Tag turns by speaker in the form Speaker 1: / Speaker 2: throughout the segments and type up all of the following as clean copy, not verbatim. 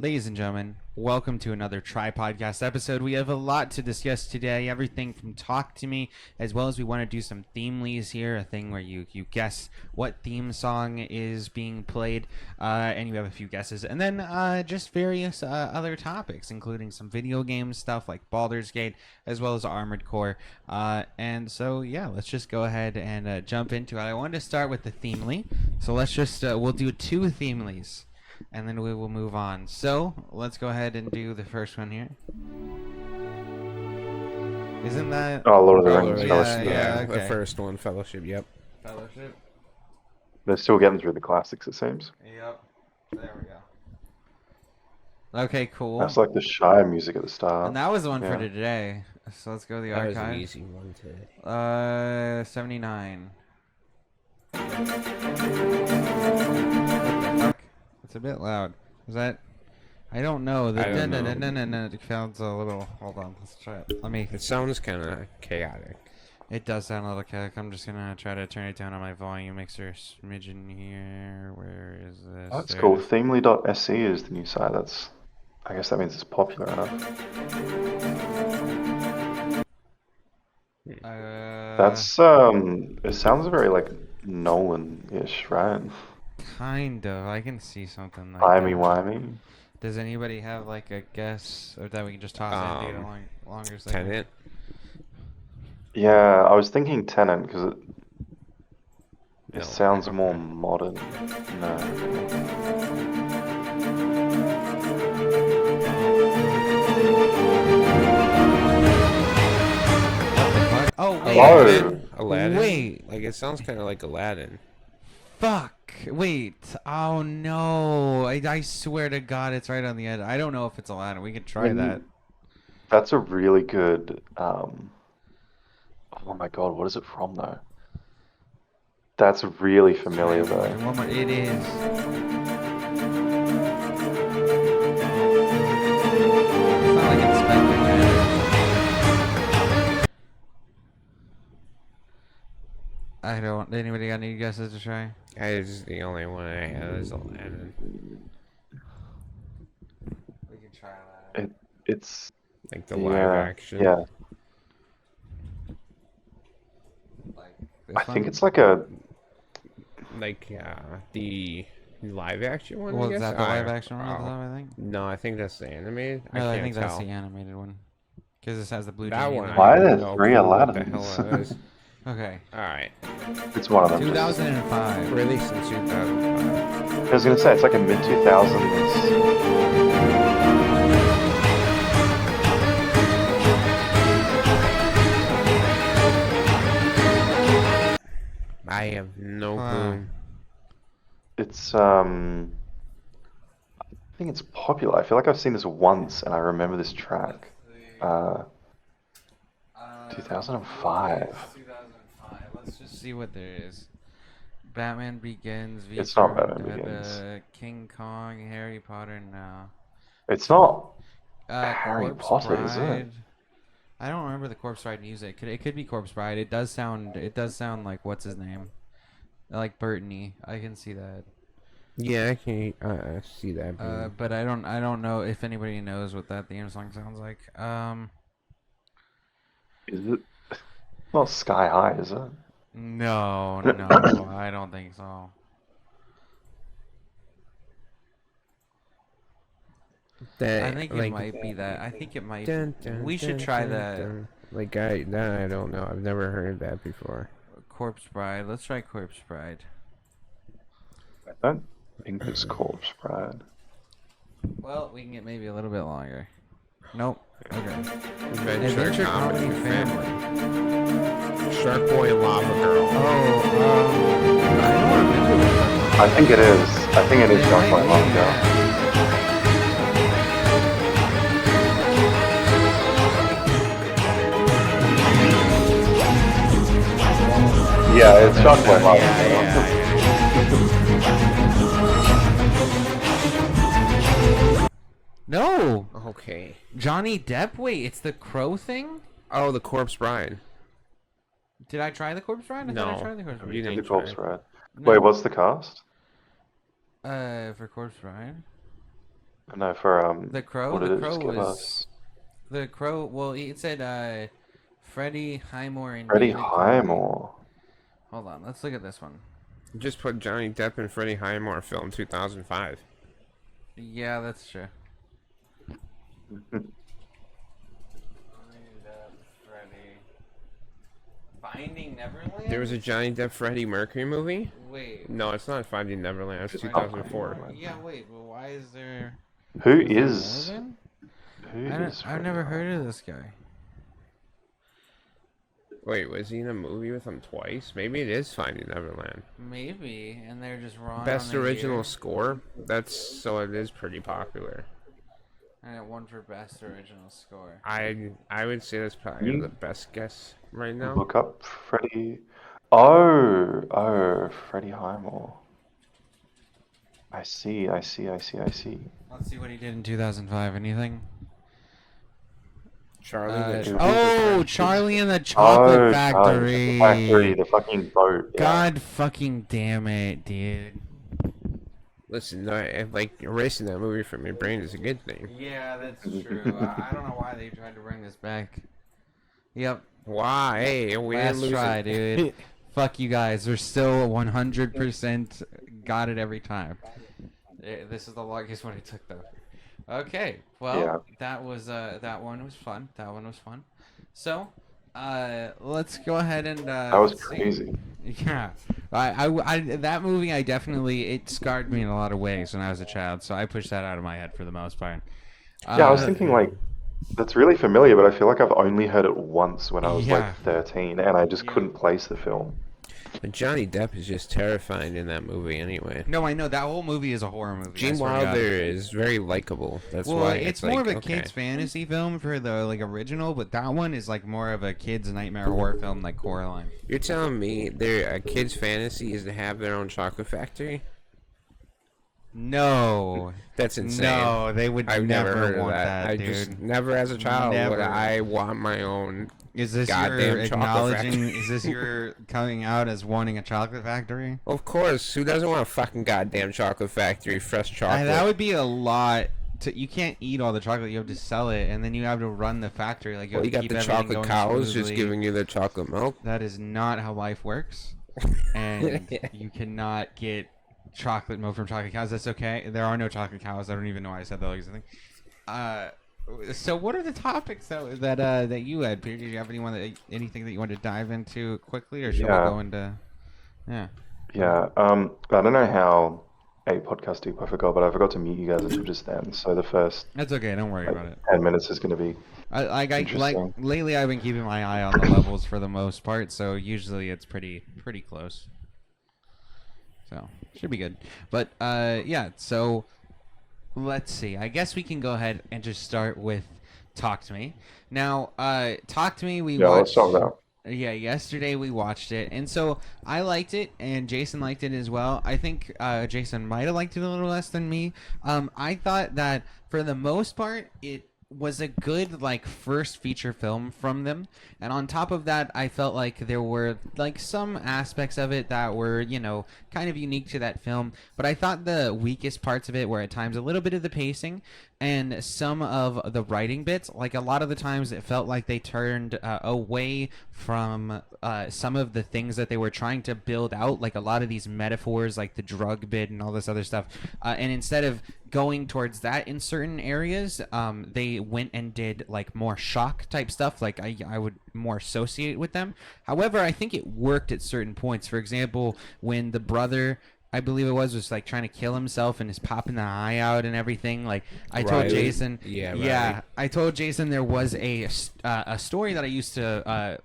Speaker 1: Ladies and gentlemen, welcome to another Tripodcast episode. We have a lot to discuss today, everything from Talk to Me, as well as we want to do some themelies here, a thing where you guess what theme song is being played, and you have a few guesses, and then just various other topics, including some video game stuff like Baldur's Gate, as well as Armored Core. And so, yeah, let's just go ahead and jump into it. I wanted to start with the themely, so let's just, we'll do two themelies. And then we will move on. So, let's go ahead and do the first one here. Isn't that...
Speaker 2: Oh, Lord of the
Speaker 3: Oh,
Speaker 2: Rings,
Speaker 3: yeah,
Speaker 2: Fellowship.
Speaker 1: yeah,
Speaker 3: the
Speaker 1: okay.
Speaker 3: first one, Fellowship, yep.
Speaker 1: Fellowship?
Speaker 2: They're still getting through the classics, it seems.
Speaker 1: Yep. There we go. Okay, cool.
Speaker 2: That's like the Shire music at the start.
Speaker 1: And that was the one for
Speaker 2: Yeah.
Speaker 1: today. So let's go to the
Speaker 3: That was
Speaker 1: archive.
Speaker 3: an easy one today.
Speaker 1: 79. What the fuck? It's a bit loud. Is that... I don't know. The
Speaker 3: I don't know.
Speaker 1: It sounds a little... Hold on. Let's try it. Let me...
Speaker 3: It sounds kind of chaotic.
Speaker 1: It does sound a little chaotic. I'm just gonna try to turn it down on my volume mixer smidgen here. Where is this?
Speaker 2: Oh, that's
Speaker 1: There
Speaker 2: cool.
Speaker 1: it is.
Speaker 2: Themely.se is the new site. I guess that means it's popular enough. That's it sounds very like Nolan-ish, right?
Speaker 1: Kind of. I can see something like
Speaker 2: Timey-wimey.
Speaker 1: Does anybody have like a guess, or that we can just toss in to get a longer segment?
Speaker 3: Tenet?
Speaker 2: Yeah, I was thinking Tenet because it
Speaker 3: No,
Speaker 2: sounds more
Speaker 3: okay.
Speaker 2: modern. No.
Speaker 1: Oh wait.
Speaker 2: Oh.
Speaker 3: Aladdin?
Speaker 1: Wait.
Speaker 3: Like, it sounds kind of like Aladdin.
Speaker 1: Fuck. Wait. Oh no. I swear to God, it's right on the edge. I don't know if it's Aladdin. We could try that.
Speaker 2: That's a really good. Oh my God, what is it from though? That's really familiar though.
Speaker 1: One more. It is. It's not like Inspector Gadget. I don't. Anybody got any guesses to try?
Speaker 3: The only one I have is Aladdin.
Speaker 1: We can try that.
Speaker 2: It's
Speaker 3: Like the live action.
Speaker 2: Yeah,
Speaker 1: Like
Speaker 2: I think it's like a.
Speaker 3: Like, the live action one, I
Speaker 1: Was
Speaker 3: guess?
Speaker 1: that the live action one? I think.
Speaker 3: No, I think that's the animated.
Speaker 1: No, I
Speaker 3: can't
Speaker 1: think that's
Speaker 3: tell.
Speaker 1: the animated one. Because this has the blue.
Speaker 3: That
Speaker 1: genie in
Speaker 3: one.
Speaker 1: the
Speaker 2: Why
Speaker 3: I
Speaker 2: are
Speaker 3: have
Speaker 2: there
Speaker 3: no
Speaker 2: 3
Speaker 3: clue what the
Speaker 2: Aladdins?
Speaker 3: hell that is.
Speaker 1: Okay.
Speaker 3: Alright.
Speaker 2: It's one of them.
Speaker 1: 2005.
Speaker 3: Released in 2005.
Speaker 2: I was gonna say it's like a mid 2000s.
Speaker 3: I have no
Speaker 1: Huh.
Speaker 3: clue.
Speaker 2: It's I think it's popular. I feel like I've seen this once and I remember this track. 2005.
Speaker 1: 2005. Let's just see what there is. Batman Begins. V
Speaker 2: It's not
Speaker 1: for
Speaker 2: Batman
Speaker 1: Vendetta,
Speaker 2: Begins.
Speaker 1: King Kong, Harry Potter. No.
Speaker 2: It's not Harry
Speaker 1: Corpse
Speaker 2: Potter, is it?
Speaker 1: Bride. I don't remember the Corpse Bride music. It could be Corpse Bride. It does sound like what's his name, like Burtony. I can see that.
Speaker 3: Yeah, I can see that.
Speaker 1: But I don't know if anybody knows what that theme song sounds like.
Speaker 2: Is it? Not Sky High, is it?
Speaker 1: No, I don't think so. I think it might be that. I think it might. We should try that.
Speaker 3: Like I don't know. I've never heard that before.
Speaker 1: Corpse Bride. Let's try Corpse Bride.
Speaker 2: I don't think it's Corpse Bride.
Speaker 1: Well, we can get maybe a little bit longer. Nope. Okay.
Speaker 3: Adventure Comedy Family. Shark Boy and Lava Girl.
Speaker 1: Oh, I don't remember what
Speaker 2: I think it is. I think it is Shark Boy and Lava Girl. Yeah, it's Shark Boy and Lava Girl.
Speaker 1: No!
Speaker 3: Okay.
Speaker 1: Johnny Depp? Wait, it's the Crow thing?
Speaker 3: Oh, the Corpse Bride.
Speaker 1: Did I try the Corpse Bride? I thought I tried the Corpse Bride.
Speaker 3: You
Speaker 2: The
Speaker 3: didn't
Speaker 2: Corpse
Speaker 3: try.
Speaker 2: Bride. Wait, what's the cast?
Speaker 1: For Corpse Bride?
Speaker 2: No, for
Speaker 1: The Crow.
Speaker 2: what
Speaker 1: The
Speaker 2: did it
Speaker 1: Crow
Speaker 2: just give
Speaker 1: was
Speaker 2: us?
Speaker 1: the Crow. Well, it said Freddie Highmore and
Speaker 2: Freddie
Speaker 1: David Connolly.
Speaker 2: Highmore.
Speaker 1: Hold on, let's look at this one.
Speaker 3: Just put Johnny Depp and Freddie Highmore film 2005.
Speaker 1: Yeah, that's true. Finding Neverland?
Speaker 3: There was a Johnny Depp Freddie Mercury movie?
Speaker 1: Wait.
Speaker 3: No, it's not Finding Neverland. It's
Speaker 2: It's
Speaker 3: 2004.
Speaker 1: Yeah, wait, but why is there...
Speaker 2: Who
Speaker 1: there
Speaker 2: is?
Speaker 1: more than?
Speaker 2: Who is?
Speaker 1: I've
Speaker 2: Freddie
Speaker 1: never
Speaker 2: Highmore?
Speaker 1: heard of this guy.
Speaker 3: Wait, was he in a movie with him twice? Maybe it is Finding Neverland.
Speaker 1: Maybe, and they're just wrong
Speaker 3: Best
Speaker 1: on the
Speaker 3: original
Speaker 1: year.
Speaker 3: score? That's so it is pretty popular.
Speaker 1: And it won for best original score.
Speaker 3: I would say that's probably the best guess right now.
Speaker 2: Look up Freddie. Oh, Freddie Highmore. I see.
Speaker 1: Let's see what he did in 2005. Anything?
Speaker 3: Charlie the
Speaker 1: Oh, Charlie and the Chocolate Factory.
Speaker 2: Factory, the fucking boat. Yeah.
Speaker 1: God fucking damn it, dude.
Speaker 3: Listen, like erasing that movie from your brain is a good thing.
Speaker 1: Yeah, that's true. I don't know why they tried to bring this back. Yep.
Speaker 3: Why? Hey, we
Speaker 1: Last
Speaker 3: didn't lose
Speaker 1: try,
Speaker 3: it.
Speaker 1: dude. Fuck you guys. We're still 100% got it every time. This is the longest one it took, though. Okay. Well,
Speaker 2: Yeah.
Speaker 1: that one was fun. So, let's go ahead and.
Speaker 2: That was
Speaker 1: let's see.
Speaker 2: crazy.
Speaker 1: Yeah, that movie it scarred me in a lot of ways when I was a child, so I pushed that out of my head for the most part.
Speaker 2: Yeah, I was thinking like that's really familiar, but I feel like I've only heard it once when I was
Speaker 1: Yeah.
Speaker 2: like 13, and I just
Speaker 1: Yeah.
Speaker 2: couldn't place the film.
Speaker 3: But Johnny Depp is just terrifying in that movie anyway.
Speaker 1: No, I know that whole movie is a horror movie. I
Speaker 3: Gene
Speaker 1: swear to God.
Speaker 3: Wilder is very likable. That's
Speaker 1: Well,
Speaker 3: why
Speaker 1: it's
Speaker 3: like,
Speaker 1: more of a
Speaker 3: okay.
Speaker 1: kid's fantasy film for the like original, but that one is like more of a kid's nightmare horror film, like Coraline.
Speaker 3: You're telling me a kid's fantasy is to have their own chocolate factory?
Speaker 1: No,
Speaker 3: That's insane.
Speaker 1: no, they would
Speaker 3: I've never
Speaker 1: never
Speaker 3: heard of
Speaker 1: want
Speaker 3: that.
Speaker 1: that,
Speaker 3: I
Speaker 1: dude.
Speaker 3: just never, as a child, would
Speaker 1: Never.
Speaker 3: I want my own.
Speaker 1: Is this
Speaker 3: Goddamn
Speaker 1: your
Speaker 3: chocolate
Speaker 1: acknowledging?
Speaker 3: factory.
Speaker 1: Is this your coming out as wanting a chocolate factory?
Speaker 3: Of course, who doesn't want a fucking goddamn chocolate factory, fresh chocolate?
Speaker 1: That would be a lot. You can't eat all the chocolate. You have to sell it, and then you have to run the factory. Like
Speaker 3: Well, you
Speaker 1: have to
Speaker 3: got
Speaker 1: keep
Speaker 3: the
Speaker 1: everything
Speaker 3: chocolate
Speaker 1: going
Speaker 3: cows just
Speaker 1: smoothly.
Speaker 3: giving you the chocolate milk.
Speaker 1: That is not how life works, and you cannot get chocolate milk from chocolate cows. That's okay. There are no chocolate cows. I don't even know why I said that exact thing. So what are the topics that you had, Peter? Did you have anything that you wanted to dive into quickly, or should we
Speaker 2: Yeah.
Speaker 1: go into? Yeah.
Speaker 2: Yeah. I don't know how a podcast deep I forgot to mute you guys until just then. So the first
Speaker 1: That's okay. Don't worry about it.
Speaker 2: 10 minutes is going to be.
Speaker 1: Like lately, I've been keeping my eye on the levels for the most part, so usually it's pretty close. So should be good. But yeah. So let's see. I guess we can go ahead and just start with Talk to Me. Now, Talk to Me.
Speaker 2: Yeah, let's talk about.
Speaker 1: Yeah, yesterday we watched it, and so I liked it, and Jason liked it as well. I think Jason might have liked it a little less than me. I thought that for the most part, it was a good like first feature film from them, and on top of that, I felt like there were like some aspects of it that were kind of unique to that film. But I thought the weakest parts of it were at times a little bit of the pacing and some of the writing bits. Like a lot of the times it felt like they turned away from some of the things that they were trying to build out, like a lot of these metaphors like the drug bit and all this other stuff, and instead of going towards that in certain areas, they went and did like more shock type stuff, like I would more associate with them. However, I think it worked at certain points. For example, when the brother, I believe it was like trying to kill himself and is popping the eye out and everything. Like I told
Speaker 3: Right.
Speaker 1: Jason,
Speaker 3: Yeah,
Speaker 1: I told Jason there was a story that I used to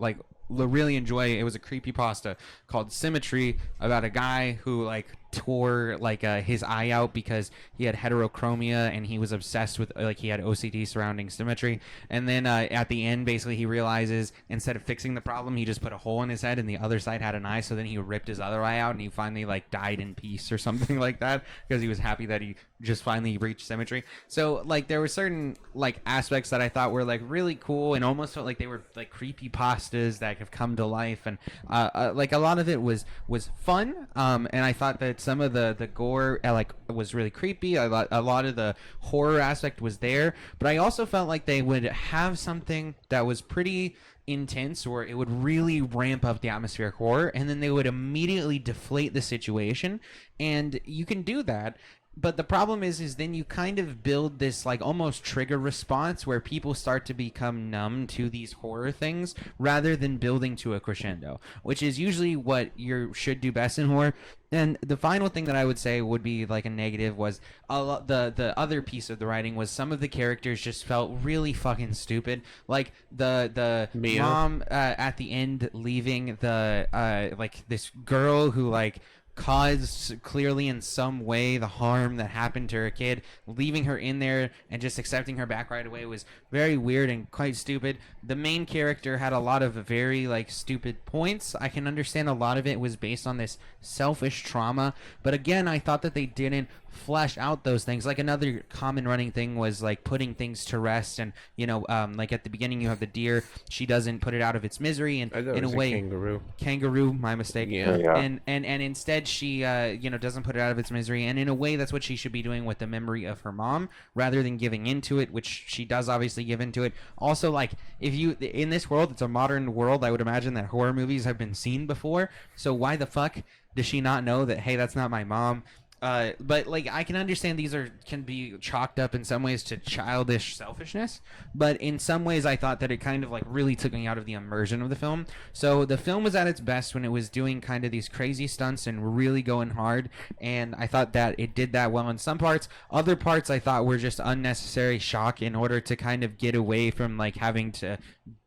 Speaker 1: really enjoy. It was a creepypasta called Symmetry about a guy who like tore like his eye out because he had heterochromia and he was obsessed with like he had OCD surrounding symmetry. And then at the end, basically he realizes instead of fixing the problem, he just put a hole in his head and the other side had an eye. So then he ripped his other eye out and he finally like died in peace or something like that because he was happy that he just finally reached symmetry. So like there were certain like aspects that I thought were like really cool and almost felt like they were like creepy pastas that have come to life, and like a lot of it was fun, and I thought that some of the gore like was really creepy. A lot of the horror aspect was there, but I also felt like they would have something that was pretty intense, or it would really ramp up the atmospheric horror, and then they would immediately deflate the situation. And you can do that, but the problem is then you kind of build this like almost trigger response where people start to become numb to these horror things rather than building to a crescendo, which is usually what you should do best in horror. And the final thing that I would say would be like a negative was the other piece of the writing was some of the characters just felt really fucking stupid. Like the
Speaker 3: Mia.
Speaker 1: mom at the end leaving the like this girl who like caused clearly in some way the harm that happened to her kid, leaving her in there and just accepting her back right away was very weird and quite stupid. The main character had a lot of very like stupid points. I can understand a lot of it was based on this selfish trauma, but again, I thought that they didn't flesh out those things. Like another common running thing was like putting things to rest, and like at the beginning you have the deer, she doesn't put it out of its misery, and in a way kangaroo, my mistake.
Speaker 2: Yeah.
Speaker 1: And instead she doesn't put it out of its misery, and in a way that's what she should be doing with the memory of her mom rather than giving into it, which she does obviously give into it. Also, like if you in this world, it's a modern world, I would imagine that horror movies have been seen before, so why the fuck does she not know that, hey, that's not my mom? But like I can understand these can be chalked up in some ways to childish selfishness, but in some ways I thought that it kind of like really took me out of the immersion of the film. So the film was at its best when it was doing kind of these crazy stunts and really going hard, and I thought that it did that well in some parts. Other parts I thought were just unnecessary shock in order to kind of get away from like having to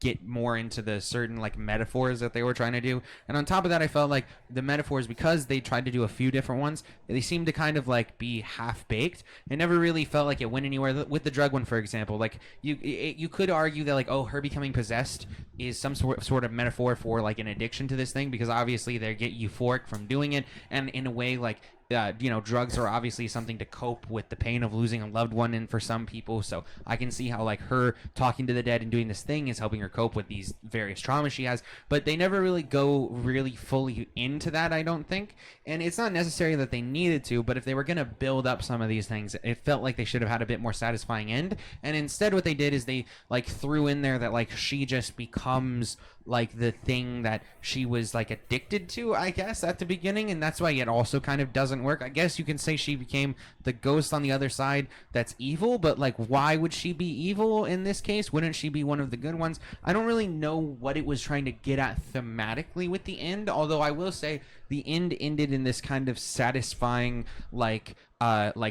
Speaker 1: get more into the certain like metaphors that they were trying to do. And on top of that, I felt like the metaphors, because they tried to do a few different ones, they seemed to kind of like be half-baked. It never really felt like it went anywhere. With the drug one, for example, like you could argue that like, oh, her becoming possessed is some sort of metaphor for like an addiction to this thing, because obviously they get euphoric from doing it, and in a way like drugs are obviously something to cope with the pain of losing a loved one, and for some people, so I can see how like her talking to the dead and doing this thing is helping her cope with these various traumas she has, but they never really go really fully into that, I don't think. And it's not necessary that they needed to, but if they were going to build up some of these things, it felt like they should have had a bit more satisfying end. And instead what they did is they like threw in there that like she just becomes like the thing that she was like addicted to, I guess, at the beginning, and that's why it also kind of doesn't work. I guess you can say she became the ghost on the other side that's evil, but like why would she be evil in this case? Wouldn't she be one of the good ones? I don't really know what it was trying to get at thematically with the end, although I will say the end ended in this kind of satisfying like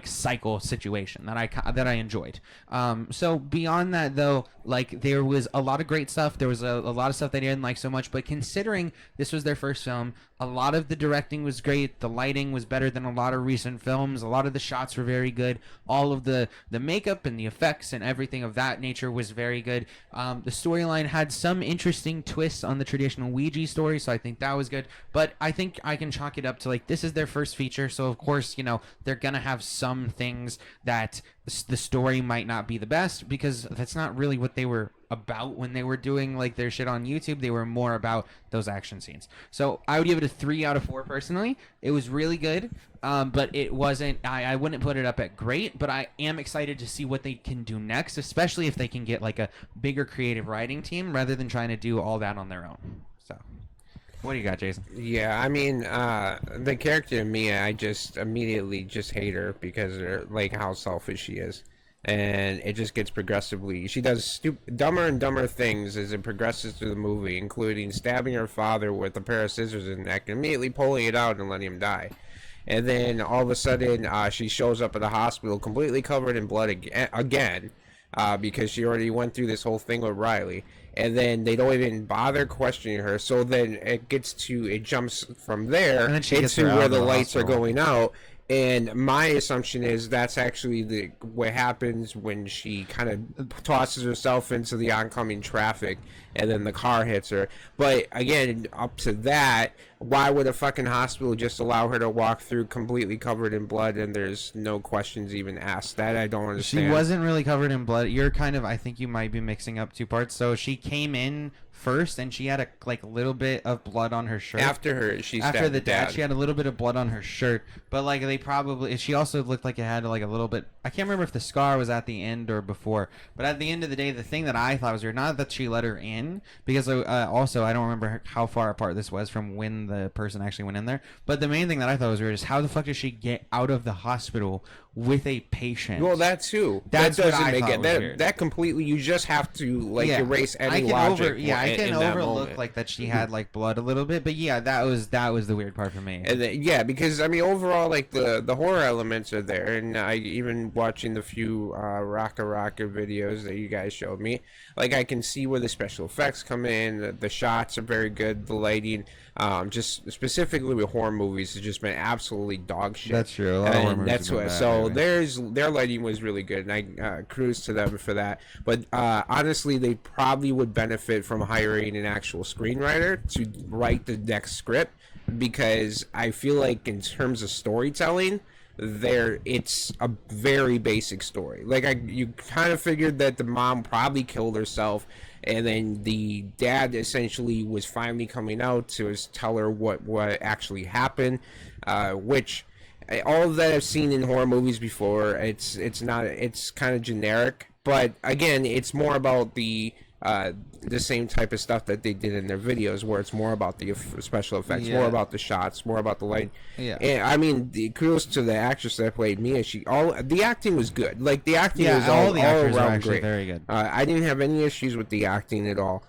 Speaker 1: cycle situation that I enjoyed. So beyond that though, like there was a lot of great stuff. There was a lot of stuff that I didn't like so much, but considering this was their first film, a lot of the directing was great. The lighting was better than a lot of recent films. A lot of the shots were very good. All of the makeup and the effects and everything of that nature was very good. The storyline had some interesting twists on the traditional Ouija story, so I think that was good. But I think I can chalk it up to like, this is their first feature, so of course, they're gonna have some things that the story might not be the best, because that's not really what they were about when they were doing like their shit on YouTube. They were more about those action scenes. So I would give it a 3 out of 4 personally. It was really good, but it wasn't, I wouldn't put it up at great, but I am excited to see what they can do next, especially if they can get like a bigger creative writing team rather than trying to do all that on their own. So what do you got, Jason?
Speaker 3: Yeah, I mean, the character Mia, I just immediately just hate her because of like how selfish she is, and it just gets progressively. She does dumber and dumber things as it progresses through the movie, including stabbing her father with a pair of scissors in the neck, and immediately pulling it out and letting him die. And then all of a sudden, she shows up at the hospital completely covered in blood again, because she already went through this whole thing with Riley. And then they don't even bother questioning her. So then it jumps from there into where the lights are going out. And my assumption is that's actually what happens when she kind of tosses herself into the oncoming traffic, and then the car hits her. But again, up to that, why would a fucking hospital just allow her to walk through completely covered in blood and there's no questions even asked? That I don't understand.
Speaker 1: She wasn't really covered in blood. You're kind of, I think you might be mixing up two parts. So she came in first, and she had a little bit of blood on her shirt.
Speaker 3: After the dad,
Speaker 1: she had a little bit of blood on her shirt. But like she also looked like it had like a little bit. I can't remember if the scar was at the end or before. But at the end of the day, the thing that I thought was weird, not that she let her in, because also I don't remember how far apart this was from when the person actually went in there. But the main thing that I thought was weird is how the fuck did she get out of the hospital with a patient?
Speaker 3: Well, that too.
Speaker 1: That's
Speaker 3: that
Speaker 1: what
Speaker 3: doesn't
Speaker 1: I
Speaker 3: make
Speaker 1: thought
Speaker 3: it.
Speaker 1: was
Speaker 3: That
Speaker 1: weird.
Speaker 3: that completely. You just have to erase any
Speaker 1: I can
Speaker 3: logic.
Speaker 1: I can
Speaker 3: in that
Speaker 1: overlook
Speaker 3: moment.
Speaker 1: like that she had like blood a little bit, but yeah, that was the weird part for me.
Speaker 3: And yeah, because I mean, overall, like the horror elements are there, and I even watching the few Rocka videos that you guys showed me, like I can see where the special effects come in. The shots are very good. The lighting, just specifically with horror movies, has just been absolutely dog shit.
Speaker 1: That's true. A lot of horror movies
Speaker 3: That's
Speaker 1: have been
Speaker 3: what.
Speaker 1: bad,
Speaker 3: So
Speaker 1: anyway.
Speaker 3: their lighting was really good, and I cruise to them for that. But honestly, they probably would benefit from hiring an actual screenwriter to write the next script, because I feel like in terms of storytelling, it's a very basic story. Like you kind of figured that the mom probably killed herself, and then the dad essentially was finally coming out to tell her what actually happened, which all of that I've seen in horror movies before. It's kind of generic, but again, it's more about the same type of stuff that they did in their videos, where it's more about the special effects, more about the shots, more about the light.
Speaker 1: Yeah.
Speaker 3: And I mean, kudos to the actress that played Mia. The acting was good. Like the acting was
Speaker 1: all the actors are
Speaker 3: around
Speaker 1: actually
Speaker 3: great.
Speaker 1: very good.
Speaker 3: I didn't have any issues with the acting at all.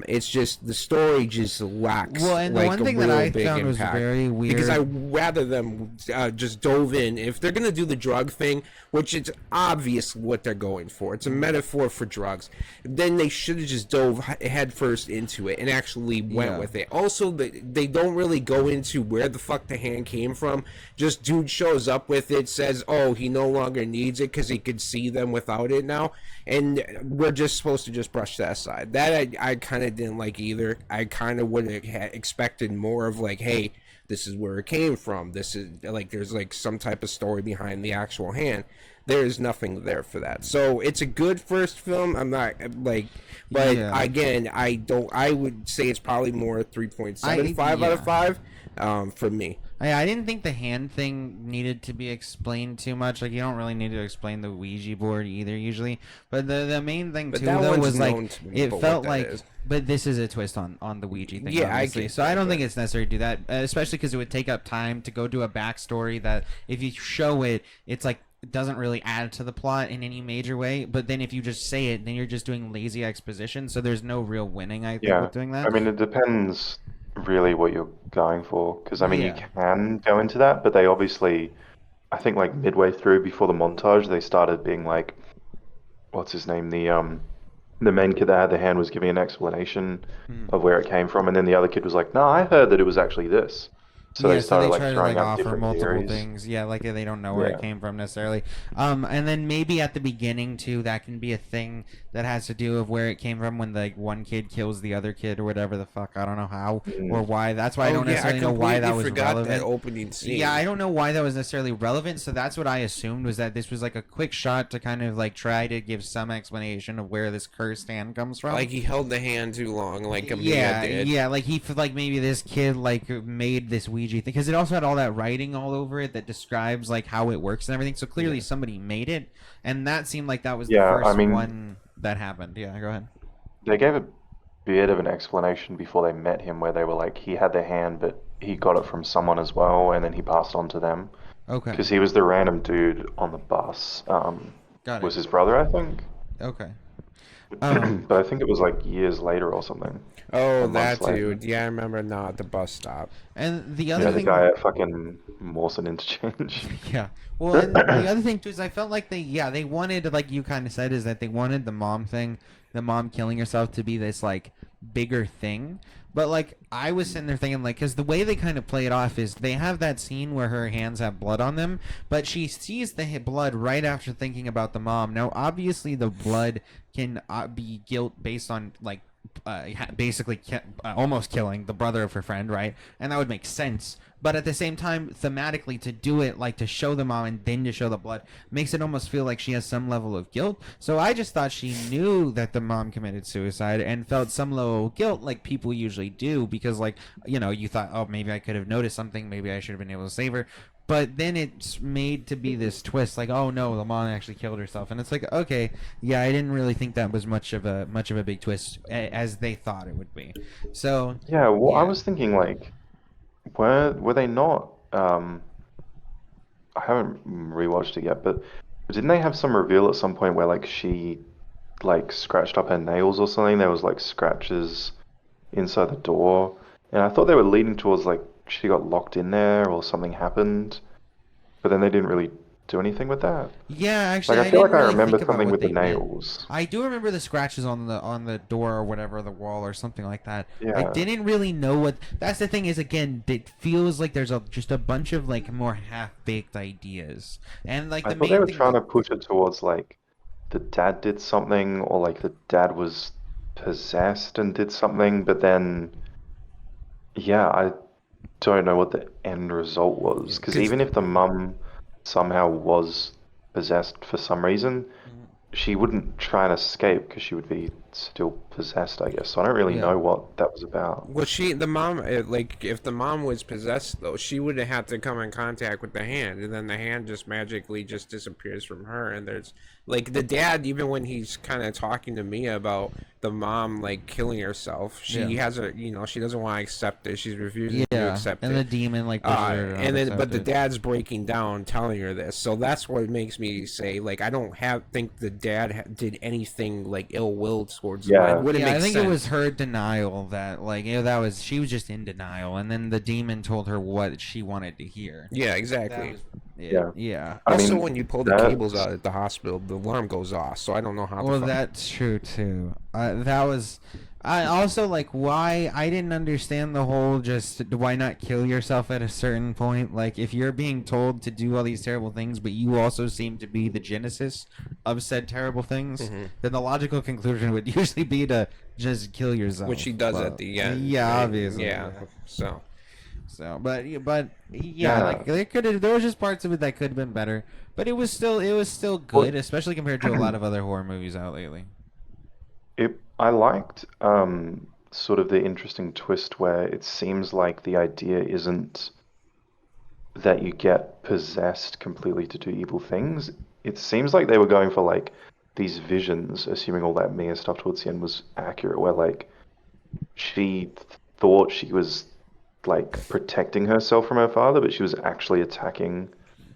Speaker 3: It's just the story just lacks.
Speaker 1: Well, and the
Speaker 3: like,
Speaker 1: one
Speaker 3: a
Speaker 1: thing that
Speaker 3: real
Speaker 1: I
Speaker 3: big
Speaker 1: found was
Speaker 3: impact.
Speaker 1: very weird,
Speaker 3: because I rather them just dove in. If they're gonna do the drug thing, which it's obvious what they're going for, it's a metaphor for drugs, then they should have just dove headfirst into it and actually went with it. Also, they don't really go into where the fuck the hand came from. Just dude shows up with it, says, "Oh, he no longer needs it because he could see them without it now," and we're just supposed to just brush that aside. That I kind of didn't like either. I kind of would have expected more of like, hey, this is where it came from. This is like, there's like some type of story behind the actual hand. There is nothing there for that. So it's a good first film. I'm not like, but again, I would say it's probably more 3.75 out of 5 for me.
Speaker 1: I didn't think the hand thing needed to be explained too much. Like, you don't really need to explain the Ouija board either, usually. But the main thing, too, though, was like, it felt like... But this is a twist on the Ouija thing, obviously. So I don't think it's necessary to do that, especially because it would take up time to go do a backstory that if you show it, it's like, it doesn't really add to the plot in any major way. But then if you just say it, then you're just doing lazy exposition. So there's no real winning, I think, with doing that.
Speaker 2: I mean, it depends really what you're going for, because I mean, you can go into that, but they obviously, I think like midway through before the montage, they started being like, what's his name, the main kid that had the hand was giving an explanation of where it came from, and then the other kid was like, no, I heard that it was actually this. So they started like throwing out
Speaker 1: offer
Speaker 2: different
Speaker 1: multiple
Speaker 2: theories.
Speaker 1: things. Yeah, like they don't know where it came from necessarily. And then maybe at the beginning too, that can be a thing that has to do with where it came from when like one kid kills the other kid or whatever the fuck. I don't know how or why. That's why I don't necessarily know why that was relevant.
Speaker 3: That opening scene.
Speaker 1: Yeah, I don't know why that was necessarily relevant. So that's what I assumed, was that this was like a quick shot to kind of like try to give some explanation of where this cursed hand comes from.
Speaker 3: Like he held the hand too long, like Amelia did.
Speaker 1: Yeah, like like maybe this kid like made this Ouija thing, because it also had all that writing all over it that describes like how it works and everything. So clearly somebody made it, and that seemed like that was the first one that happened. Yeah, go ahead.
Speaker 2: They gave a bit of an explanation before they met him, where they were like, he had the hand, but he got it from someone as well, and then he passed on to them.
Speaker 1: Okay.
Speaker 2: Because he was the random dude on the bus. Was his brother, I think.
Speaker 1: Okay.
Speaker 2: But I think it was like years later or something.
Speaker 3: Oh, that dude. Yeah, I remember now at the bus stop.
Speaker 1: And the other thing...
Speaker 2: the guy at fucking Mawson Interchange.
Speaker 1: Yeah. Well, and the other thing, too, is I felt like they wanted, like you kind of said, is that they wanted the mom thing, the mom killing herself, to be this, like, bigger thing. But, like, I was sitting there thinking, like, because the way they kind of play it off is they have that scene where her hands have blood on them, but she sees the blood right after thinking about the mom. Now, obviously, the blood can be guilt based on, like, basically almost killing the brother of her friend, right? And that would make sense. But at the same time, thematically, to do it, like to show the mom and then to show the blood, makes it almost feel like she has some level of guilt. So I just thought she knew that the mom committed suicide and felt some level of guilt, like people usually do, because, like, you know, you thought, oh, maybe I could have noticed something, maybe I should have been able to save her. But then it's made to be this twist, like, oh no, the mom actually killed herself, and it's like, okay, yeah, I didn't really think that was much of a big twist as they thought it would be. So
Speaker 2: Yeah, well, I
Speaker 1: yeah,
Speaker 2: was thinking like, were they not? I haven't rewatched it yet, but didn't they have some reveal at some point where like she like scratched up her nails or something? There was like scratches inside the door, and I thought they were leading towards like she got locked in there or something happened, but then they didn't really do anything with that.
Speaker 1: yeah,
Speaker 2: Like
Speaker 1: actually,
Speaker 2: I
Speaker 1: I
Speaker 2: feel
Speaker 1: didn't
Speaker 2: like I
Speaker 1: really
Speaker 2: remember
Speaker 1: think about
Speaker 2: something
Speaker 1: what
Speaker 2: with the
Speaker 1: they meant.
Speaker 2: nails.
Speaker 1: I do remember the scratches on the door or whatever, the wall or something like that. I
Speaker 2: Yeah,
Speaker 1: didn't really know what. That's the thing is, again, it feels like there's just a bunch of like more half baked ideas, and like
Speaker 2: I
Speaker 1: the
Speaker 2: thought they
Speaker 1: main
Speaker 2: were
Speaker 1: thing
Speaker 2: trying
Speaker 1: that.
Speaker 2: to push it towards like the dad did something or like the dad was possessed and did something, but then yeah, I don't know what the end result was. Because
Speaker 3: Because
Speaker 2: even if the mum somehow was possessed for some reason, she wouldn't try and escape because she would be still possessed, I guess. So I don't really
Speaker 1: Yeah.
Speaker 2: know what that was about.
Speaker 3: well, the mom, like, if the mom was possessed, though, she would have had to come in contact with the hand, and then the hand just magically just disappears from her. And there's, like, the dad, even when he's kind of talking to Mia about the mom, like, killing herself, she
Speaker 1: Yeah.
Speaker 3: has a, you know, she doesn't want to accept it. She's refusing to
Speaker 1: Yeah,
Speaker 3: accept
Speaker 1: and
Speaker 3: it.
Speaker 1: the demon like pushes her to not
Speaker 3: And then, but
Speaker 1: accept
Speaker 3: the
Speaker 1: it.
Speaker 3: dad's breaking down, telling her this. So that's what makes me say, like, I don't think the dad did anything like ill will towards the mom. It
Speaker 2: Yeah,
Speaker 3: wouldn't
Speaker 1: Yeah,
Speaker 3: make
Speaker 1: I think
Speaker 3: sense.
Speaker 1: it was her denial that, like, you know, that was she was just in denial, and then the demon told her what she wanted to hear.
Speaker 3: Yeah,
Speaker 1: That
Speaker 3: exactly.
Speaker 1: was it.
Speaker 2: yeah.
Speaker 1: Yeah.
Speaker 2: I
Speaker 3: Also,
Speaker 2: mean,
Speaker 3: when you pull the cables
Speaker 2: that's
Speaker 3: out at the hospital, the alarm goes off. So I don't know how the
Speaker 1: Well,
Speaker 3: fuck.
Speaker 1: that's true too. That was. I also like why I didn't understand the whole just why not kill yourself at a certain point. Like if you're being told to do all these terrible things, but you also seem to be the genesis of said terrible things, then the logical conclusion would usually be to just kill yourself.
Speaker 3: Which she does
Speaker 1: Well,
Speaker 3: at the end.
Speaker 1: yeah,
Speaker 3: right?
Speaker 1: obviously.
Speaker 3: Yeah. So
Speaker 1: So, but yeah,
Speaker 2: yeah.
Speaker 1: like there was just parts of it that could have been better, but it was still good,
Speaker 2: Well,
Speaker 1: especially compared to a lot of other horror movies out lately.
Speaker 2: I liked sort of the interesting twist where it seems like the idea isn't that you get possessed completely to do evil things. It seems like they were going for like these visions, assuming all that Mia stuff towards the end was accurate, where like she thought she was like protecting herself from her father, but she was actually attacking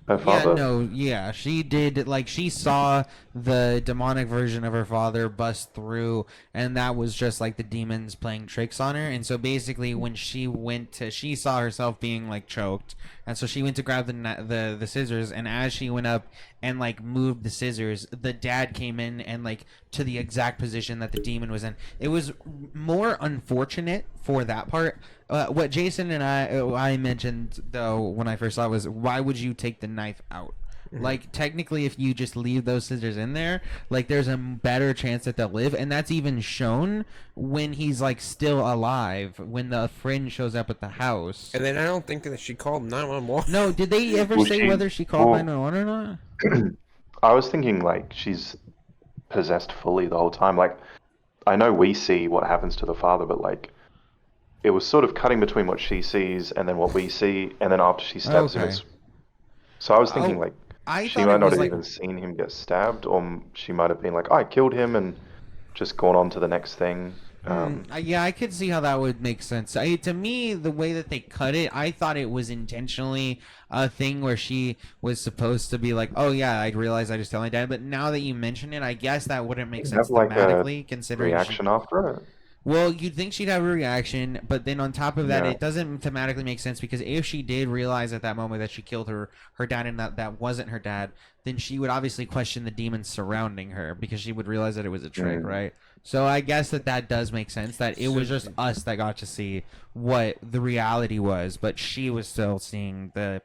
Speaker 2: her
Speaker 1: Yeah,
Speaker 2: father.
Speaker 1: no, yeah, she did. Like, she saw the demonic version of her father bust through, and that was just like the demons playing tricks on her. And so basically, when she saw herself being like choked, and so she went to grab the scissors, and as she went up and like moved the scissors, the dad came in and like to the exact position that the demon was in. It was more unfortunate for that part. What Jason and I mentioned though when I first saw it was why would you take the knife out? Like technically, if you just leave those scissors in there, like there's a better chance that they'll live, and that's even shown when he's like still alive when the friend shows up at the house.
Speaker 3: and then I don't think that she called 911.
Speaker 1: No, did they ever
Speaker 2: Well,
Speaker 1: say whether she called
Speaker 2: well,
Speaker 1: 911 or not?
Speaker 2: I was thinking like she's possessed fully the whole time. Like I know we see what happens to the father, but like it was sort of cutting between what she sees and then what we see, and then after she stabs him,
Speaker 1: Okay.
Speaker 2: it's. So I was thinking
Speaker 1: Oh,
Speaker 2: like
Speaker 1: I
Speaker 2: she
Speaker 1: thought
Speaker 2: might
Speaker 1: it
Speaker 2: not
Speaker 1: was
Speaker 2: have
Speaker 1: like
Speaker 2: even seen him get stabbed, or she might have been like, I killed him, and just gone on to the next thing.
Speaker 1: yeah, I could see how that would make sense. To me, the way that they cut it, I thought it was intentionally a thing where she was supposed to be like, "Oh yeah, I realized I just told my dad." But now that you mention it, I guess that wouldn't make sense
Speaker 2: Have like a
Speaker 1: thematically, considering she.
Speaker 2: reaction after it.
Speaker 1: Well, you'd think she'd have a reaction, but then on top of that,
Speaker 2: Yeah.
Speaker 1: it doesn't thematically make sense because if she did realize at that moment that she killed her dad and that wasn't her dad, then she would obviously question the demons surrounding her because she would realize that it was a trick,
Speaker 2: Mm.
Speaker 1: right? So I guess that does make sense that it was just us that got to see what the reality was, but she was still seeing the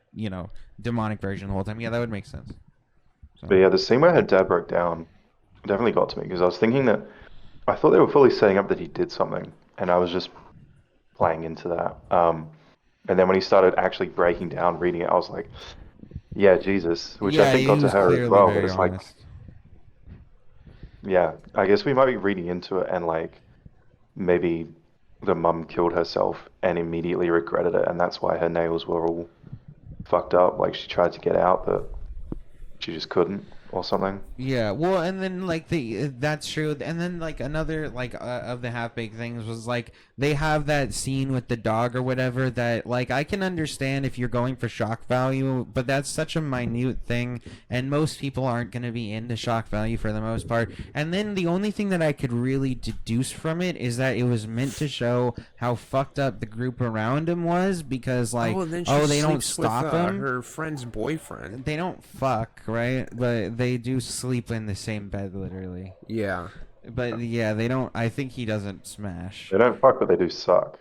Speaker 1: demonic version the whole time. Yeah, that would make sense.
Speaker 2: But yeah, the scene where her dad broke down definitely got to me because I was thinking that I thought they were fully setting up that he did something, and I was just playing into that. And then when he started actually breaking down, reading it, I was like, yeah, Jesus, which I
Speaker 1: Yeah,
Speaker 2: think
Speaker 1: he
Speaker 2: got to
Speaker 1: was
Speaker 2: her as
Speaker 1: clearly
Speaker 2: well. But
Speaker 1: very
Speaker 2: it's like,
Speaker 1: honest.
Speaker 2: yeah, I guess we might be reading into it, and like maybe the mum killed herself and immediately regretted it, and that's why her nails were all fucked up. Like she tried to get out, but she just couldn't, or something.
Speaker 1: Yeah, well, and then like that's true, and then like another like of the half baked things was like they have that scene with the dog or whatever that like I can understand if you're going for shock value, but that's such a minute thing, and most people aren't going to be into shock value for the most part. And then the only thing that I could really deduce from it is that it was meant to show how fucked up the group around him was because like
Speaker 3: and then she
Speaker 1: they don't
Speaker 3: sleeps with,
Speaker 1: stop him.
Speaker 3: her friend's boyfriend.
Speaker 1: They don't fuck, right? But they do sleep in the same bed, literally.
Speaker 3: Yeah.
Speaker 1: But yeah, they don't. I think he doesn't smash.
Speaker 2: They don't fuck, but they do suck.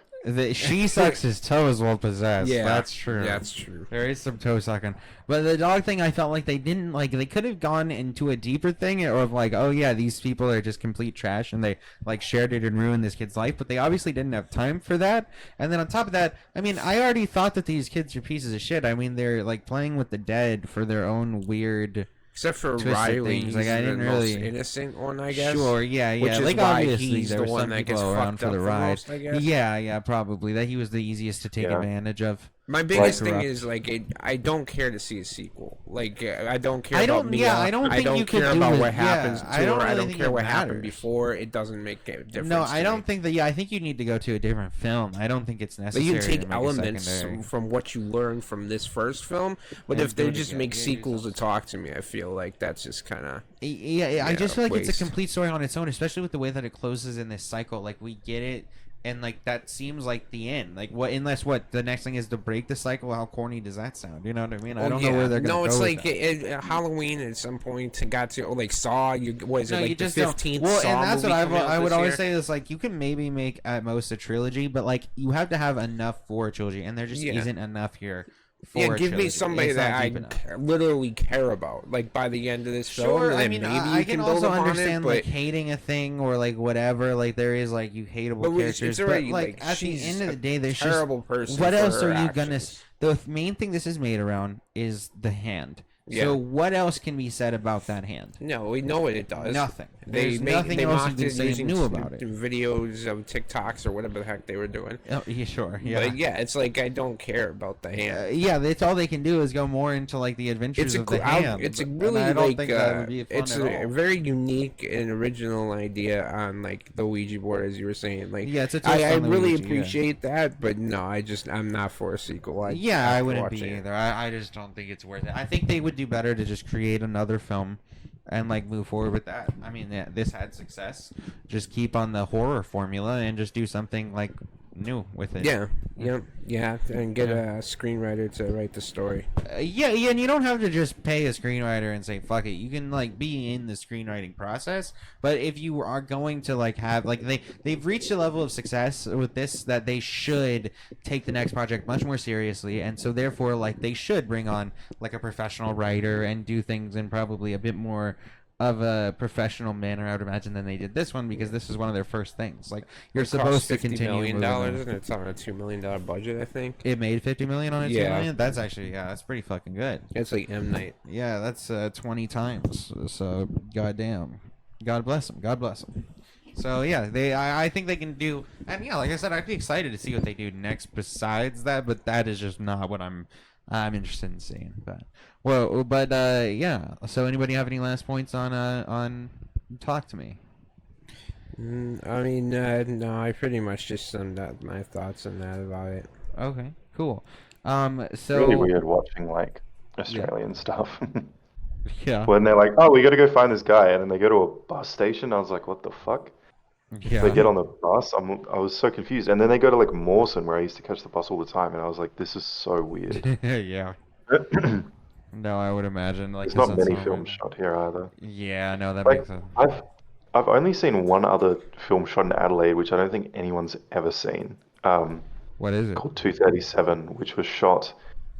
Speaker 1: She sucks his toes while possessed.
Speaker 3: Yeah,
Speaker 1: That's true.
Speaker 3: That's true.
Speaker 1: There is some toe sucking. But the dog thing, I felt like they didn't like. They could have gone into a deeper thing, or of like, oh yeah, these people are just complete trash, and they like shared it and ruined this kid's life. But they obviously didn't have time for that. And then on top of that, I mean, I already thought that these kids are pieces of shit. I mean, they're like playing with the dead for their own weird.
Speaker 3: Except for
Speaker 1: Twisted
Speaker 3: Riley,
Speaker 1: things.
Speaker 3: He's
Speaker 1: Like, I didn't
Speaker 3: the
Speaker 1: really-
Speaker 3: most innocent one, I guess.
Speaker 1: Sure, yeah.
Speaker 3: Which is
Speaker 1: like
Speaker 3: why
Speaker 1: obviously
Speaker 3: he's
Speaker 1: there
Speaker 3: the
Speaker 1: were
Speaker 3: one
Speaker 1: some
Speaker 3: that gets
Speaker 1: people around
Speaker 3: fucked
Speaker 1: for
Speaker 3: up
Speaker 1: the
Speaker 3: the
Speaker 1: ride.
Speaker 3: most, I guess.
Speaker 1: Yeah, probably. That he was the easiest to take
Speaker 2: Yeah.
Speaker 1: advantage of.
Speaker 3: My biggest
Speaker 1: Like,
Speaker 3: thing
Speaker 1: corrupt.
Speaker 3: is like I don't care to see a sequel. Like I don't care
Speaker 1: I
Speaker 3: about
Speaker 1: don't-
Speaker 3: Mia.
Speaker 1: yeah, I don't think you could
Speaker 3: care
Speaker 1: do
Speaker 3: about
Speaker 1: it-
Speaker 3: what happens
Speaker 1: yeah,
Speaker 3: to
Speaker 1: I don't
Speaker 3: her. I
Speaker 1: really
Speaker 3: don't
Speaker 1: think
Speaker 3: care
Speaker 1: it
Speaker 3: what happened
Speaker 1: matters.
Speaker 3: before. It doesn't make a difference.
Speaker 1: No,
Speaker 3: to
Speaker 1: I don't
Speaker 3: me.
Speaker 1: think that. Yeah, I think you need to go to a different film. I don't think it's
Speaker 3: But
Speaker 1: necessary.
Speaker 3: you can
Speaker 1: to
Speaker 3: take
Speaker 1: make a
Speaker 3: elements
Speaker 1: secondary.
Speaker 3: from what you learned from this first film, but
Speaker 1: And
Speaker 3: if they
Speaker 1: do it
Speaker 3: just
Speaker 1: again.
Speaker 3: make
Speaker 1: Yeah,
Speaker 3: sequels
Speaker 1: do
Speaker 3: to talk to me, I feel like that's just kind of
Speaker 1: Yeah, I just feel like it's
Speaker 3: waste.
Speaker 1: a complete story on its own, especially with the way that it closes in this cycle. Like we get it, and like that seems like the end. Like what? Unless what the next thing is to break the cycle. How corny does that sound? You know what I mean? I don't know where they're gonna
Speaker 3: No,
Speaker 1: go
Speaker 3: it's
Speaker 1: with
Speaker 3: like
Speaker 1: that.
Speaker 3: Halloween at some point got to like Saw. What is it
Speaker 1: No,
Speaker 3: like
Speaker 1: you
Speaker 3: the
Speaker 1: just don't.
Speaker 3: 15th
Speaker 1: Well,
Speaker 3: Saw
Speaker 1: and that's what
Speaker 3: movie
Speaker 1: I
Speaker 3: coming out
Speaker 1: would
Speaker 3: this
Speaker 1: always
Speaker 3: year?
Speaker 1: say is like you can maybe make at most a trilogy, but like you have to have enough for a trilogy, and there just
Speaker 3: Yeah.
Speaker 1: isn't enough here. For
Speaker 3: Yeah,
Speaker 1: a
Speaker 3: give me
Speaker 1: trilogy.
Speaker 3: somebody
Speaker 1: It's
Speaker 3: that
Speaker 1: not
Speaker 3: I
Speaker 1: deep enough.
Speaker 3: literally care about. Like by the end of this film,
Speaker 1: Sure,
Speaker 3: and
Speaker 1: I
Speaker 3: then
Speaker 1: mean,
Speaker 3: maybe
Speaker 1: I
Speaker 3: you
Speaker 1: can
Speaker 3: build
Speaker 1: also
Speaker 3: upon
Speaker 1: understand
Speaker 3: it,
Speaker 1: like
Speaker 3: but
Speaker 1: hating a thing or like whatever. Like there is like you hateable
Speaker 3: But
Speaker 1: characters,
Speaker 3: it's already,
Speaker 1: but like
Speaker 3: like,
Speaker 1: at the
Speaker 3: she's
Speaker 1: end of
Speaker 3: a
Speaker 1: the day, there's
Speaker 3: terrible
Speaker 1: just
Speaker 3: person
Speaker 1: what
Speaker 3: for
Speaker 1: else
Speaker 3: her
Speaker 1: are you gonna?
Speaker 3: actions.
Speaker 1: The main thing this is made around is the hand.
Speaker 3: Yeah.
Speaker 1: So what else can be said about that hand?
Speaker 3: no, we know what it does.
Speaker 1: Nothing.
Speaker 3: They
Speaker 1: There's
Speaker 3: make
Speaker 1: nothing
Speaker 3: they
Speaker 1: else you
Speaker 3: mocked
Speaker 1: can
Speaker 3: it
Speaker 1: say
Speaker 3: using
Speaker 1: new about it.
Speaker 3: videos of TikToks or whatever the heck they were doing.
Speaker 1: Oh, yeah, sure. Yeah.
Speaker 3: But yeah, it's like I don't care about the hand.
Speaker 1: Yeah, that's all they can do is go more into like the adventures of the hand.
Speaker 3: It's a
Speaker 1: and
Speaker 3: really
Speaker 1: I don't
Speaker 3: like
Speaker 1: think that would be fun
Speaker 3: it's
Speaker 1: at
Speaker 3: a
Speaker 1: all.
Speaker 3: very unique and original idea on like the Ouija board, as you were saying. Like,
Speaker 1: Yeah, it's a twist
Speaker 3: I
Speaker 1: on the
Speaker 3: really
Speaker 1: Ouija, yeah.
Speaker 3: appreciate that, but no, I'm not for a sequel.
Speaker 1: Yeah, I
Speaker 3: after
Speaker 1: wouldn't be
Speaker 3: watching it.
Speaker 1: either. I just don't think it's worth it. I think they would do better to just create another film and like move forward with that. I mean, yeah, this had success. Just keep on the horror formula and just do something like new with it.
Speaker 3: Yeah, and get a screenwriter to write the story.
Speaker 1: Yeah, and you don't have to just pay a screenwriter and say fuck it. You can like be in the screenwriting process, but if you are going to like have like they've reached a level of success with this that they should take the next project much more seriously, and so therefore like they should bring on like a professional writer and do things in probably a bit more of a professional manner, I would imagine, than they did this one, because this is one of their first things. Like you're supposed to continue
Speaker 3: $50 million,
Speaker 1: moving.
Speaker 3: and it's on a $2 million budget, I think.
Speaker 1: It made $50 million on it.
Speaker 3: Yeah.
Speaker 1: $2 million? That's actually that's pretty fucking good.
Speaker 3: It's like M Night.
Speaker 1: Yeah, that's 20 times. So goddamn, God bless them. God bless them. So yeah, I think they can do. And yeah, like I said, I'd be excited to see what they do next. Besides that, but that is just not what I'm interested in seeing. But yeah. So anybody have any last points on Talk to Me?
Speaker 3: I mean, no, I pretty much just summed up my thoughts on that about it.
Speaker 1: Okay, cool. So
Speaker 2: Really weird watching like Australian stuff.
Speaker 1: Yeah.
Speaker 2: When they're like, "Oh, we got to go find this guy," and then they go to a bus station. I was like, "What the fuck?"
Speaker 1: Yeah.
Speaker 2: They get on the bus. I was so confused. And then they go to like Mawson, where I used to catch the bus all the time, and I was like, "This is so weird."
Speaker 1: Yeah. No, I would imagine like
Speaker 2: There's not
Speaker 1: 'cause that's
Speaker 2: many
Speaker 1: not
Speaker 2: films
Speaker 1: what-
Speaker 2: shot here either.
Speaker 1: Yeah, no, that
Speaker 2: Like
Speaker 1: makes sense.
Speaker 2: I've only seen one other film shot in Adelaide, which I don't think anyone's ever seen.
Speaker 1: What is it?
Speaker 2: Called 237, which was shot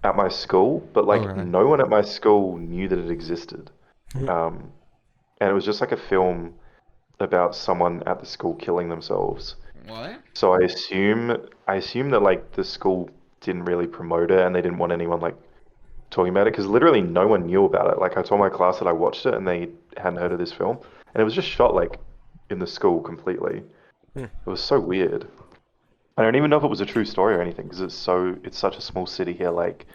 Speaker 2: at my school, but like
Speaker 1: Okay.
Speaker 2: no one at my school knew that it existed. And it was just like a film about someone at the school killing themselves.
Speaker 1: What?
Speaker 2: So I assume that like the school didn't really promote it and they didn't want anyone like talking about it because literally no one knew about it. Like I told my class that I watched it and they hadn't heard of this film, and it was just shot like in the school completely. It was so weird. I don't even know if it was a true story or anything because it's such a small city here. Like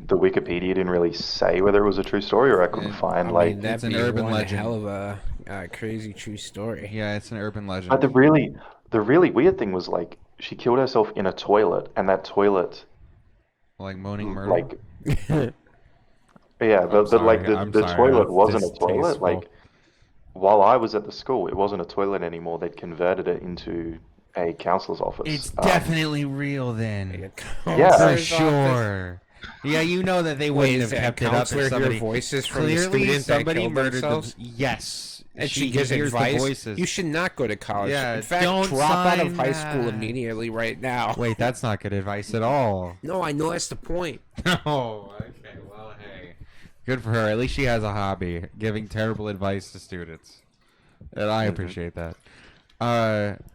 Speaker 2: the Wikipedia didn't really say whether it was a true story or I couldn't find
Speaker 3: I
Speaker 2: like.
Speaker 3: mean, that'd
Speaker 1: It's an
Speaker 3: be
Speaker 1: urban
Speaker 3: one
Speaker 1: legend.
Speaker 3: hell of a crazy true story.
Speaker 1: Yeah, it's an urban legend.
Speaker 2: But the really weird thing was like she killed herself in a toilet, and that toilet
Speaker 1: Like moaning murder.
Speaker 2: like yeah, but
Speaker 1: sorry,
Speaker 2: like the
Speaker 1: I'm
Speaker 2: the
Speaker 1: sorry,
Speaker 2: toilet
Speaker 1: that's
Speaker 2: wasn't a toilet.
Speaker 1: distasteful.
Speaker 2: Like while I was at the school, it wasn't a toilet anymore. They'd converted it into a counselor's office.
Speaker 1: It's definitely real then.
Speaker 2: Yeah.
Speaker 1: For sure. Yeah, you know that they wouldn't
Speaker 3: Wait,
Speaker 1: have
Speaker 3: is that
Speaker 1: kept it up
Speaker 3: counselor
Speaker 1: if
Speaker 3: hear
Speaker 1: somebody
Speaker 3: voices from the
Speaker 1: clearly
Speaker 3: students that
Speaker 1: somebody
Speaker 3: killed
Speaker 1: murdered
Speaker 3: themselves?
Speaker 1: them. Yes,
Speaker 3: And she gives
Speaker 1: hears the
Speaker 3: advice.
Speaker 1: voices.
Speaker 3: You should not go to college.
Speaker 1: Yeah,
Speaker 3: In fact,
Speaker 1: don't
Speaker 3: drop out of
Speaker 1: sign
Speaker 3: high school
Speaker 1: that.
Speaker 3: immediately right now.
Speaker 1: Wait, that's not good advice at all.
Speaker 3: No, I know that's the point.
Speaker 1: Oh, okay. Well, hey, good for her. At least she has a hobby, giving terrible advice to students, and I appreciate that.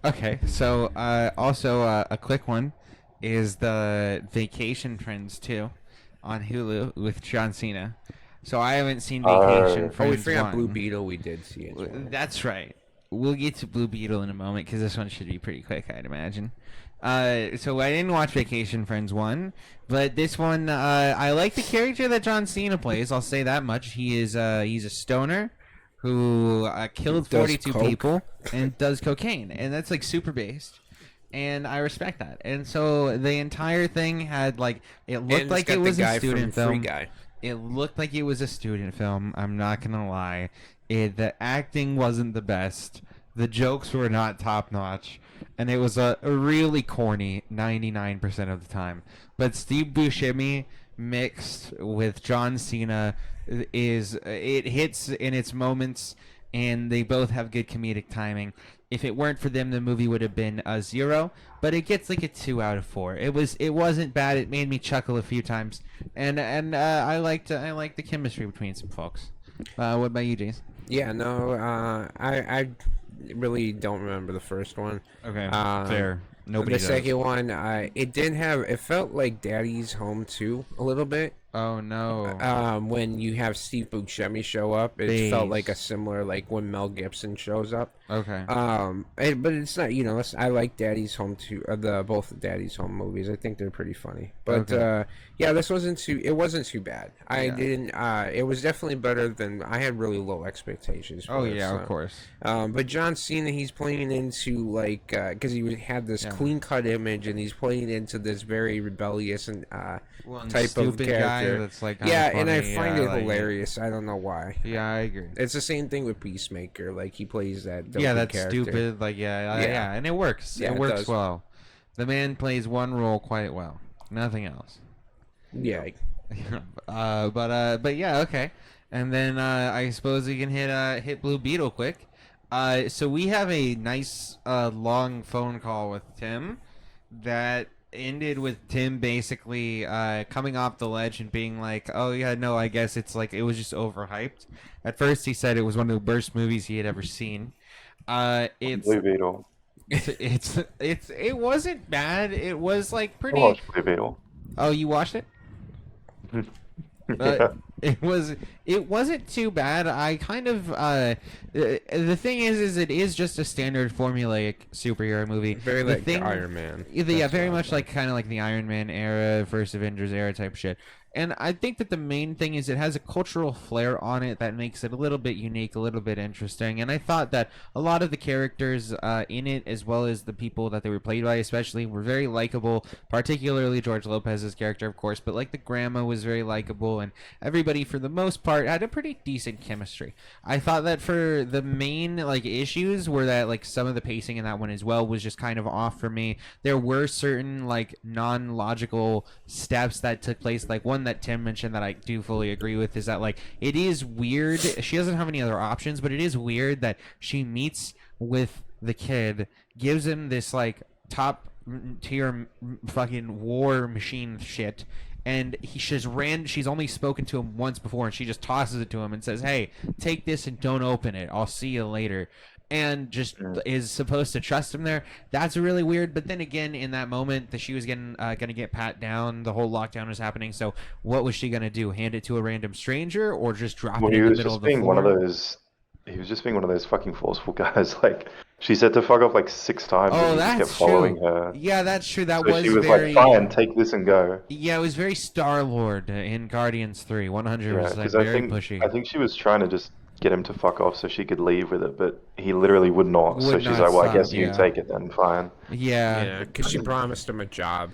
Speaker 1: Okay, so also a quick one is the Vacation Friends 2 on Hulu with John Cena. So I haven't seen Vacation
Speaker 2: Oh,
Speaker 1: Friends
Speaker 3: we forgot
Speaker 1: 1.
Speaker 3: Blue Beetle. We did see it.
Speaker 1: That's right. We'll get to Blue Beetle in a moment because this one should be pretty quick, I'd imagine. So I didn't watch Vacation Friends 1, but this one, I like the character that John Cena plays. I'll say that much. He's a stoner who killed
Speaker 3: Does
Speaker 1: 42
Speaker 3: coke.
Speaker 1: people and does cocaine, and that's like super based. And I respect that. And so the entire thing had like it looked
Speaker 3: And
Speaker 1: like
Speaker 3: it's got
Speaker 1: it was
Speaker 3: the guy
Speaker 1: a student
Speaker 3: from Free
Speaker 1: film.
Speaker 3: Guy.
Speaker 1: It looked like it was a student film. I'm not gonna lie. The acting wasn't the best. The jokes were not top notch, and it was a really corny 99% of the time. But Steve Buscemi mixed with John Cena it hits in its moments, and they both have good comedic timing. If it weren't for them, the movie would have been a 0, but it gets like a 2 out of 4. It wasn't bad. It made me chuckle a few times, and I liked the chemistry between some folks. What about you, Jason?
Speaker 3: Yeah, no, I really don't remember the first one.
Speaker 1: Okay,
Speaker 3: Um,
Speaker 1: fair. Nobody
Speaker 3: the
Speaker 1: does.
Speaker 3: second one, it didn't have. It felt like Daddy's Home 2 a little bit.
Speaker 1: Oh no.
Speaker 3: When you have Steve Buscemi show up, it felt like a similar like when Mel Gibson shows up.
Speaker 1: Okay.
Speaker 3: But it's not. I like Daddy's Home 2. Both Daddy's Home movies. I think they're pretty funny. But
Speaker 1: Okay.
Speaker 3: yeah, this wasn't too. It wasn't too bad. I
Speaker 1: Yeah.
Speaker 3: didn't. It was definitely better than I had. Really low expectations. For
Speaker 1: Oh
Speaker 3: it,
Speaker 1: yeah,
Speaker 3: so.
Speaker 1: of course.
Speaker 3: But John Cena, he's playing into like because he had this clean cut image, and he's playing into this very rebellious and type of
Speaker 1: Stupid
Speaker 3: character.
Speaker 1: guy that's like kinda
Speaker 3: Yeah, and I
Speaker 1: funny,
Speaker 3: find
Speaker 1: yeah,
Speaker 3: it
Speaker 1: like-
Speaker 3: hilarious. I don't know why.
Speaker 1: Yeah, I agree.
Speaker 3: It's the same thing with Peacemaker. Like he plays that.
Speaker 1: Yeah,
Speaker 3: dopey
Speaker 1: that's
Speaker 3: character.
Speaker 1: stupid. Like yeah,
Speaker 3: Yeah.
Speaker 1: and it works.
Speaker 3: Yeah,
Speaker 1: it
Speaker 3: it
Speaker 1: works
Speaker 3: does.
Speaker 1: well. The man plays one role quite well. Nothing else.
Speaker 3: Yeah.
Speaker 1: But yeah, okay. And then I suppose we can hit Blue Beetle quick. So we have a nice long phone call with Tim that ended with Tim basically coming off the ledge and being like, "Oh yeah, no, I guess it's like it was just overhyped." At first, he said it was one of the worst movies he had ever seen. It's
Speaker 2: Blue Beetle.
Speaker 1: it wasn't bad. It was like
Speaker 2: I
Speaker 1: pretty.
Speaker 2: watched Blue Beetle.
Speaker 1: Oh, you watched it?
Speaker 2: Yeah.
Speaker 1: It wasn't too bad. I kind of the thing is it is just a standard formulaic superhero movie.
Speaker 3: Very
Speaker 1: The
Speaker 3: like
Speaker 1: thing-
Speaker 3: Iron Man.
Speaker 1: Yeah,
Speaker 3: That's
Speaker 1: very
Speaker 3: what I
Speaker 1: much
Speaker 3: thought.
Speaker 1: like kind of like the Iron Man era, First Avengers era type shit. And I think that the main thing is it has a cultural flair on it that makes it a little bit unique, a little bit interesting. And I thought that a lot of the characters in it, as well as the people that they were played by, especially, were very likable. Particularly George Lopez's character, of course, but like the grandma was very likable, and everybody for the most part had a pretty decent chemistry. I thought that for the main like issues were that like some of the pacing in that one as well was just kind of off for me. There were certain like non-logical steps that took place, like one that Tim mentioned that I do fully agree with is that like it is weird. She doesn't have any other options, but it is weird that she meets with the kid, gives him this like top tier fucking war machine shit, and she's only spoken to him once before, and she just tosses it to him and says, "Hey, take this and don't open it. I'll see you later." and just is supposed to trust him there. That's really weird. But then again, in that moment that she was gonna get pat down, the whole lockdown was happening. So what was she gonna do? Hand it to a random stranger or just drop it in the middle of the floor?
Speaker 2: He was just being one of those fucking forceful guys. Like, she said to fuck off like 6 times, and
Speaker 1: Oh,
Speaker 2: he just kept
Speaker 1: that's
Speaker 2: following
Speaker 1: true.
Speaker 2: her.
Speaker 1: Yeah, that's true. That
Speaker 2: So
Speaker 1: was
Speaker 2: she was
Speaker 1: very.
Speaker 2: like, "Fine, take this and go."
Speaker 1: Yeah, it was very Star Lord in Guardians 3,
Speaker 2: Yeah,
Speaker 1: 100%,
Speaker 2: because
Speaker 1: very pushy.
Speaker 2: I think she was trying to just get him to fuck off so she could leave with it, but he literally would not. So
Speaker 1: Would
Speaker 2: she's
Speaker 1: not
Speaker 2: like, "Well, I
Speaker 1: stop,
Speaker 2: guess you
Speaker 1: yeah.
Speaker 2: take it then, fine."
Speaker 1: Yeah.
Speaker 3: Yeah, because she promised him a job.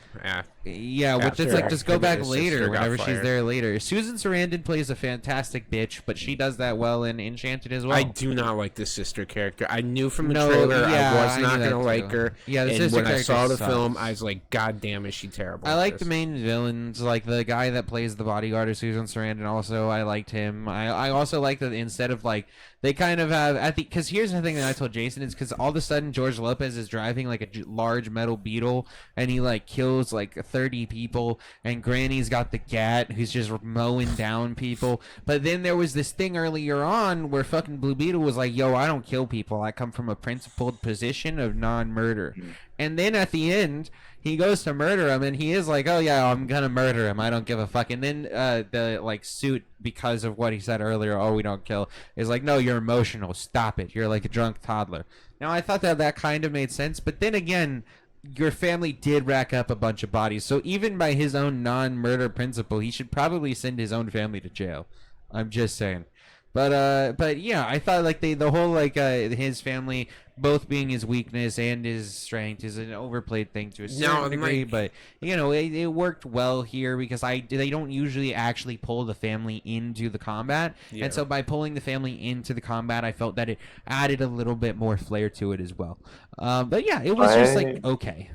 Speaker 1: Yeah, which
Speaker 3: After
Speaker 1: it's like, just go
Speaker 3: him and
Speaker 1: back
Speaker 3: his
Speaker 1: later
Speaker 3: sister got
Speaker 1: whenever she's
Speaker 3: fired.
Speaker 1: there later. Susan Sarandon plays a fantastic bitch, but she does that well in Enchanted as well.
Speaker 3: I do not like the sister character. I knew from the
Speaker 1: No,
Speaker 3: trailer
Speaker 1: yeah,
Speaker 3: I was
Speaker 1: I
Speaker 3: not
Speaker 1: knew that
Speaker 3: going to like
Speaker 1: too.
Speaker 3: her.
Speaker 1: Yeah, the
Speaker 3: and
Speaker 1: sister
Speaker 3: when I
Speaker 1: character
Speaker 3: saw the
Speaker 1: sucks.
Speaker 3: film, I was like, God damn, is she terrible.
Speaker 1: I
Speaker 3: at
Speaker 1: like
Speaker 3: this.
Speaker 1: the main villains, like the guy that plays the bodyguard of Susan Sarandon. Also, I liked him. I also like that instead of like they kind of have because here's the thing that I told Jason is because all of a sudden George Lopez is driving like a large metal beetle and he like kills like 30 people and Granny's got the gat who's just mowing down people. But then there was this thing earlier on where fucking Blue Beetle was like, "Yo, I don't kill people. I come from a principled position of non-murder." And then at the end, he goes to murder him, and he is like, "Oh yeah, I'm gonna murder him. I don't give a fuck." And then the like suit, because of what he said earlier, "Oh, we don't kill," is like, "No, you're emotional. Stop it. You're like a drunk toddler." Now I thought that kind of made sense, but then again, your family did rack up a bunch of bodies, so even by his own non-murder principle, he should probably send his own family to jail. I'm just saying. But yeah, I thought like the whole like his family both being his weakness and his strength is an overplayed thing to a certain degree. But you know, it worked well here because they don't usually actually pull the family into the combat, and so by pulling the family into the combat, I felt that it added a little bit more flair to it as well. But yeah, it was just like okay.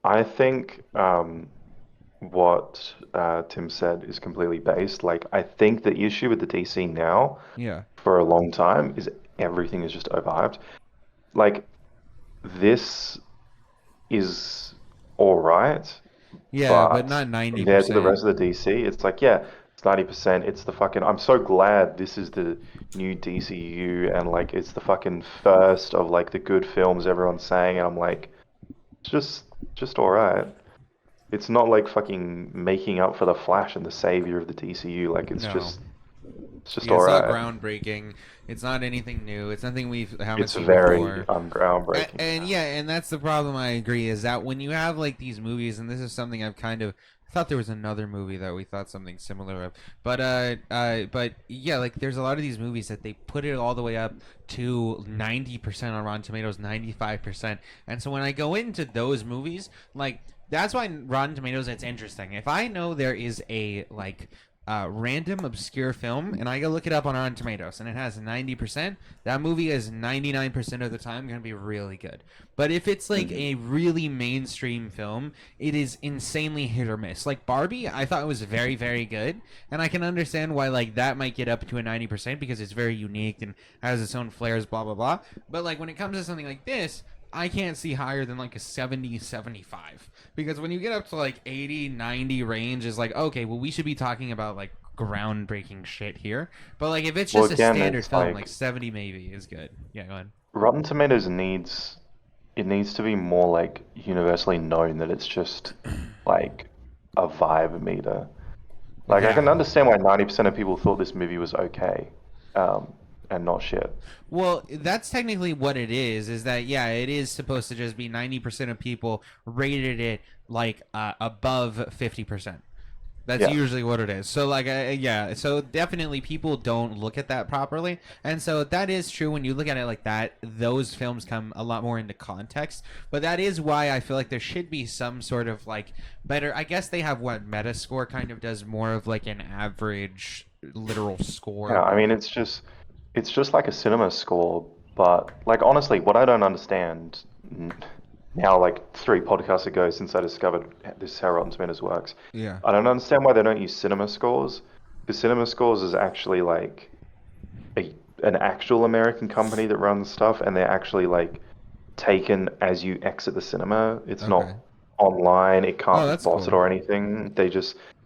Speaker 2: I think what Tim said is completely based. Like, I think the issue with the DC now, for a long time, is everything is just overhyped. Like, this is all right.
Speaker 1: Yeah, but not 90%.
Speaker 2: Compared to the rest of the DC, it's like, yeah, it's 90%. It's the fucking. I'm so glad this is the new DCU, and like, it's the fucking first of like the good films everyone's saying, and I'm like, it's just all right. It's not like fucking making up for the Flash and the savior of the DCU. Like, it's just all right.
Speaker 1: It's not groundbreaking. It's not anything new. It's nothing we haven't seen
Speaker 2: before. It's very groundbreaking.
Speaker 1: And that's the problem. I agree is that when you have like these movies, and this is something I've kind of thought there was another movie that we thought something similar of, but yeah, like there's a lot of these movies that they put it all the way up to 90% on Rotten Tomatoes, 95%, and so when I go into those movies, like that's why Rotten Tomatoes, it's interesting. If I know there is a like random obscure film and I go look it up on Rotten Tomatoes and it has 90%, that movie is 99% of the time going to be really good. But if it's like a really mainstream film, it is insanely hit or miss. Like Barbie, I thought it was very, very good, and I can understand why like that might get up to a 90% because it's very unique and has its own flares, blah blah blah. But like when it comes to something like this, I can't see higher than like a 70, 75. Because when you get up to like 80, 90 range, is like, okay, well, we should be talking about like groundbreaking shit here. But like if it's just a standard film, like 70 maybe is good. Yeah, go ahead.
Speaker 2: Rotten Tomatoes needs to be more like universally known that it's just like a vibe meter. Like I can understand why 90% of people thought this movie was okay. And not shit.
Speaker 1: Well, that's technically what it is that, yeah, it is supposed to just be 90% of people rated it like above 50%. That's usually what it is. So, like, yeah, so definitely people don't look at that properly. And so that is true when you look at it like that. Those films come a lot more into context. But that is why I feel like there should be some sort of, like, better. I guess they have what Metascore kind of does more of, like, an average literal score.
Speaker 2: Yeah, I mean, it's just like a cinema score, but like honestly, what I don't understand now, like 3 podcasts ago since I discovered this how Rotten Tomatoes works, I don't understand why they don't use cinema scores, because cinema scores is actually like an actual American company that runs stuff, and they're actually like taken as you exit the cinema. It's not online. It can't be botted or anything.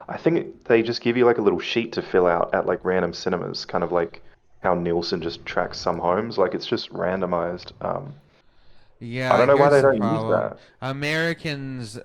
Speaker 2: I think they just give you like a little sheet to fill out at like random cinemas, kind of like how Nielsen just tracks some homes. Like it's just randomized. I
Speaker 1: Yeah,
Speaker 2: don't know why
Speaker 1: here's
Speaker 2: they
Speaker 1: the
Speaker 2: don't use
Speaker 1: problem.
Speaker 2: that.
Speaker 1: Americans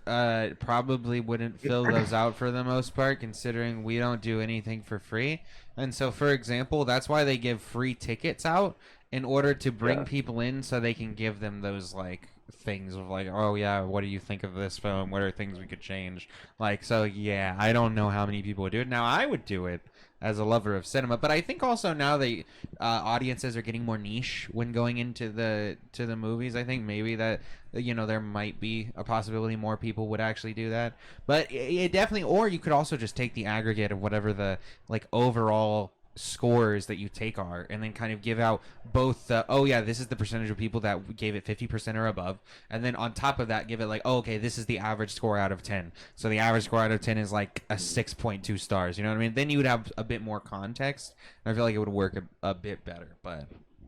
Speaker 1: probably wouldn't fill those out for the most part, considering we don't do anything for free. And so, for example, that's why they give free tickets out in order to bring
Speaker 2: Yeah.
Speaker 1: people in so they can give them those, like, things of, like, oh, yeah, what do you think of this film? What are things we could change? Like, so, yeah, I don't know how many people would do it. Now, I would do it as a lover of cinema, but I think also now they audiences are getting more niche when going into the movies. I think maybe that there might be a possibility more people would actually do that, but it definitely. Or you could also just take the aggregate of whatever the like overall scores that you take are, and then kind of give out both the, oh yeah, this is the percentage of people that gave it 50% or above, and then on top of that give it like, oh, okay, this is the average score out of 10, so the average score out of 10 is like a 6.2 stars, you know what I mean? Then you would have a bit more context, and I feel like it would work a bit better, but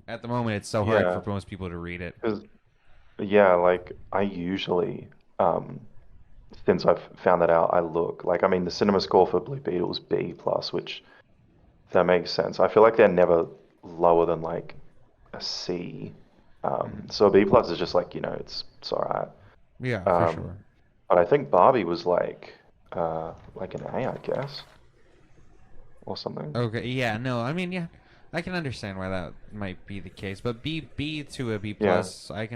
Speaker 1: at the moment it's so hard
Speaker 2: Yeah.
Speaker 1: for most people to read it.
Speaker 2: 'Cause yeah, like I usually, since I've found that out, I look like I mean the cinema score for Blue Beetle's B plus, which that makes sense. I feel like they're never lower than like a C. So a B plus is just like, it's alright.
Speaker 1: Yeah, for
Speaker 2: Um,
Speaker 1: sure.
Speaker 2: but I think Barbie was like an A, I guess, or something.
Speaker 1: Okay, yeah, no, I mean, yeah, I can understand why that might be the case, but B to a B
Speaker 2: Yeah.
Speaker 1: plus, I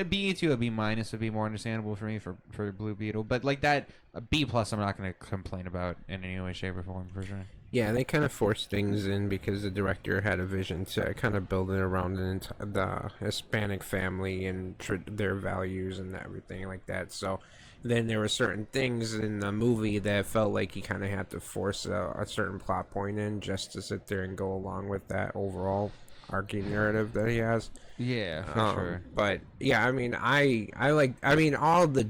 Speaker 1: B to a B minus would be more understandable for me for Blue Beetle, but like that a B plus, I'm not gonna complain about in any way, shape, or form for sure.
Speaker 3: Yeah, they kind of forced things in because the director had a vision to kind of build it around the Hispanic family and their values and everything like that. So then there were certain things in the movie that felt like he kind of had to force a certain plot point in just to sit there and go along with that overall arcing narrative that he has.
Speaker 1: Yeah, for sure.
Speaker 3: But yeah, I mean, I mean, all the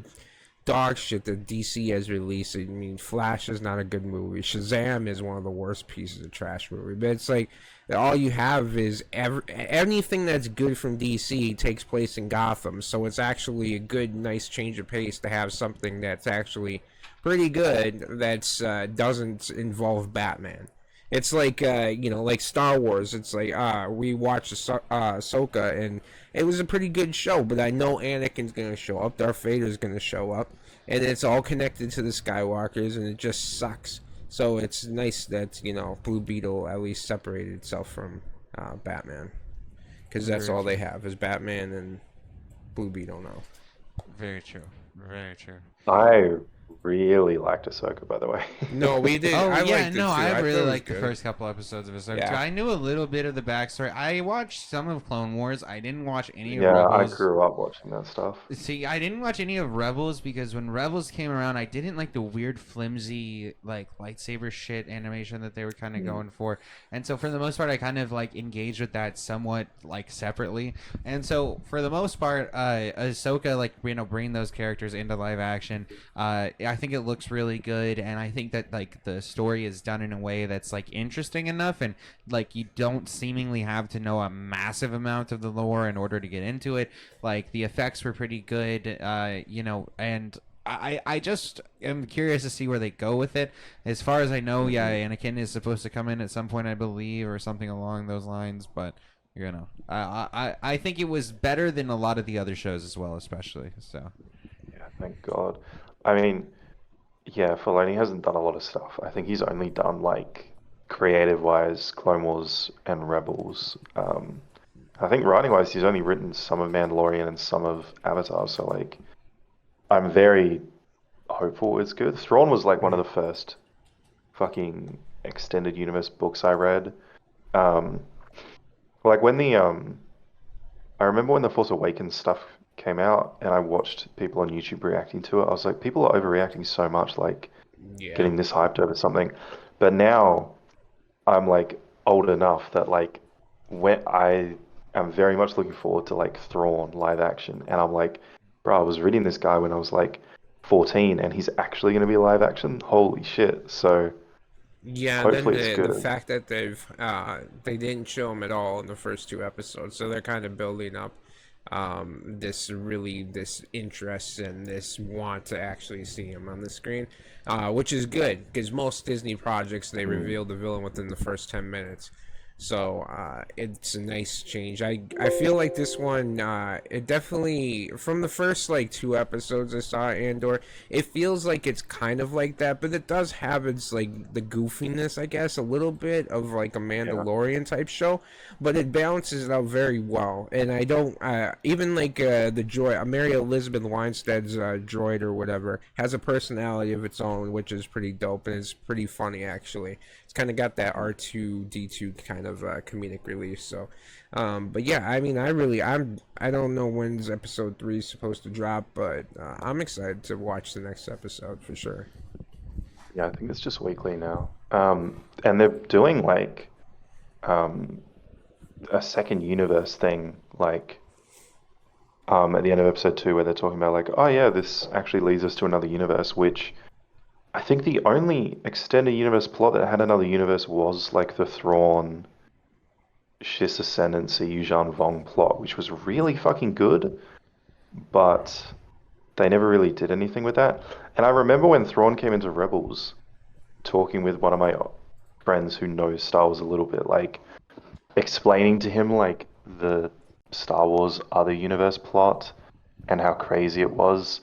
Speaker 3: dog shit that DC has released. I mean, Flash is not a good movie. Shazam is one of the worst pieces of trash movie. But it's like all you have is anything that's good from DC takes place in Gotham. So it's actually a good, nice change of pace to have something that's actually pretty good that's doesn't involve Batman. It's like like Star Wars. It's like we watched Ahsoka, and it was a pretty good show. But I know Anakin's gonna show up, Darth Vader's gonna show up, and it's all connected to the Skywalkers, and it just sucks. So it's nice that Blue Beetle at least separated itself from Batman, because that's
Speaker 1: Very
Speaker 3: all they
Speaker 1: true.
Speaker 3: have is Batman and Blue Beetle now.
Speaker 1: Very true. Very true.
Speaker 2: I really liked Ahsoka, by the way.
Speaker 3: No, we did.
Speaker 1: Oh
Speaker 3: I
Speaker 1: yeah,
Speaker 3: liked it
Speaker 1: no,
Speaker 3: too.
Speaker 1: I
Speaker 3: thought
Speaker 1: really
Speaker 3: it was
Speaker 1: liked the
Speaker 3: good.
Speaker 1: first couple episodes of Ahsoka too.
Speaker 3: Yeah.
Speaker 1: I knew a little bit of the backstory. I watched some of Clone Wars. I didn't watch any of
Speaker 2: Yeah, I
Speaker 1: Rebels.
Speaker 2: grew up watching that stuff.
Speaker 1: See, I didn't watch any of Rebels because when Rebels came around, I didn't like the weird, flimsy, like lightsaber shit animation that they were kind of going for. And so, for the most part, I kind of like engaged with that somewhat like separately. And so, for the most part, Ahsoka, like bringing those characters into live action, I think it looks really good, and I think that like the story is done in a way that's like interesting enough, and like you don't seemingly have to know a massive amount of the lore in order to get into it. Like the effects were pretty good, and I just am curious to see where they go with it. As far as I know, yeah, Anakin is supposed to come in at some point, I believe, or something along those lines. But I think it was better than a lot of the other shows as well, especially. So
Speaker 2: Yeah, thank God. I mean, yeah, Filoni hasn't done a lot of stuff. I think he's only done like creative-wise, Clone Wars and Rebels. I think writing-wise, he's only written some of Mandalorian and some of Avatar. So like, I'm very hopeful it's good. Thrawn was like one of the first fucking extended universe books I read. Um, like when I remember when the Force Awakens stuff came out, and I watched people on YouTube reacting to it. I was like, people are overreacting so much, like
Speaker 3: Yeah.
Speaker 2: getting this hyped over something. But now I'm like old enough that like when I am very much looking forward to like Thrawn live action, and I'm like, bro, I was reading this guy when I was like 14, and he's actually going to be live action. Holy shit! So
Speaker 3: Yeah, and then
Speaker 2: hopefully it's
Speaker 3: the
Speaker 2: good.
Speaker 3: fact that they didn't show him at all in the first two episodes, so they're kind of building up this interest and this want to actually see him on the screen, which is good because most Disney projects they reveal the villain within the first 10 minutes. So it's a nice change. I feel like this one, it definitely, from the first like 2 episodes I saw Andor, it feels like it's kind of like that, but it does have its like the goofiness, I guess, a little bit of like a Mandalorian type show, but it balances it out very well. And I don't even like the droid, Mary Elizabeth Winstead's droid or whatever, has a personality of its own, which is pretty dope and it's pretty funny actually. It's kind of got that R2D2 kind of comedic relief. So, but yeah, I mean, I don't know when's episode 3 is supposed to drop, but I'm excited to watch the next episode for sure.
Speaker 2: Yeah, I think it's just weekly now. And they're doing like a second universe thing, like at the end of episode 2, where they're talking about like, oh yeah, this actually leads us to another universe, which I think the only extended universe plot that had another universe was like the Thrawn Shiss Ascendancy Yuuzhan Vong plot, which was really fucking good, but they never really did anything with that. And I remember when Thrawn came into Rebels, talking with one of my friends who knows Star Wars a little bit, like explaining to him like the Star Wars other universe plot and how crazy it was,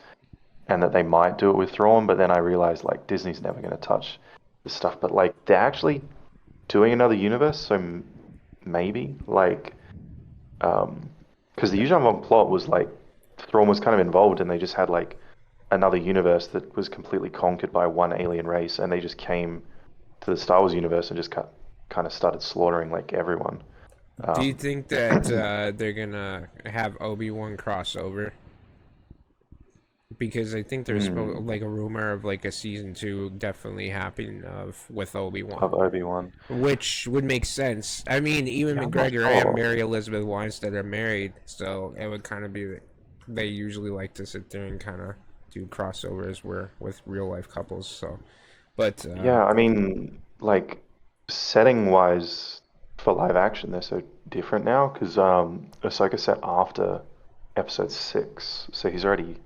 Speaker 2: and that they might do it with Thrawn. But then I realized like Disney's never going to touch this stuff. But like they're actually doing another universe, so maybe like because the Yuuzhan Vong plot was like Thrawn was kind of involved, and they just had like another universe that was completely conquered by one alien race, and they just came to the Star Wars universe and just kind of started slaughtering like everyone.
Speaker 3: Do you think that they're gonna have Obi-Wan crossover? Because I think there's like a rumor of like a season 2 definitely happening with Obi-Wan.
Speaker 2: Of Obi-Wan.
Speaker 3: Which would make sense. I mean, even McGregor and Mary Elizabeth Winstead are married, so it would kind of be. They usually like to sit there and kind of do crossovers with real life couples. So, but
Speaker 2: yeah, I mean, like setting wise for live action, they're so different now because Ahsoka set after episode 6, so he's already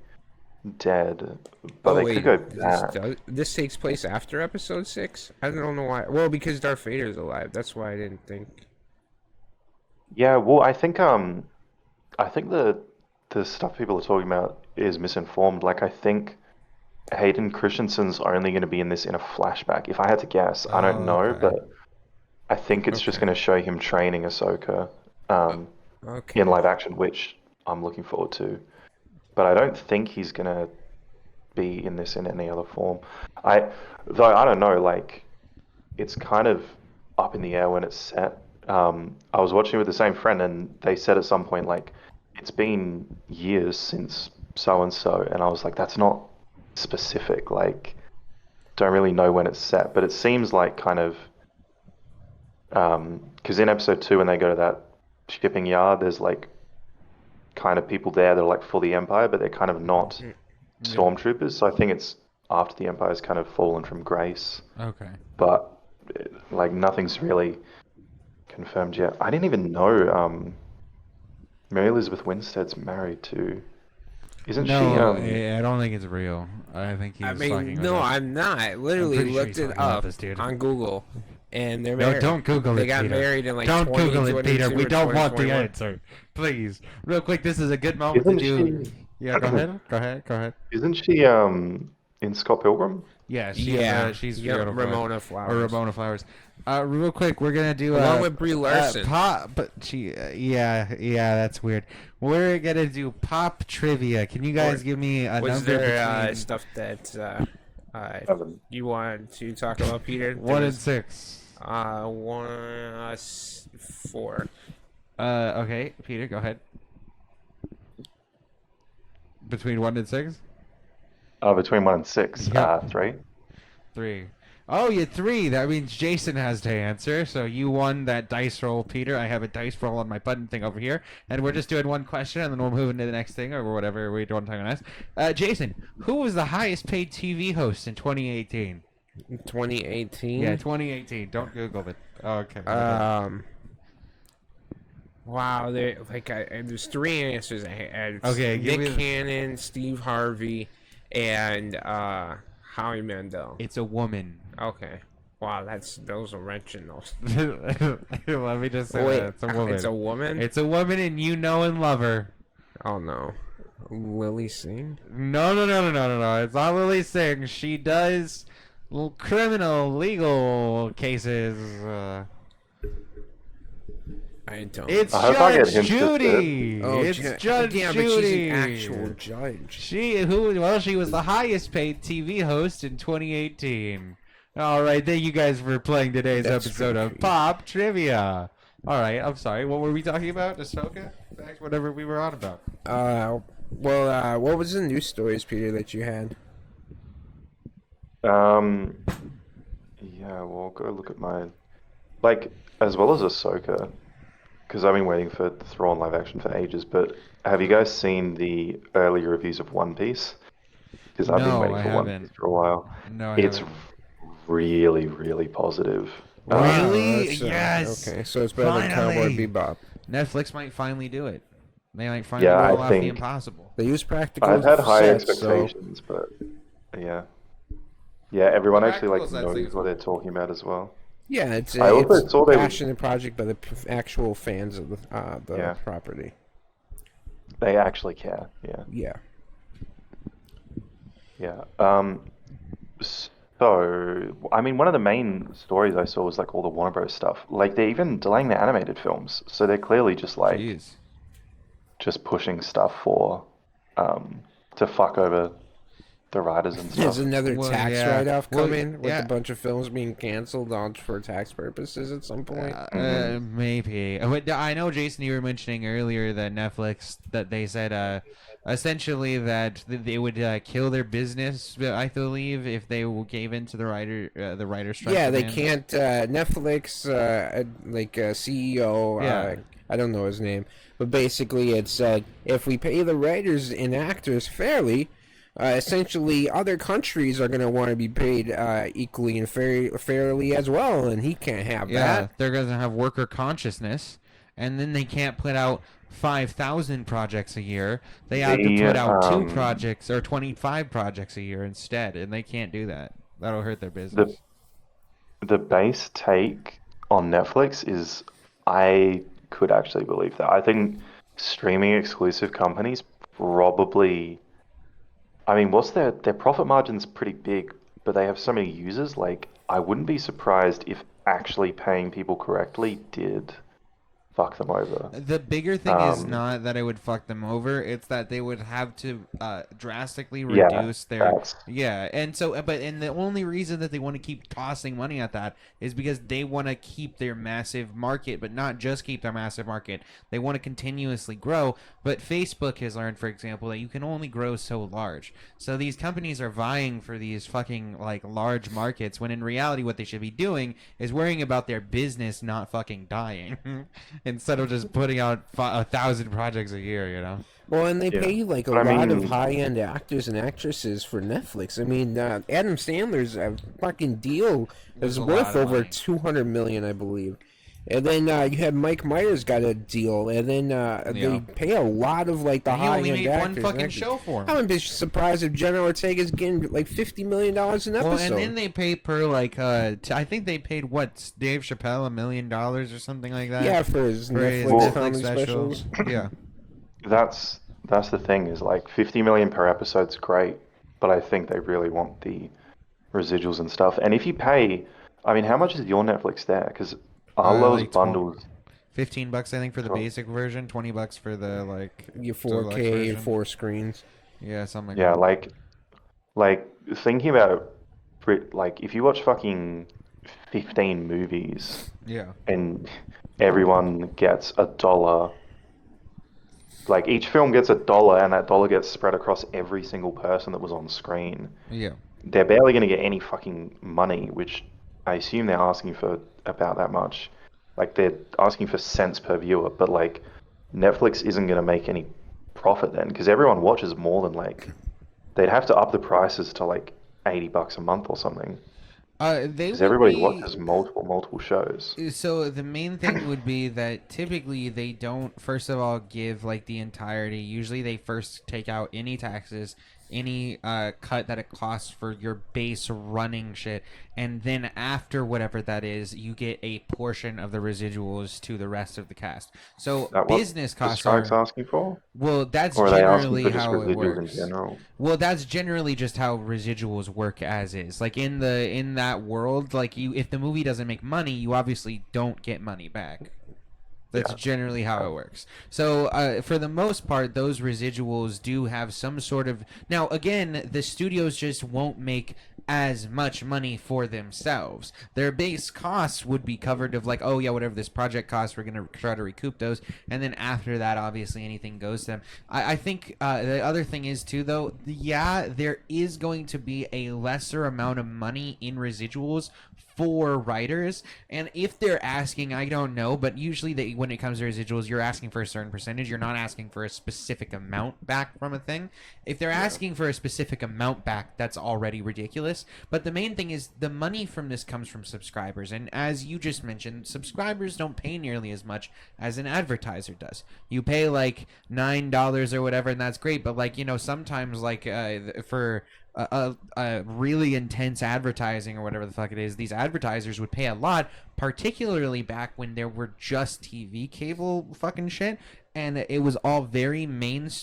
Speaker 2: dead. But they could go back.
Speaker 3: This takes place after episode 6. I don't know why. Well, because Darth Vader's alive. That's why I didn't think.
Speaker 2: Yeah, well, I think the stuff people are talking about is misinformed. Like, I think Hayden Christensen's only going to be in this in a flashback. If I had to guess, I don't know, but I think it's just going to show him training Ahsoka in live action, which I'm looking forward to. But I don't think he's going to be in this in any other form. Though I don't know, like, it's kind of up in the air when it's set. I was watching with the same friend, and they said at some point, like, it's been years since so-and-so, and I was like, that's not specific, like, don't really know when it's set, but it seems like kind of, because in episode 2, when they go to that shipping yard, there's, like, kind of people there that are, like, for the Empire, but they're kind of not stormtroopers, so I think it's after the Empire's kind of fallen from grace.
Speaker 1: Okay.
Speaker 2: But, like, nothing's really confirmed yet. I didn't even know, Mary Elizabeth Winstead's married to... Isn't she?
Speaker 1: I don't think it's real. I think he's fucking with us.
Speaker 3: I'm not. Literally looked it up on Google, and they're married.
Speaker 1: No, don't Google it,
Speaker 3: They got
Speaker 1: Peter.
Speaker 3: married in like
Speaker 1: Don't Google it, Peter. We don't want the
Speaker 3: 2021.
Speaker 1: answer. Please. Real quick, this is a good moment to do... Yeah, go ahead.
Speaker 2: Isn't she in Scott Pilgrim?
Speaker 1: Yeah, she's
Speaker 3: Ramona Flowers.
Speaker 1: Or Ramona Flowers. Real quick, we're gonna do
Speaker 3: along with Brie Larson.
Speaker 1: But she, yeah, that's weird. We're gonna do pop trivia. Can you guys give me a
Speaker 3: Was
Speaker 1: number
Speaker 3: there
Speaker 1: between
Speaker 3: stuff that you want to talk about, Peter?
Speaker 1: 1 and 6?
Speaker 3: 4.
Speaker 1: Okay, Peter, go ahead. Between 1 and 6?
Speaker 2: Between 1 and 6,
Speaker 1: Yep.
Speaker 2: 3.
Speaker 1: 3. Oh, you 3. That means Jason has to answer. So you won that dice roll, Peter. I have a dice roll on my button thing over here, and we're just doing one question, and then we'll move into the next thing or whatever we don't talk about. Jason, who was the highest paid TV host in 2018?
Speaker 3: 2018.
Speaker 1: Yeah, 2018. Don't Google it. Oh, okay.
Speaker 3: Wow, there's 3 answers I had.
Speaker 1: Okay,
Speaker 3: Nick Cannon, Steve Harvey, and Howie Mandel.
Speaker 1: It's a woman.
Speaker 3: Okay. Wow, those are wrenching those.
Speaker 1: Let me just say
Speaker 3: Wait,
Speaker 1: that. It's a woman.
Speaker 3: It's a woman?
Speaker 1: It's a woman, and you know and love her.
Speaker 3: Oh no. Lily Singh?
Speaker 1: No. It's not Lily Singh. She does criminal, legal cases.
Speaker 3: I don't.
Speaker 1: It's
Speaker 2: I hope I get
Speaker 1: Judge
Speaker 2: hinted
Speaker 1: Judy.
Speaker 3: Oh,
Speaker 1: It's Judge
Speaker 3: yeah,
Speaker 1: Judy.
Speaker 3: but she's an actual judge.
Speaker 1: She was the highest paid TV host in 2018. All right, thank you guys for playing today's
Speaker 3: That's
Speaker 1: episode
Speaker 3: pretty
Speaker 1: of
Speaker 3: creepy.
Speaker 1: Pop Trivia. All right, I'm sorry. What were we talking about? Ahsoka? Back whatever we were on about.
Speaker 3: What was the news stories, Peter, that you had?
Speaker 2: Yeah, well, go look at mine. Like, as well as Ahsoka, because I've been waiting for Thrawn live action for ages, but have you guys seen the early reviews of One Piece? Because I've been
Speaker 1: No,
Speaker 2: waiting
Speaker 1: I
Speaker 2: for One
Speaker 1: haven't.
Speaker 2: Piece for a while.
Speaker 1: No, I
Speaker 2: It's
Speaker 1: haven't.
Speaker 2: really, really positive.
Speaker 1: Really?
Speaker 3: That's,
Speaker 1: Yes!
Speaker 3: Okay, so it's better than Cowboy
Speaker 1: Finally!
Speaker 3: Bebop.
Speaker 1: Netflix might finally do it. They might finally
Speaker 2: Yeah, I
Speaker 1: roll off the
Speaker 2: think-
Speaker 1: impossible.
Speaker 3: They use practical
Speaker 2: I've had high
Speaker 3: sets,
Speaker 2: expectations, but yeah. Yeah, everyone
Speaker 1: The
Speaker 2: actually
Speaker 1: practical sets thing
Speaker 2: knows
Speaker 1: is
Speaker 2: what they're talking about as well.
Speaker 3: Yeah, it's
Speaker 2: I also
Speaker 3: it's
Speaker 2: saw
Speaker 3: a
Speaker 2: they-
Speaker 3: passionate project by the actual fans of the
Speaker 2: Yeah.
Speaker 3: property.
Speaker 2: They actually care. Yeah.
Speaker 3: Yeah.
Speaker 2: Yeah. So, I mean, one of the main stories I saw was like all the Warner Bros. Stuff. Like they're even delaying the animated films, so they're clearly just like
Speaker 1: Jeez.
Speaker 2: just pushing stuff for to fuck over the writers and
Speaker 3: There's
Speaker 2: stuff.
Speaker 3: another
Speaker 1: Well,
Speaker 3: tax
Speaker 1: yeah.
Speaker 3: write-off
Speaker 1: Well,
Speaker 3: coming with
Speaker 1: yeah.
Speaker 3: a bunch of films being canceled on for tax purposes at some point.
Speaker 1: Maybe. I know, Jason, you were mentioning earlier that Netflix, that they said essentially that they would kill their business, I believe, if they gave in to the writer strike.
Speaker 3: Yeah, they
Speaker 1: demand.
Speaker 3: can't. Netflix, CEO,
Speaker 1: Yeah.
Speaker 3: I don't know his name, but basically it's if we pay the writers and actors fairly, essentially other countries are going to want to be paid equally and fairly as well, and he can't have
Speaker 1: Yeah,
Speaker 3: that.
Speaker 1: they're going to have worker consciousness, and then they can't put out 5,000 projects a year. They have to put out 2 projects or 25 projects a year instead, and they can't do that. That'll hurt their business.
Speaker 2: The base take on Netflix is I could actually believe that. I think streaming exclusive companies probably. I mean, what's their profit margin's pretty big, but they have so many users. Like, I wouldn't be surprised if actually paying people correctly did fuck them over.
Speaker 1: The bigger thing is
Speaker 2: Um,
Speaker 1: not that it would fuck them over; it's that they would have to drastically
Speaker 2: Yeah,
Speaker 1: reduce their
Speaker 2: that's-
Speaker 1: And so, and the only reason that they want to keep tossing money at that is because they want to keep their massive market, but not just keep their massive market. They want to continuously grow. But Facebook has learned, for example, that you can only grow so large. So these companies are vying for these fucking like large markets, when in reality, what they should be doing is worrying about their business not fucking dying. Instead of just putting out 1,000 projects a year, you know.
Speaker 3: Well, and they
Speaker 2: Yeah.
Speaker 3: pay like a
Speaker 2: But I
Speaker 3: lot of
Speaker 2: mean-
Speaker 3: high-end actors and actresses for Netflix. I mean, Adam Sandler's fucking deal
Speaker 1: There's
Speaker 3: is
Speaker 1: a
Speaker 3: worth
Speaker 1: lot of
Speaker 3: over
Speaker 1: money.
Speaker 3: $200 million, I believe. And then you had Mike Myers got a deal, and then they pay a lot of like the
Speaker 1: And he only
Speaker 3: high-end
Speaker 1: made
Speaker 3: actors.
Speaker 1: one
Speaker 3: and
Speaker 1: fucking
Speaker 3: actors.
Speaker 1: show for him.
Speaker 3: I wouldn't be surprised if Jenna Ortega's getting like $50 million an episode.
Speaker 1: Well, and then they pay per like I think they paid what, Dave Chappelle $1 million or something like that.
Speaker 3: yeah, for his
Speaker 1: for his
Speaker 3: Netflix
Speaker 1: Netflix
Speaker 3: comedy
Speaker 1: specials.
Speaker 3: specials.
Speaker 1: Yeah.
Speaker 2: That's the thing is like 50 million per episode's great, but I think they really want the residuals and stuff. And if you pay, I mean, how much is your Netflix there? Because Arlo's
Speaker 1: like
Speaker 2: bundles.
Speaker 1: $15 I think for the
Speaker 2: Cool.
Speaker 1: basic version, $20 for the like
Speaker 3: Your
Speaker 1: deluxe
Speaker 3: 4K,
Speaker 1: version.
Speaker 3: 4 screens.
Speaker 1: Yeah, something like
Speaker 2: Yeah,
Speaker 1: that.
Speaker 2: like thinking about like if you watch fucking 15 movies
Speaker 1: Yeah.
Speaker 2: and everyone gets $1, like each film gets $1 and that dollar gets spread across every single person that was on screen.
Speaker 1: Yeah.
Speaker 2: They're barely going to get any fucking money, which I assume they're asking for about that much. Like they're asking for cents per viewer, but like Netflix isn't going to make any profit then because everyone watches more than like they'd have to up the prices to like $80 a month or something
Speaker 1: They
Speaker 2: because
Speaker 1: would
Speaker 2: everybody
Speaker 1: be-
Speaker 2: watches multiple shows.
Speaker 1: So the main thing would be that typically they don't, first of all, give like the entirety. Usually they first take out any taxes any cut that it costs for your base running shit, and then after whatever that is, you get a portion of the residuals to the rest of the cast. So
Speaker 2: That what
Speaker 1: business
Speaker 2: the
Speaker 1: costs
Speaker 2: strike's
Speaker 1: are,
Speaker 2: asking for?
Speaker 1: well, that's
Speaker 2: Or are they asking
Speaker 1: generally
Speaker 2: for just
Speaker 1: how it
Speaker 2: residuals in
Speaker 1: works.
Speaker 2: general?
Speaker 1: Well, that's generally just how residuals work as is. Like in that world, like if the movie doesn't make money, you obviously don't get money back. That's generally how it works. So, for the most part, those residuals do have some sort of... Now, again, the studios just won't make as much money for themselves. Their base costs would be covered of like, oh yeah, whatever this project costs, we're going to try to recoup those. And then after that, obviously, anything goes to them. I think the other thing is, too, though, yeah, there is going to be a lesser amount of money in residuals for writers, and if they're asking, I don't know, but usually when it comes to residuals, you're asking for a certain percentage. You're not asking for a specific amount back from a thing. If they're asking for a specific amount back, that's already ridiculous. But the main thing is the money from this comes from subscribers, and as you just mentioned, subscribers don't pay nearly as much as an advertiser does. You pay like $9 or whatever, and that's great, but like, you know, sometimes like for a really intense advertising or whatever the fuck it is, these advertisers would pay a lot, particularly back when there were just TV cable fucking shit, and it was all very mainstream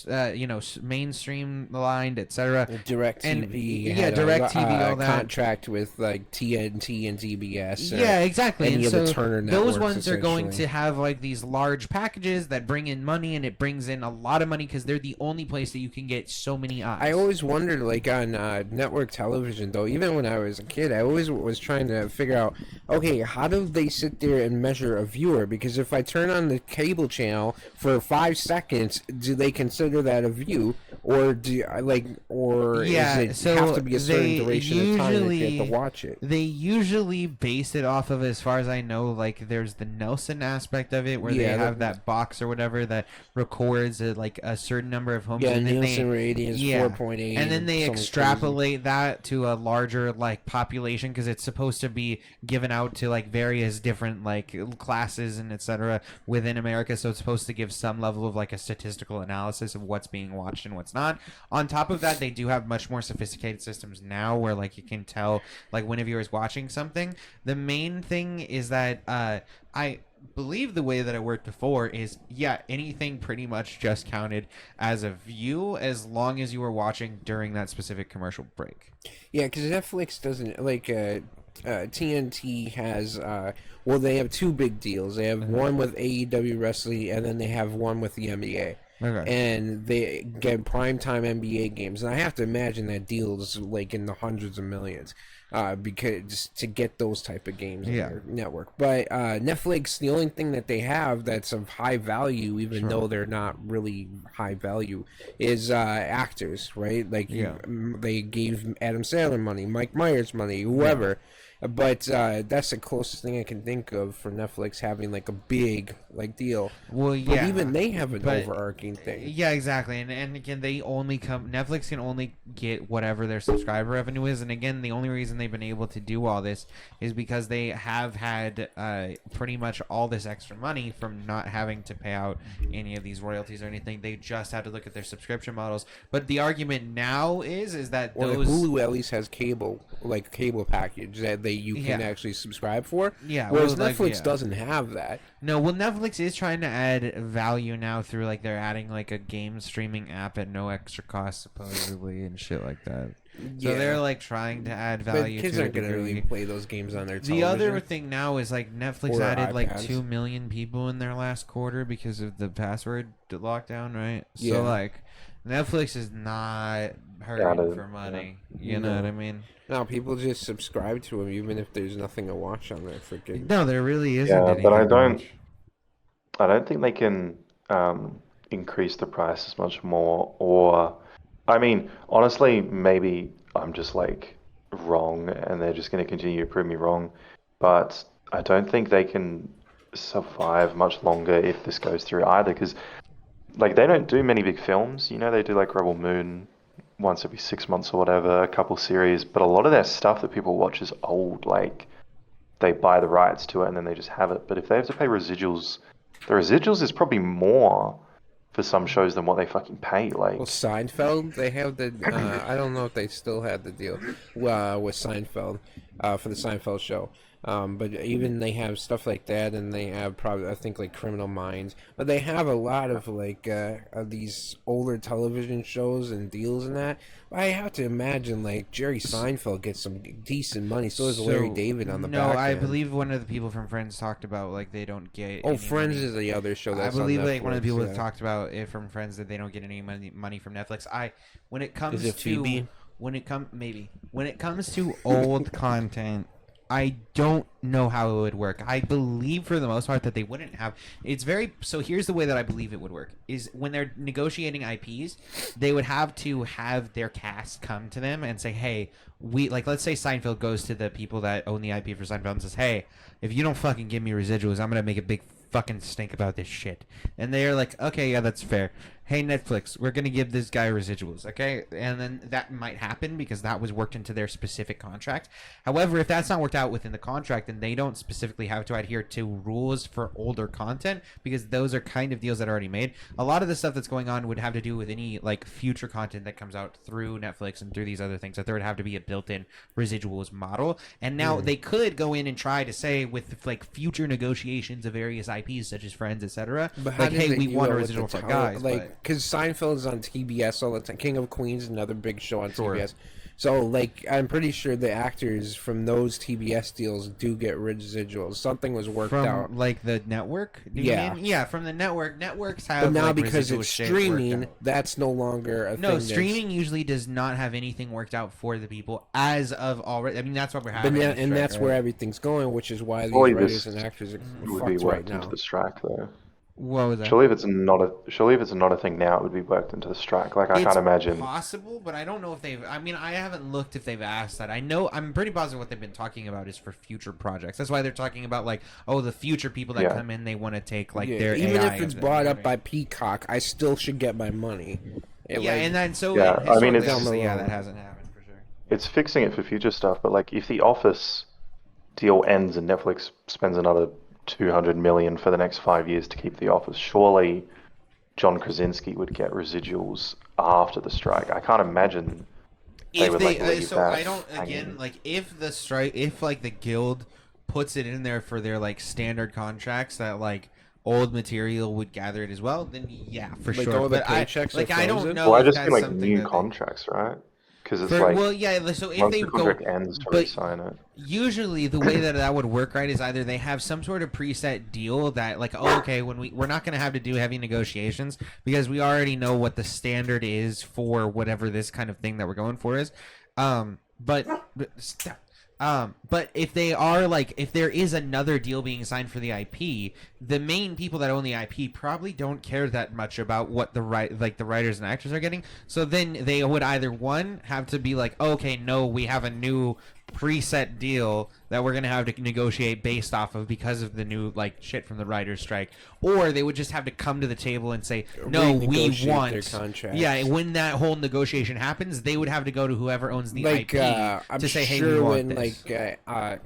Speaker 1: lined, etc.
Speaker 3: Direct
Speaker 1: And
Speaker 3: TV,
Speaker 1: yeah, Direct TV, all that
Speaker 3: contract with like TNT and TBS.
Speaker 1: Yeah, exactly.
Speaker 3: Any
Speaker 1: and
Speaker 3: of
Speaker 1: so
Speaker 3: the Turner
Speaker 1: those
Speaker 3: networks,
Speaker 1: ones are going
Speaker 3: essentially.
Speaker 1: to have like these large packages that bring in money, and it brings in a lot of money because they're the only place that you can get so many eyes.
Speaker 3: I always wondered, like on network television, though, even when I was a kid, I always was trying to figure out, okay, how do they sit there and measure a viewer? Because if I turn on the cable channel for 5 seconds, do they consider that a view, or do I
Speaker 1: Yeah,
Speaker 3: is it
Speaker 1: so
Speaker 3: have to be a certain duration of time that you have to watch it?
Speaker 1: They usually base it off of, as far as I know, like there's the Nelson aspect of it where they
Speaker 3: Yeah,
Speaker 1: have that box or whatever that records like a certain number of homes.
Speaker 3: Yeah,
Speaker 1: and then
Speaker 3: Nielsen rating is 4.8.
Speaker 1: and then they
Speaker 3: something
Speaker 1: extrapolate that to a larger like population because it's supposed to be given out to like various different like classes and etc. within America. So it's supposed to give some level of like a statistical analysis of what's being watched and what's not. On top of that, they do have much more sophisticated systems now where like you can tell like when a viewer is watching something. The main thing is that I believe the way that it worked before is, yeah, anything pretty much just counted as a view as long as you were watching during that specific commercial break.
Speaker 3: Yeah, because Netflix doesn't like TNT has well, they have two big deals. They have one with AEW wrestling, and then they have one with the NBA.
Speaker 1: Okay.
Speaker 3: And they get primetime NBA games, and I have to imagine that deal is like in the hundreds of millions, because to get those type of games on their network. But Netflix, the only thing that they have that's of high value, even though they're not really high value, is actors, right? Like they gave Adam Sandler money, Mike Myers money, whoever. But that's the closest thing I can think of for Netflix having like a big like deal.
Speaker 1: Well, yeah,
Speaker 3: but even they have an overarching thing.
Speaker 1: Yeah, exactly. And again, Netflix can only get whatever their subscriber revenue is. And again, the only reason they've been able to do all this is because they have had pretty much all this extra money from not having to pay out any of these royalties or anything. They just have to look at their subscription models. But the argument now is that those...
Speaker 3: Hulu at least has cable package that you can actually subscribe for.
Speaker 1: Yeah,
Speaker 3: whereas Netflix doesn't have that.
Speaker 1: No, well, Netflix is trying to add value now through like they're adding like a game streaming app at no extra cost supposedly and shit like that. So they're like trying to add value.
Speaker 3: But kids aren't gonna really play those games on their television.
Speaker 1: The other thing now is like Netflix added like 2 million people in their last quarter because of the password lockdown, right? So like Netflix is not hurting for money. You know what I mean?
Speaker 3: No, people just subscribe to them even if there's nothing to watch on there. Freaking
Speaker 1: no, there really isn't.
Speaker 2: Yeah, but I don't think they can increase the prices much more. Or, I mean, honestly, maybe I'm just like wrong, and they're just going to continue to prove me wrong. But I don't think they can survive much longer if this goes through either, because like they don't do many big films. You know, they do like Rebel Moon once every 6 months or whatever, a couple series, but a lot of their stuff that people watch is old. Like they buy the rights to it and then they just have it. But if they have to pay residuals, the residuals is probably more for some shows than what they fucking pay. Like,
Speaker 3: Well, Seinfeld, they have the. I don't know if they still had the deal with Seinfeld for the Seinfeld show. But even they have stuff like that, and they have probably, I think, like Criminal Minds. But they have a lot of like of these older television shows and deals and that. I have to imagine like Jerry Seinfeld gets some decent money. So does Larry David on the back
Speaker 1: No, I
Speaker 3: end.
Speaker 1: believe one of the people from Friends talked about like they don't get.
Speaker 3: Oh,
Speaker 1: any
Speaker 3: Friends
Speaker 1: money.
Speaker 3: is the other show.
Speaker 1: I
Speaker 3: That's
Speaker 1: believe
Speaker 3: on
Speaker 1: like one of the
Speaker 3: Netflix,
Speaker 1: people that
Speaker 3: yeah.
Speaker 1: talked about it from Friends that they don't get any money from Netflix. When it comes
Speaker 3: Is it
Speaker 1: to
Speaker 3: Phoebe?
Speaker 1: when it comes to old content, I don't know how it would work. I believe for the most part that they wouldn't have. So here's the way that I believe it would work is when they're negotiating IPs, they would have to have their cast come to them and say, "Hey, let's say Seinfeld goes to the people that own the IP for Seinfeld and says, "Hey, if you don't fucking give me residuals, I'm going to make a big fucking stink about this shit." And they're like, "Okay, yeah, that's fair. Hey, Netflix, we're going to give this guy residuals, okay?" And then that might happen because that was worked into their specific contract. However, if that's not worked out within the contract, then they don't specifically have to adhere to rules for older content because those are kind of deals that are already made. A lot of the stuff that's going on would have to do with any like future content that comes out through Netflix and through these other things, that there would have to be a built-in residuals model. And now they could go in and try to say with like future negotiations of various IPs such as Friends, etc.
Speaker 3: But how
Speaker 1: Like,
Speaker 3: did
Speaker 1: hey,
Speaker 3: they
Speaker 1: we
Speaker 3: do
Speaker 1: want
Speaker 3: it
Speaker 1: a
Speaker 3: with the
Speaker 1: residual for
Speaker 3: tele-
Speaker 1: guys,
Speaker 3: like because Seinfeld is on TBS all the time. King of Queens is another big show on
Speaker 1: Sure.
Speaker 3: TBS. So like I'm pretty sure the actors from those TBS deals do get residuals. Something was worked
Speaker 1: from
Speaker 3: out.
Speaker 1: like the network. Do you
Speaker 3: Yeah.
Speaker 1: mean? Yeah, from the network. Networks have
Speaker 3: But now
Speaker 1: like,
Speaker 3: because
Speaker 1: residual
Speaker 3: it's
Speaker 1: shit worked
Speaker 3: streaming,
Speaker 1: out.
Speaker 3: that's no longer a thing.
Speaker 1: No,
Speaker 3: that's-
Speaker 1: streaming usually does not have anything worked out for the people as of already. I mean, that's what we're having.
Speaker 3: But yeah,
Speaker 1: this
Speaker 3: and
Speaker 1: strike,
Speaker 3: that's
Speaker 1: right?
Speaker 3: where everything's going, which is why these
Speaker 2: Surely
Speaker 3: writers
Speaker 2: this
Speaker 3: and actors are
Speaker 2: would be
Speaker 3: fucked
Speaker 2: worked
Speaker 3: right
Speaker 2: into
Speaker 3: now.
Speaker 2: the strike, though.
Speaker 1: What was that?
Speaker 2: Surely if it's not a thing now, it would be worked into the strike. Like, I
Speaker 1: It's
Speaker 2: can't imagine.
Speaker 1: possible, but I don't know if they've. I mean, I haven't looked if they've asked that. I'm pretty positive what they've been talking about is for future projects. That's why they're talking about like, oh, the future people that
Speaker 2: Yeah.
Speaker 1: come in, they want to take like
Speaker 3: Yeah,
Speaker 1: their
Speaker 3: even
Speaker 1: AI
Speaker 3: if it's
Speaker 1: of
Speaker 3: brought
Speaker 1: them.
Speaker 3: up by Peacock, I still should get my money.
Speaker 1: Yeah, and then so
Speaker 2: Yeah, I mean,
Speaker 1: historically,
Speaker 2: it's-
Speaker 1: obviously, yeah,
Speaker 3: Down the
Speaker 1: that
Speaker 3: road.
Speaker 1: hasn't happened for sure.
Speaker 2: It's fixing it for future stuff, but like, if the Office deal ends and Netflix spends another 200 million for the next 5 years to keep the Office, surely John Krasinski would get residuals after the strike. I can't imagine they
Speaker 1: If
Speaker 2: would
Speaker 1: they,
Speaker 2: like leave
Speaker 1: so
Speaker 2: that
Speaker 1: I don't
Speaker 2: hanging.
Speaker 1: again like if the strike, if like the guild puts it in there for their like standard contracts that like old material would gather it as well, then yeah, for
Speaker 3: Like
Speaker 1: sure.
Speaker 3: all the
Speaker 1: But
Speaker 3: paychecks
Speaker 1: like
Speaker 3: are
Speaker 1: I don't
Speaker 3: frozen?
Speaker 1: know
Speaker 2: Well, I
Speaker 1: if
Speaker 2: just
Speaker 1: that's
Speaker 2: mean like
Speaker 1: something
Speaker 2: new
Speaker 1: that they,
Speaker 2: contracts, right? Because it's
Speaker 1: for,
Speaker 2: like
Speaker 1: well, yeah. So if
Speaker 2: once
Speaker 1: they
Speaker 2: the
Speaker 1: go,
Speaker 2: contract ends to
Speaker 1: but
Speaker 2: re-sign it.
Speaker 1: usually the way that would work, right, is either they have some sort of preset deal that like, oh, okay, when we're not going to have to do heavy negotiations because we already know what the standard is for whatever this kind of thing that we're going for is. But if they are like, if there is another deal being signed for the IP, the main people that own the IP probably don't care that much about what the writers and actors are getting. So then they would either one have to be like, okay, no, we have a new preset deal that we're gonna have to negotiate based off of because of the new like shit from the writers' strike, or they would just have to come to the table and say, no, we
Speaker 3: Renegotiate
Speaker 1: want
Speaker 3: their contracts.
Speaker 1: yeah. When that whole negotiation happens, they would have to go to whoever owns the
Speaker 3: Like
Speaker 1: IP
Speaker 3: I'm
Speaker 1: to say, hey,
Speaker 3: sure
Speaker 1: we want
Speaker 3: when
Speaker 1: this.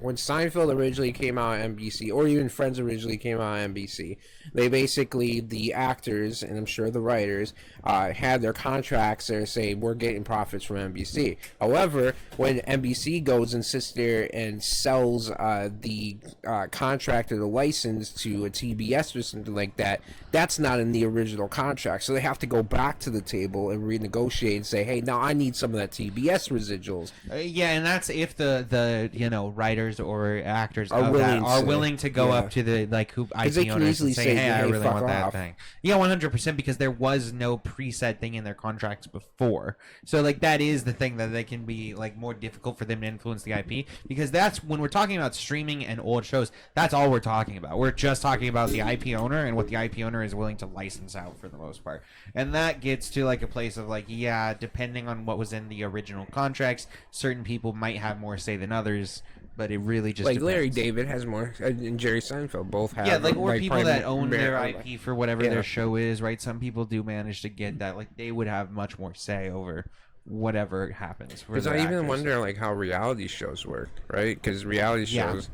Speaker 3: when Seinfeld originally came out on NBC, or even Friends originally came out on NBC, they basically, the actors and I'm sure the writers had their contracts there say we're getting profits from NBC. However, when NBC goes and sits there and sells the contract or the license to a TBS or something like that, that's not in the original contract. So they have to go back to the table and renegotiate and say, hey, now I need some of that TBS residuals.
Speaker 1: Yeah, and that's if the writers or actors
Speaker 3: Are
Speaker 1: of that
Speaker 3: willing
Speaker 1: are
Speaker 3: to,
Speaker 1: willing to go
Speaker 3: yeah.
Speaker 1: up to the like who IP
Speaker 3: they can
Speaker 1: owners
Speaker 3: easily
Speaker 1: and say,
Speaker 3: say,
Speaker 1: hey, I
Speaker 3: "Hey,
Speaker 1: really
Speaker 3: fuck
Speaker 1: want that
Speaker 3: off."
Speaker 1: thing. Yeah, 100% because there was no preset thing in their contracts before. So like that is the thing that they can be like more difficult for them to influence the IP because that's when we're talking about streaming and old shows. That's all we're talking about. We're just talking about the IP owner and what the IP owner is willing to license out for the most part. And that gets to like a place of like, yeah, depending on what was in the original contracts, certain people might have more say than others, but it really just
Speaker 3: Like
Speaker 1: depends.
Speaker 3: Larry David has more, and Jerry Seinfeld both have.
Speaker 1: Yeah, like or people that own their
Speaker 3: primary-
Speaker 1: IP for whatever
Speaker 3: Yeah.
Speaker 1: their show is, right? Some people do manage to get that. Like they would have much more say over whatever happens.
Speaker 3: Because I even wonder like how reality shows work, right? Because reality
Speaker 1: Yeah.
Speaker 3: shows,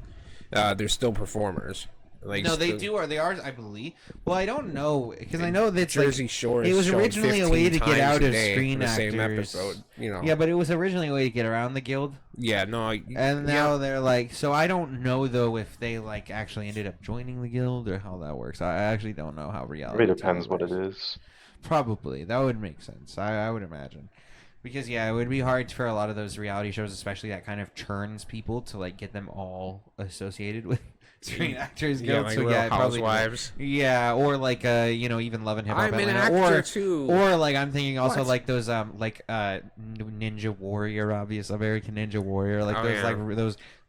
Speaker 3: they're still performers. Like
Speaker 1: no, they do, or they are, I believe. Well, I don't know because I know that
Speaker 3: Jersey Shore.
Speaker 1: It was
Speaker 3: shown
Speaker 1: originally a way to
Speaker 3: 15
Speaker 1: get out
Speaker 3: times a
Speaker 1: of
Speaker 3: day
Speaker 1: screen
Speaker 3: for the
Speaker 1: actors.
Speaker 3: same episode, you know.
Speaker 1: Yeah, but it was originally a way to get around the guild.
Speaker 3: Yeah, no.
Speaker 1: And now they're like, so I don't know though if they like actually ended up joining the guild or how that works. I actually don't know how reality.
Speaker 2: It really depends what it is.
Speaker 1: Probably that would make sense. I would imagine. Because yeah, it would be hard for a lot of those reality shows, especially that kind of churns people, to like get them all associated with Screen Actors Guild.
Speaker 3: Yeah, like
Speaker 1: so
Speaker 3: Real
Speaker 1: yeah,
Speaker 3: Housewives.
Speaker 1: Yeah, or like Even Love and Hip Hop
Speaker 3: I'm an
Speaker 1: Atlanta,
Speaker 3: actor too.
Speaker 1: or like I'm thinking also
Speaker 3: What?
Speaker 1: like those Ninja Warrior, obvious American Ninja Warrior, like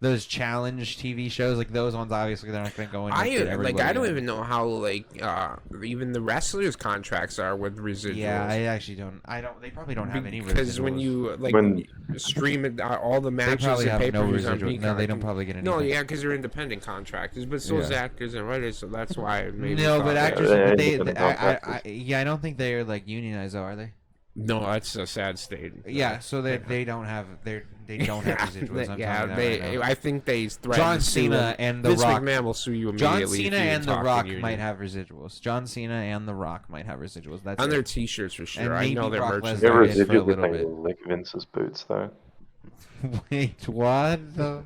Speaker 1: those challenge TV shows, like those ones. Obviously, they're not going to go into.
Speaker 3: I don't even know how even the wrestlers' contracts are with residuals.
Speaker 1: Yeah, I actually don't. They probably don't have any residuals.
Speaker 3: Because when you stream it, all the matches
Speaker 1: probably
Speaker 3: and
Speaker 1: have no
Speaker 3: pay-per-views on
Speaker 1: residuals.
Speaker 3: Peacock.
Speaker 1: No, they don't probably get anything.
Speaker 3: No, yeah, because they're independent contractors, but so is actors and writers, so that's why it made
Speaker 1: No, but actors,
Speaker 2: Yeah,
Speaker 1: I don't think they're like unionized, though, are they?
Speaker 3: No, that's a sad state.
Speaker 1: Yeah, so they don't have residuals.
Speaker 3: I think they threatened
Speaker 1: John
Speaker 3: to sue
Speaker 1: Cena
Speaker 3: them.
Speaker 1: and The
Speaker 3: Vince
Speaker 1: Rock.
Speaker 3: McMahon will sue you immediately.
Speaker 1: John Cena
Speaker 3: if you
Speaker 1: and The
Speaker 3: talk to
Speaker 1: Rock
Speaker 3: union.
Speaker 1: might have residuals. John Cena and The Rock might have residuals. That's
Speaker 3: on
Speaker 1: it.
Speaker 3: their T-shirts for sure.
Speaker 1: And
Speaker 3: I know
Speaker 1: maybe
Speaker 3: their
Speaker 1: Brock
Speaker 3: merchandise.
Speaker 2: Their
Speaker 1: Lesnar is for a
Speaker 2: residuals
Speaker 1: little
Speaker 2: if
Speaker 1: bit.
Speaker 2: they lick Vince's boots, though.
Speaker 1: Wait, what? The...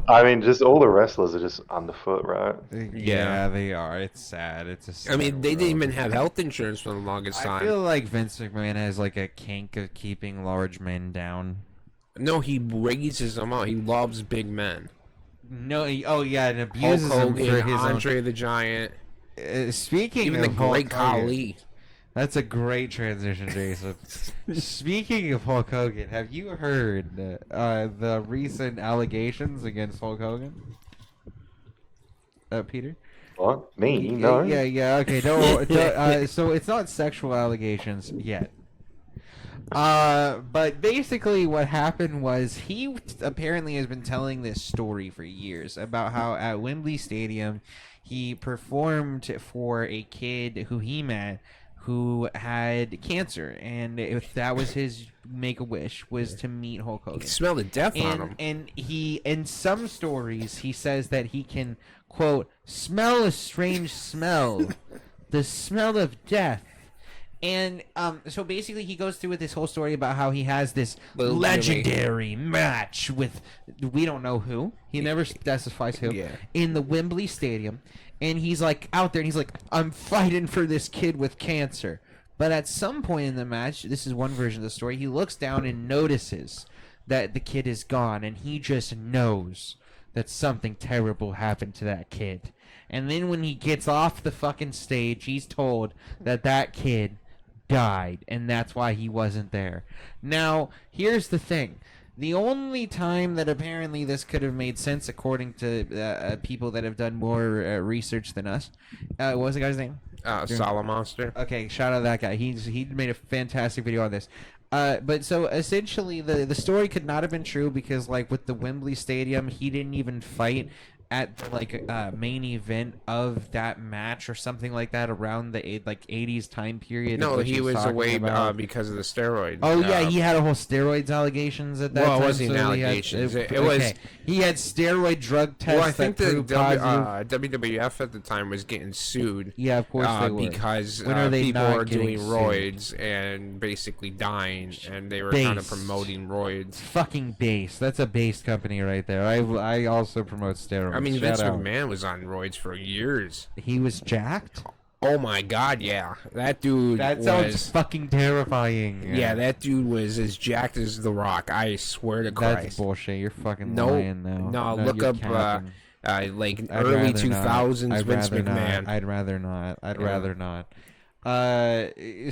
Speaker 2: I mean, just all the wrestlers are just underfoot, right?
Speaker 1: Yeah, they are. It's sad. It's a sad
Speaker 3: I mean, they
Speaker 1: world.
Speaker 3: didn't even have health insurance for the longest
Speaker 1: I
Speaker 3: time.
Speaker 1: feel like Vince McMahon has like a kink of keeping large men down.
Speaker 3: No, he raises them out. He loves big men.
Speaker 1: No, and
Speaker 3: Hulk
Speaker 1: abuses them
Speaker 3: Hogan,
Speaker 1: for his
Speaker 3: Andre the Giant,
Speaker 1: speaking
Speaker 3: even
Speaker 1: of
Speaker 3: the
Speaker 1: Hulk
Speaker 3: Great
Speaker 1: Hogan,
Speaker 3: Khali.
Speaker 1: that's a great transition, Jason. Speaking of Hulk Hogan, have you heard the recent allegations against Hulk Hogan? Peter?
Speaker 2: What? Me? No.
Speaker 1: Yeah. Okay, don't so it's not sexual allegations yet. But basically what happened was he apparently has been telling this story for years about how at Wembley Stadium he performed for a kid who he met who had cancer, and if that was his make-a-wish, was to meet Hulk
Speaker 3: You
Speaker 1: Hogan.
Speaker 3: can smell the death on him.
Speaker 1: And he, in some stories, he says that he can, quote, smell a strange smell, the smell of death. And so basically he goes through with this whole story about how he has this
Speaker 3: Little
Speaker 1: legendary match with, we don't know who, he never specifies who, in the Wembley Stadium. And he's like out there and he's like, I'm fighting for this kid with cancer. But at some point in the match, this is one version of the story, he looks down and notices that the kid is gone. And he just knows that something terrible happened to that kid. And then when he gets off the fucking stage, he's told that that kid died. And that's why he wasn't there. Now, here's the thing. The only time that apparently this could have made sense, according to people that have done more research than us, what was the guy's name?
Speaker 3: Monster.
Speaker 1: Okay, shout out to that guy. He made a fantastic video on this. But so essentially, the story could not have been true because, like, with the Wembley Stadium, he didn't even fight at the main event of that match or something like that around the 80s time period.
Speaker 3: No,
Speaker 1: which
Speaker 3: he
Speaker 1: he's
Speaker 3: was
Speaker 1: talking
Speaker 3: away
Speaker 1: about.
Speaker 3: because of the steroids.
Speaker 1: Oh yeah, he had a whole steroids allegations at that time.
Speaker 3: Well, it wasn't
Speaker 1: so
Speaker 3: allegations. It
Speaker 1: okay.
Speaker 3: was.
Speaker 1: He had steroid drug tests.
Speaker 3: Well, I think
Speaker 1: that
Speaker 3: the
Speaker 1: proved positive.
Speaker 3: WWF at the time was getting sued.
Speaker 1: Yeah, of course they were.
Speaker 3: Because
Speaker 1: When are they
Speaker 3: people
Speaker 1: not
Speaker 3: were doing
Speaker 1: getting
Speaker 3: roids and basically dying, and they were kind of
Speaker 1: Based.
Speaker 3: promoting roids.
Speaker 1: Fucking base. That's a base company right there. I also promote steroids.
Speaker 3: I mean,
Speaker 1: Shout
Speaker 3: Vince
Speaker 1: out.
Speaker 3: McMahon was on roids for years.
Speaker 1: He was jacked.
Speaker 3: Oh my God, yeah, that dude.
Speaker 1: That sounds fucking terrifying.
Speaker 3: Yeah, that dude was as jacked as The Rock. I swear to Christ.
Speaker 1: That's bullshit. You're fucking
Speaker 3: No,
Speaker 1: lying now.
Speaker 3: no, look
Speaker 1: you're
Speaker 3: up
Speaker 1: capping.
Speaker 3: like
Speaker 1: I'd
Speaker 3: early
Speaker 1: rather
Speaker 3: 2000s
Speaker 1: not. I'd
Speaker 3: Vince
Speaker 1: rather
Speaker 3: McMahon.
Speaker 1: Not. I'd rather not. I'd
Speaker 3: Yeah.
Speaker 1: rather not.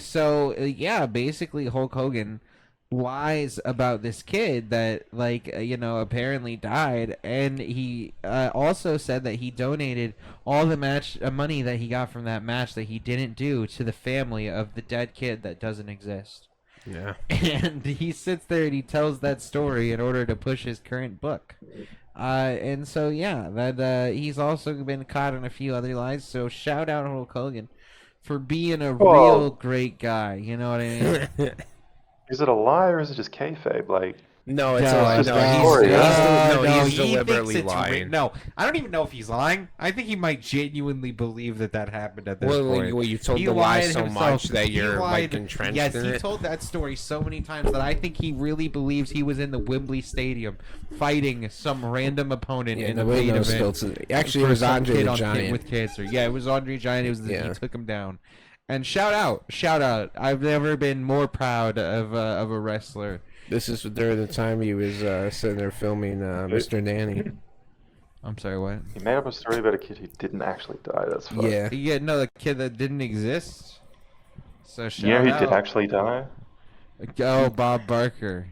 Speaker 1: So yeah, basically Hulk Hogan lies about this kid that apparently died, and he also said that he donated all the match money that he got from that match that he didn't do to the family of the dead kid that doesn't exist.
Speaker 3: Yeah.
Speaker 1: And he sits there and he tells that story in order to push his current book. And so yeah, that he's also been caught in a few other lies. So shout out Hulk Hogan for being a real great guy. You know what I mean?
Speaker 2: Is it a lie or is it just kayfabe? Like,
Speaker 3: No, it's
Speaker 1: No,
Speaker 3: a
Speaker 2: just
Speaker 3: no.
Speaker 2: a story,
Speaker 3: He's
Speaker 1: he
Speaker 3: deliberately
Speaker 1: thinks it's
Speaker 3: lying.
Speaker 1: No, I don't even know if he's lying. I think he might genuinely believe that happened at this point.
Speaker 3: Well, you told
Speaker 1: He
Speaker 3: the lie
Speaker 1: lied
Speaker 3: so
Speaker 1: himself.
Speaker 3: much that
Speaker 1: He
Speaker 3: you're
Speaker 1: lied.
Speaker 3: like entrenched
Speaker 1: Yes,
Speaker 3: in
Speaker 1: he
Speaker 3: it.
Speaker 1: told that story so many times that I think he really believes he was in the Wembley Stadium fighting some random opponent in the main event.
Speaker 3: Actually, it
Speaker 1: for
Speaker 3: was
Speaker 1: some
Speaker 3: Andre
Speaker 1: kid
Speaker 3: the
Speaker 1: on
Speaker 3: Giant.
Speaker 1: with cancer. Yeah, it was Andre Giant. It was he
Speaker 3: Yeah.
Speaker 1: took him down. And shout out! I've never been more proud of a wrestler.
Speaker 3: This is during the time he was sitting there filming Mr. Danny.
Speaker 1: I'm sorry, what?
Speaker 2: He made up a story about a kid who didn't actually die. That's fun.
Speaker 3: Yeah.
Speaker 1: Yeah, no, the kid that didn't exist. So shout
Speaker 2: You know who
Speaker 1: out.
Speaker 2: did actually die?
Speaker 1: Oh, Bob Barker.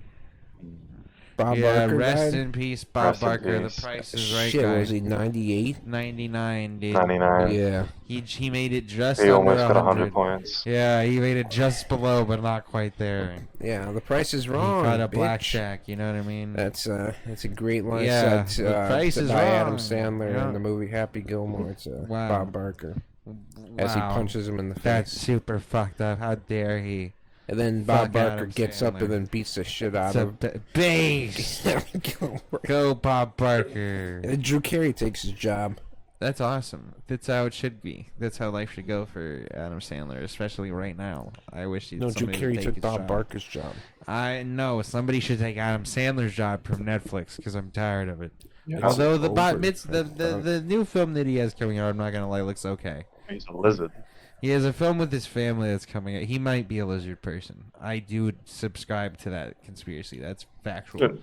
Speaker 3: Bob
Speaker 1: Yeah,
Speaker 3: Barker
Speaker 1: rest
Speaker 3: died?
Speaker 1: in peace, Bob
Speaker 2: Rest in
Speaker 1: Barker.
Speaker 2: peace.
Speaker 1: The Price is Right
Speaker 3: Shit,
Speaker 1: guy.
Speaker 3: was he 98?
Speaker 1: 99, dude.
Speaker 2: 99.
Speaker 3: Yeah.
Speaker 1: He made it just
Speaker 2: He
Speaker 1: under
Speaker 2: almost got
Speaker 1: 100
Speaker 2: 100 points.
Speaker 1: Yeah, he made it just below, but not quite there.
Speaker 3: Yeah, the price is
Speaker 1: He
Speaker 3: wrong.
Speaker 1: caught a
Speaker 3: bitch.
Speaker 1: blackjack. You know what I mean?
Speaker 3: That's a great line
Speaker 1: Yeah,
Speaker 3: said
Speaker 1: the price is
Speaker 3: by Adam
Speaker 1: wrong.
Speaker 3: Sandler
Speaker 1: Yeah.
Speaker 3: in the movie Happy Gilmore. It's
Speaker 1: Wow.
Speaker 3: Bob Barker as he
Speaker 1: Wow.
Speaker 3: punches him in the face.
Speaker 1: That's super fucked up. How dare he?
Speaker 3: And then Bob
Speaker 1: Fuck
Speaker 3: Barker
Speaker 1: Adam
Speaker 3: gets up
Speaker 1: Sandler.
Speaker 3: and then beats the shit out
Speaker 1: It's a
Speaker 3: of
Speaker 1: base.
Speaker 3: Happy Gilmore.
Speaker 1: Go, Bob Barker.
Speaker 3: And then Drew Carey takes his job.
Speaker 1: That's awesome. That's how it should be. That's how life should go for Adam Sandler, especially right now. I wish
Speaker 3: No, Drew
Speaker 1: somebody
Speaker 3: Carey
Speaker 1: would take
Speaker 3: took
Speaker 1: his
Speaker 3: Bob
Speaker 1: job.
Speaker 3: Barker's job.
Speaker 1: I know somebody should take Adam Sandler's job from Netflix because I'm tired of it.
Speaker 2: Yeah.
Speaker 1: Although the
Speaker 3: Over.
Speaker 1: the new film that he has coming out, I'm not gonna lie, looks okay.
Speaker 2: He's a lizard.
Speaker 1: He has a film with his family that's coming out. He might be a lizard person. I do subscribe to that conspiracy. That's factual.
Speaker 2: Good.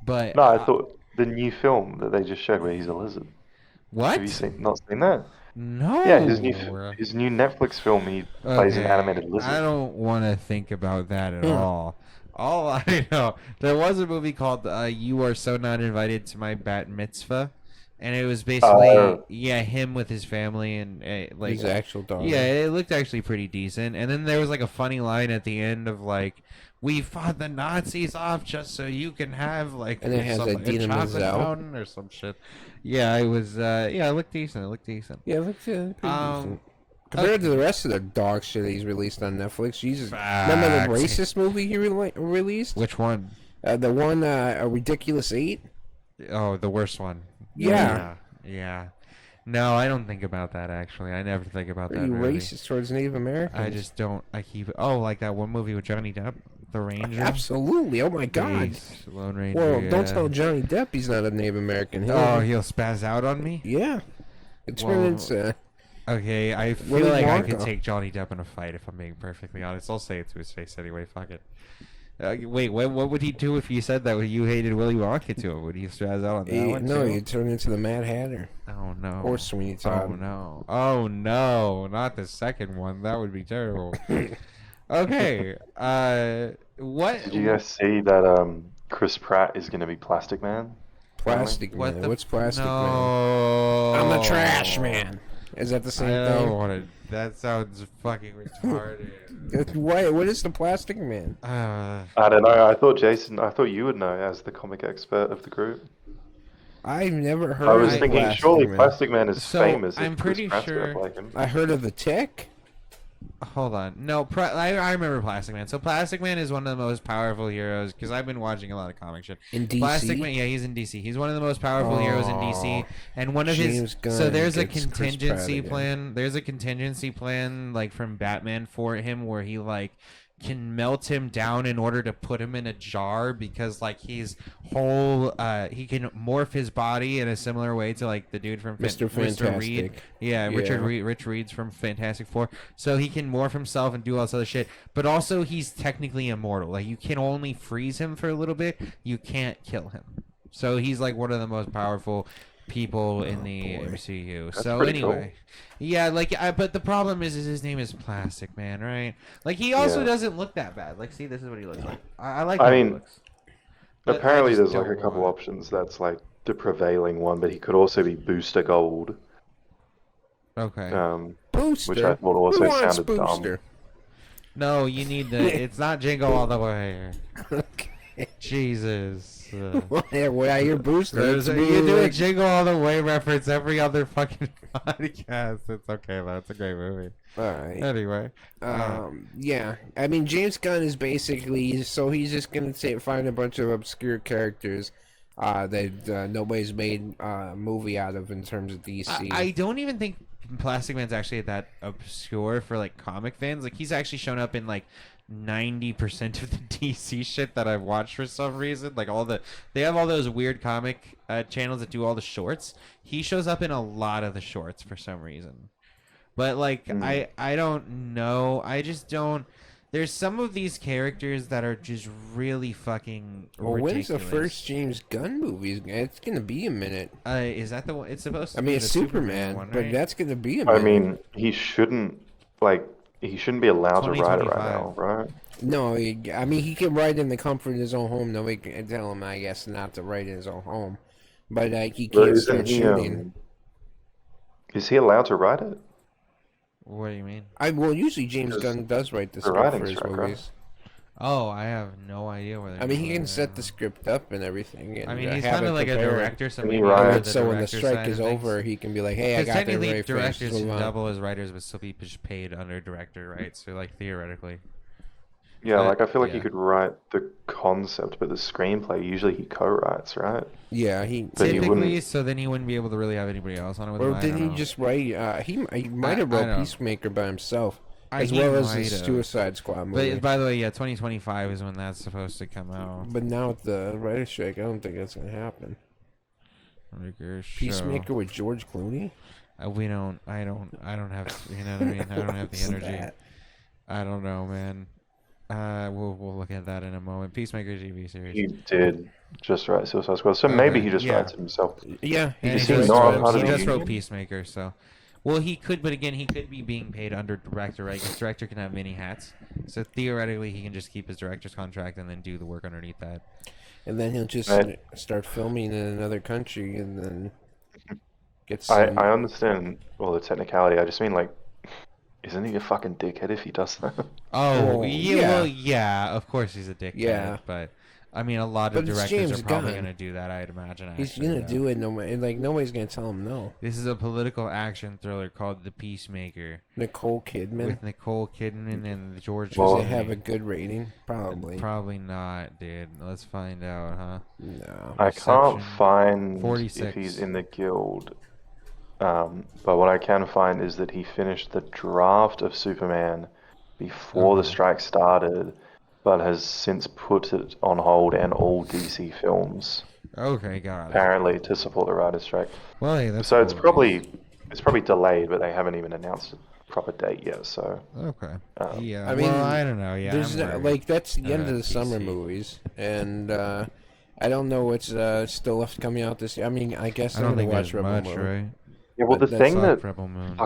Speaker 1: But
Speaker 2: No, I thought the new film that they just showed where he's a lizard.
Speaker 1: what?
Speaker 2: Have you not seen that?
Speaker 1: No.
Speaker 2: Yeah, his new Netflix film. He plays an
Speaker 1: Okay,
Speaker 2: animated lizard.
Speaker 1: I don't want to think about that at all. All I know, there was a movie called "You Are So Not Invited to My Bat Mitzvah," and it was basically him with his family and like
Speaker 3: His actual dog.
Speaker 1: yeah, it looked actually pretty decent. And then there was like a funny line at the end of like, "We fought the Nazis off just so you can have like
Speaker 3: And it has
Speaker 1: some,
Speaker 3: Idina
Speaker 1: chocolate
Speaker 3: Menzel.
Speaker 1: fountain or some shit." Yeah, it was. It looked decent. It looked decent.
Speaker 3: Yeah, it looks pretty decent. Compared to the rest of the dog shit he's released on Netflix, Jesus. Remember the
Speaker 1: Facts.
Speaker 3: racist movie he released?
Speaker 1: Which one?
Speaker 3: The one, A Ridiculous 8?
Speaker 1: Oh, the worst one.
Speaker 3: Yeah.
Speaker 1: Yeah. No, I don't think about that actually. I never think about
Speaker 3: Are
Speaker 1: that.
Speaker 3: you
Speaker 1: Really.
Speaker 3: racist towards Native Americans?
Speaker 1: I just don't. I keep. Oh, like that one movie with Johnny Depp, The Ranger.
Speaker 3: Absolutely. Oh my God.
Speaker 1: Jeez, Lone Ranger.
Speaker 3: Well, don't
Speaker 1: yeah.
Speaker 3: tell Johnny Depp he's not a Native American.
Speaker 1: Oh, he'll spaz out on me.
Speaker 3: Yeah. Experience.
Speaker 1: Okay, I feel
Speaker 3: Willy
Speaker 1: like I could
Speaker 3: Wonka.
Speaker 1: take Johnny Depp in a fight if I'm being perfectly honest. I'll say it to his face anyway. Fuck it. Wait, what would he do if you said that you hated Willy Wonka to him? Would he spaz out on that one
Speaker 3: No,
Speaker 1: too?
Speaker 3: you turn into the Mad Hatter
Speaker 1: Oh no.
Speaker 3: or Sweeney Todd.
Speaker 1: Oh no. Oh no. Not the second one. That would be terrible. Okay. What?
Speaker 2: Did you guys see that Chris Pratt is going to be Plastic Man?
Speaker 3: Plastic
Speaker 1: What
Speaker 3: Man.
Speaker 1: the?
Speaker 3: What's Plastic Man?
Speaker 1: No.
Speaker 3: I'm the Trash Man. Is that the same
Speaker 1: I don't
Speaker 3: thing?
Speaker 1: want to. That sounds fucking retarded.
Speaker 3: What is the Plastic Man?
Speaker 2: I don't know. I thought you would know as the comic expert of the group.
Speaker 3: I've never heard
Speaker 2: I was
Speaker 3: of
Speaker 2: thinking
Speaker 3: Plastic
Speaker 2: surely
Speaker 3: Man.
Speaker 2: Plastic Man is
Speaker 1: So,
Speaker 2: famous.
Speaker 1: I'm
Speaker 2: if Chris
Speaker 1: pretty
Speaker 2: Pratt's
Speaker 1: sure-
Speaker 2: gonna play him.
Speaker 3: I heard of the Tick.
Speaker 1: Hold on. No, I remember Plastic Man. So Plastic Man is one of the most powerful heroes because I've been watching a lot of comic shit.
Speaker 3: In DC?
Speaker 1: Plastic Man, yeah, he's in DC. He's one of the most powerful heroes in DC. And one of
Speaker 3: James
Speaker 1: his
Speaker 3: Gunn
Speaker 1: so there's a
Speaker 3: gets Chris Pratt
Speaker 1: contingency
Speaker 3: again.
Speaker 1: plan. There's a contingency plan like from Batman for him where he like can melt him down in order to put him in a jar because like he's whole he can morph his body in a similar way to like the dude from
Speaker 3: Mr.
Speaker 1: Reed.
Speaker 3: Fantastic.
Speaker 1: Yeah, Rich Reed's from Fantastic Four. So he can morph himself and do all this other shit. But also he's technically immortal. Like you can only freeze him for a little bit. You can't kill him. So he's like one of the most powerful people in the MCU.
Speaker 2: That's
Speaker 1: so
Speaker 2: pretty
Speaker 1: anyway, yeah, like but the problem is his name is Plastic Man, right? Like he also doesn't look that bad. Like see, this is what he looks like. I like how he looks. But
Speaker 2: Apparently,
Speaker 1: I just
Speaker 2: there's like a
Speaker 1: don't
Speaker 2: couple
Speaker 1: want-
Speaker 2: options. That's like the prevailing one, but he could also be Booster Gold,
Speaker 1: Okay.
Speaker 3: Booster.
Speaker 2: which I thought also
Speaker 3: Who wants
Speaker 2: sounded dumb.
Speaker 3: Booster?
Speaker 1: No, you need the. It's not Jingle All the Way. Jesus.
Speaker 3: Well, you're boosting.
Speaker 1: You do a Jingle All the Way reference every other fucking podcast. It's okay though. It's a great movie.
Speaker 3: All right.
Speaker 1: Anyway.
Speaker 3: Yeah. I mean, James Gunn is basically so he's just gonna find a bunch of obscure characters that nobody's made a movie out of in terms of DC.
Speaker 1: I don't even think Plastic Man's actually that obscure for like comic fans. Like he's actually shown up in like 90% of the DC shit that I've watched for some reason. Like they have all those weird comic channels that do all the shorts. He shows up in a lot of the shorts for some reason. But like I don't know. I just don't. There's some of these characters that are just really fucking ridiculous.
Speaker 3: When's the first James Gunn movie? It's gonna be a minute.
Speaker 1: Is that the one? It's supposed to.
Speaker 3: I mean,
Speaker 1: be
Speaker 3: it's
Speaker 1: the
Speaker 3: Superman,
Speaker 1: one,
Speaker 3: but
Speaker 1: right?
Speaker 3: that's gonna be a minute.
Speaker 2: I mean, he shouldn't be allowed to write it right
Speaker 1: 2025.
Speaker 2: now, right?
Speaker 3: No, I mean he can write in the comfort of his own home. Nobody can tell him, I guess, not to write in his own home. But he
Speaker 2: But
Speaker 3: can't
Speaker 2: isn't
Speaker 3: start
Speaker 2: he,
Speaker 3: shooting.
Speaker 2: Is he allowed to write it?
Speaker 1: What do you mean?
Speaker 3: Well, usually James Gunn does write the script
Speaker 2: writing
Speaker 3: for his
Speaker 2: strike, right?
Speaker 3: movies.
Speaker 1: Oh, I have no idea where.
Speaker 3: I mean, he can set the script up and everything. And,
Speaker 1: I mean, he's
Speaker 3: have
Speaker 1: kind
Speaker 3: it
Speaker 1: of like a
Speaker 3: prepared.
Speaker 1: director, so
Speaker 2: And he
Speaker 1: maybe
Speaker 2: writes-
Speaker 1: under
Speaker 3: And
Speaker 1: the
Speaker 3: so when the
Speaker 1: director
Speaker 3: strike
Speaker 1: side
Speaker 3: is
Speaker 1: of things-
Speaker 3: over, he can be like, "Hey, I
Speaker 1: Because
Speaker 3: got that
Speaker 1: technically,
Speaker 3: very fast.
Speaker 1: directors can double as writers, but still be paid under director, right? So, like theoretically,
Speaker 2: Yeah,
Speaker 1: But,
Speaker 2: like I feel like
Speaker 1: yeah.
Speaker 2: he could write the concept, but the screenplay usually he co-writes, right?
Speaker 3: Yeah, he.
Speaker 2: But he
Speaker 1: typically,
Speaker 2: wouldn't-
Speaker 1: so then he wouldn't be able to really have anybody else on it with him.
Speaker 3: Or
Speaker 1: I
Speaker 3: did
Speaker 1: don't
Speaker 3: he
Speaker 1: know.
Speaker 3: just write? He might have
Speaker 1: I
Speaker 3: wrote
Speaker 1: don't-
Speaker 3: Peacemaker by himself,
Speaker 1: I-
Speaker 3: as
Speaker 1: he
Speaker 3: well as the
Speaker 1: might have.
Speaker 3: Suicide Squad movie.
Speaker 1: But by the way, yeah, 2025 is when that's supposed to come out.
Speaker 3: But now with the writer's strike, I don't think that's gonna happen. Peacemaker with George Clooney?
Speaker 1: We don't. I don't have. You know what I mean? I don't have the
Speaker 3: What's
Speaker 1: energy.
Speaker 3: that?
Speaker 1: I don't know, man. We'll look at that in a moment. Peacemaker TV series.
Speaker 2: He did just write Suicide Squad, so
Speaker 1: Okay,
Speaker 2: maybe he just
Speaker 1: yeah.
Speaker 2: writes it himself.
Speaker 3: Yeah,
Speaker 1: And
Speaker 2: Is
Speaker 1: he
Speaker 2: he
Speaker 1: just
Speaker 2: not
Speaker 1: wrote-
Speaker 2: part of
Speaker 1: he
Speaker 2: the
Speaker 1: just wrote
Speaker 2: union?
Speaker 1: Peacemaker, so. Well, he could, but again, he could be being paid under director, right? Because director can have many hats. So theoretically, he can just keep his director's contract and then do the work underneath that.
Speaker 3: and then he'll just
Speaker 2: Right.
Speaker 3: start filming in another country, and then get
Speaker 2: I
Speaker 3: some.
Speaker 2: understand all the technicality. I just mean like, isn't he a fucking dickhead if he does that?
Speaker 1: Oh,
Speaker 3: Oh,
Speaker 1: yeah,
Speaker 3: yeah.
Speaker 1: well, yeah, of course he's a dickhead.
Speaker 3: Yeah.
Speaker 1: But I mean, a lot
Speaker 3: But
Speaker 1: of
Speaker 3: it's
Speaker 1: directors
Speaker 3: James
Speaker 1: are probably
Speaker 3: Gunn.
Speaker 1: going to do that, I'd imagine.
Speaker 3: He's
Speaker 1: actually,
Speaker 3: gonna
Speaker 1: yeah.
Speaker 3: do it, like nobody's gonna tell him no.
Speaker 1: This is a political action thriller called The Peacemaker
Speaker 3: Nicole Kidman.
Speaker 1: with Nicole Kidman and George.
Speaker 3: Does
Speaker 2: Well-
Speaker 3: it have a good rating? Probably.
Speaker 1: Probably not, dude. Let's find out, huh?
Speaker 3: No.
Speaker 2: I can't
Speaker 1: Reception,
Speaker 2: find
Speaker 1: 46.
Speaker 2: if he's in the guild. But what I can find is that he finished the draft of Superman before the
Speaker 1: Okay.
Speaker 2: strike started, but has since put it on hold and all DC films,
Speaker 1: Okay, got it.
Speaker 2: apparently, to support the writer's strike.
Speaker 1: Well, hey, that's
Speaker 2: So it's
Speaker 1: cool.
Speaker 2: probably delayed, but they haven't even announced a proper date yet. So
Speaker 1: Okay.
Speaker 2: Um,
Speaker 1: Yeah.
Speaker 3: I mean,
Speaker 1: well, I don't know. Yeah.
Speaker 3: There's
Speaker 1: I'm worried.
Speaker 3: like that's the end of the
Speaker 1: PC.
Speaker 3: summer movies, and I don't know what's still left coming out this year. I mean, I guess
Speaker 1: I don't
Speaker 3: I'm gonna
Speaker 1: think
Speaker 3: watch
Speaker 1: there's
Speaker 3: Rebel
Speaker 1: much,
Speaker 3: Moon.
Speaker 1: right?
Speaker 2: yeah, well, the
Speaker 3: But
Speaker 2: thing
Speaker 1: Fuck
Speaker 2: that
Speaker 1: Rebel Moon.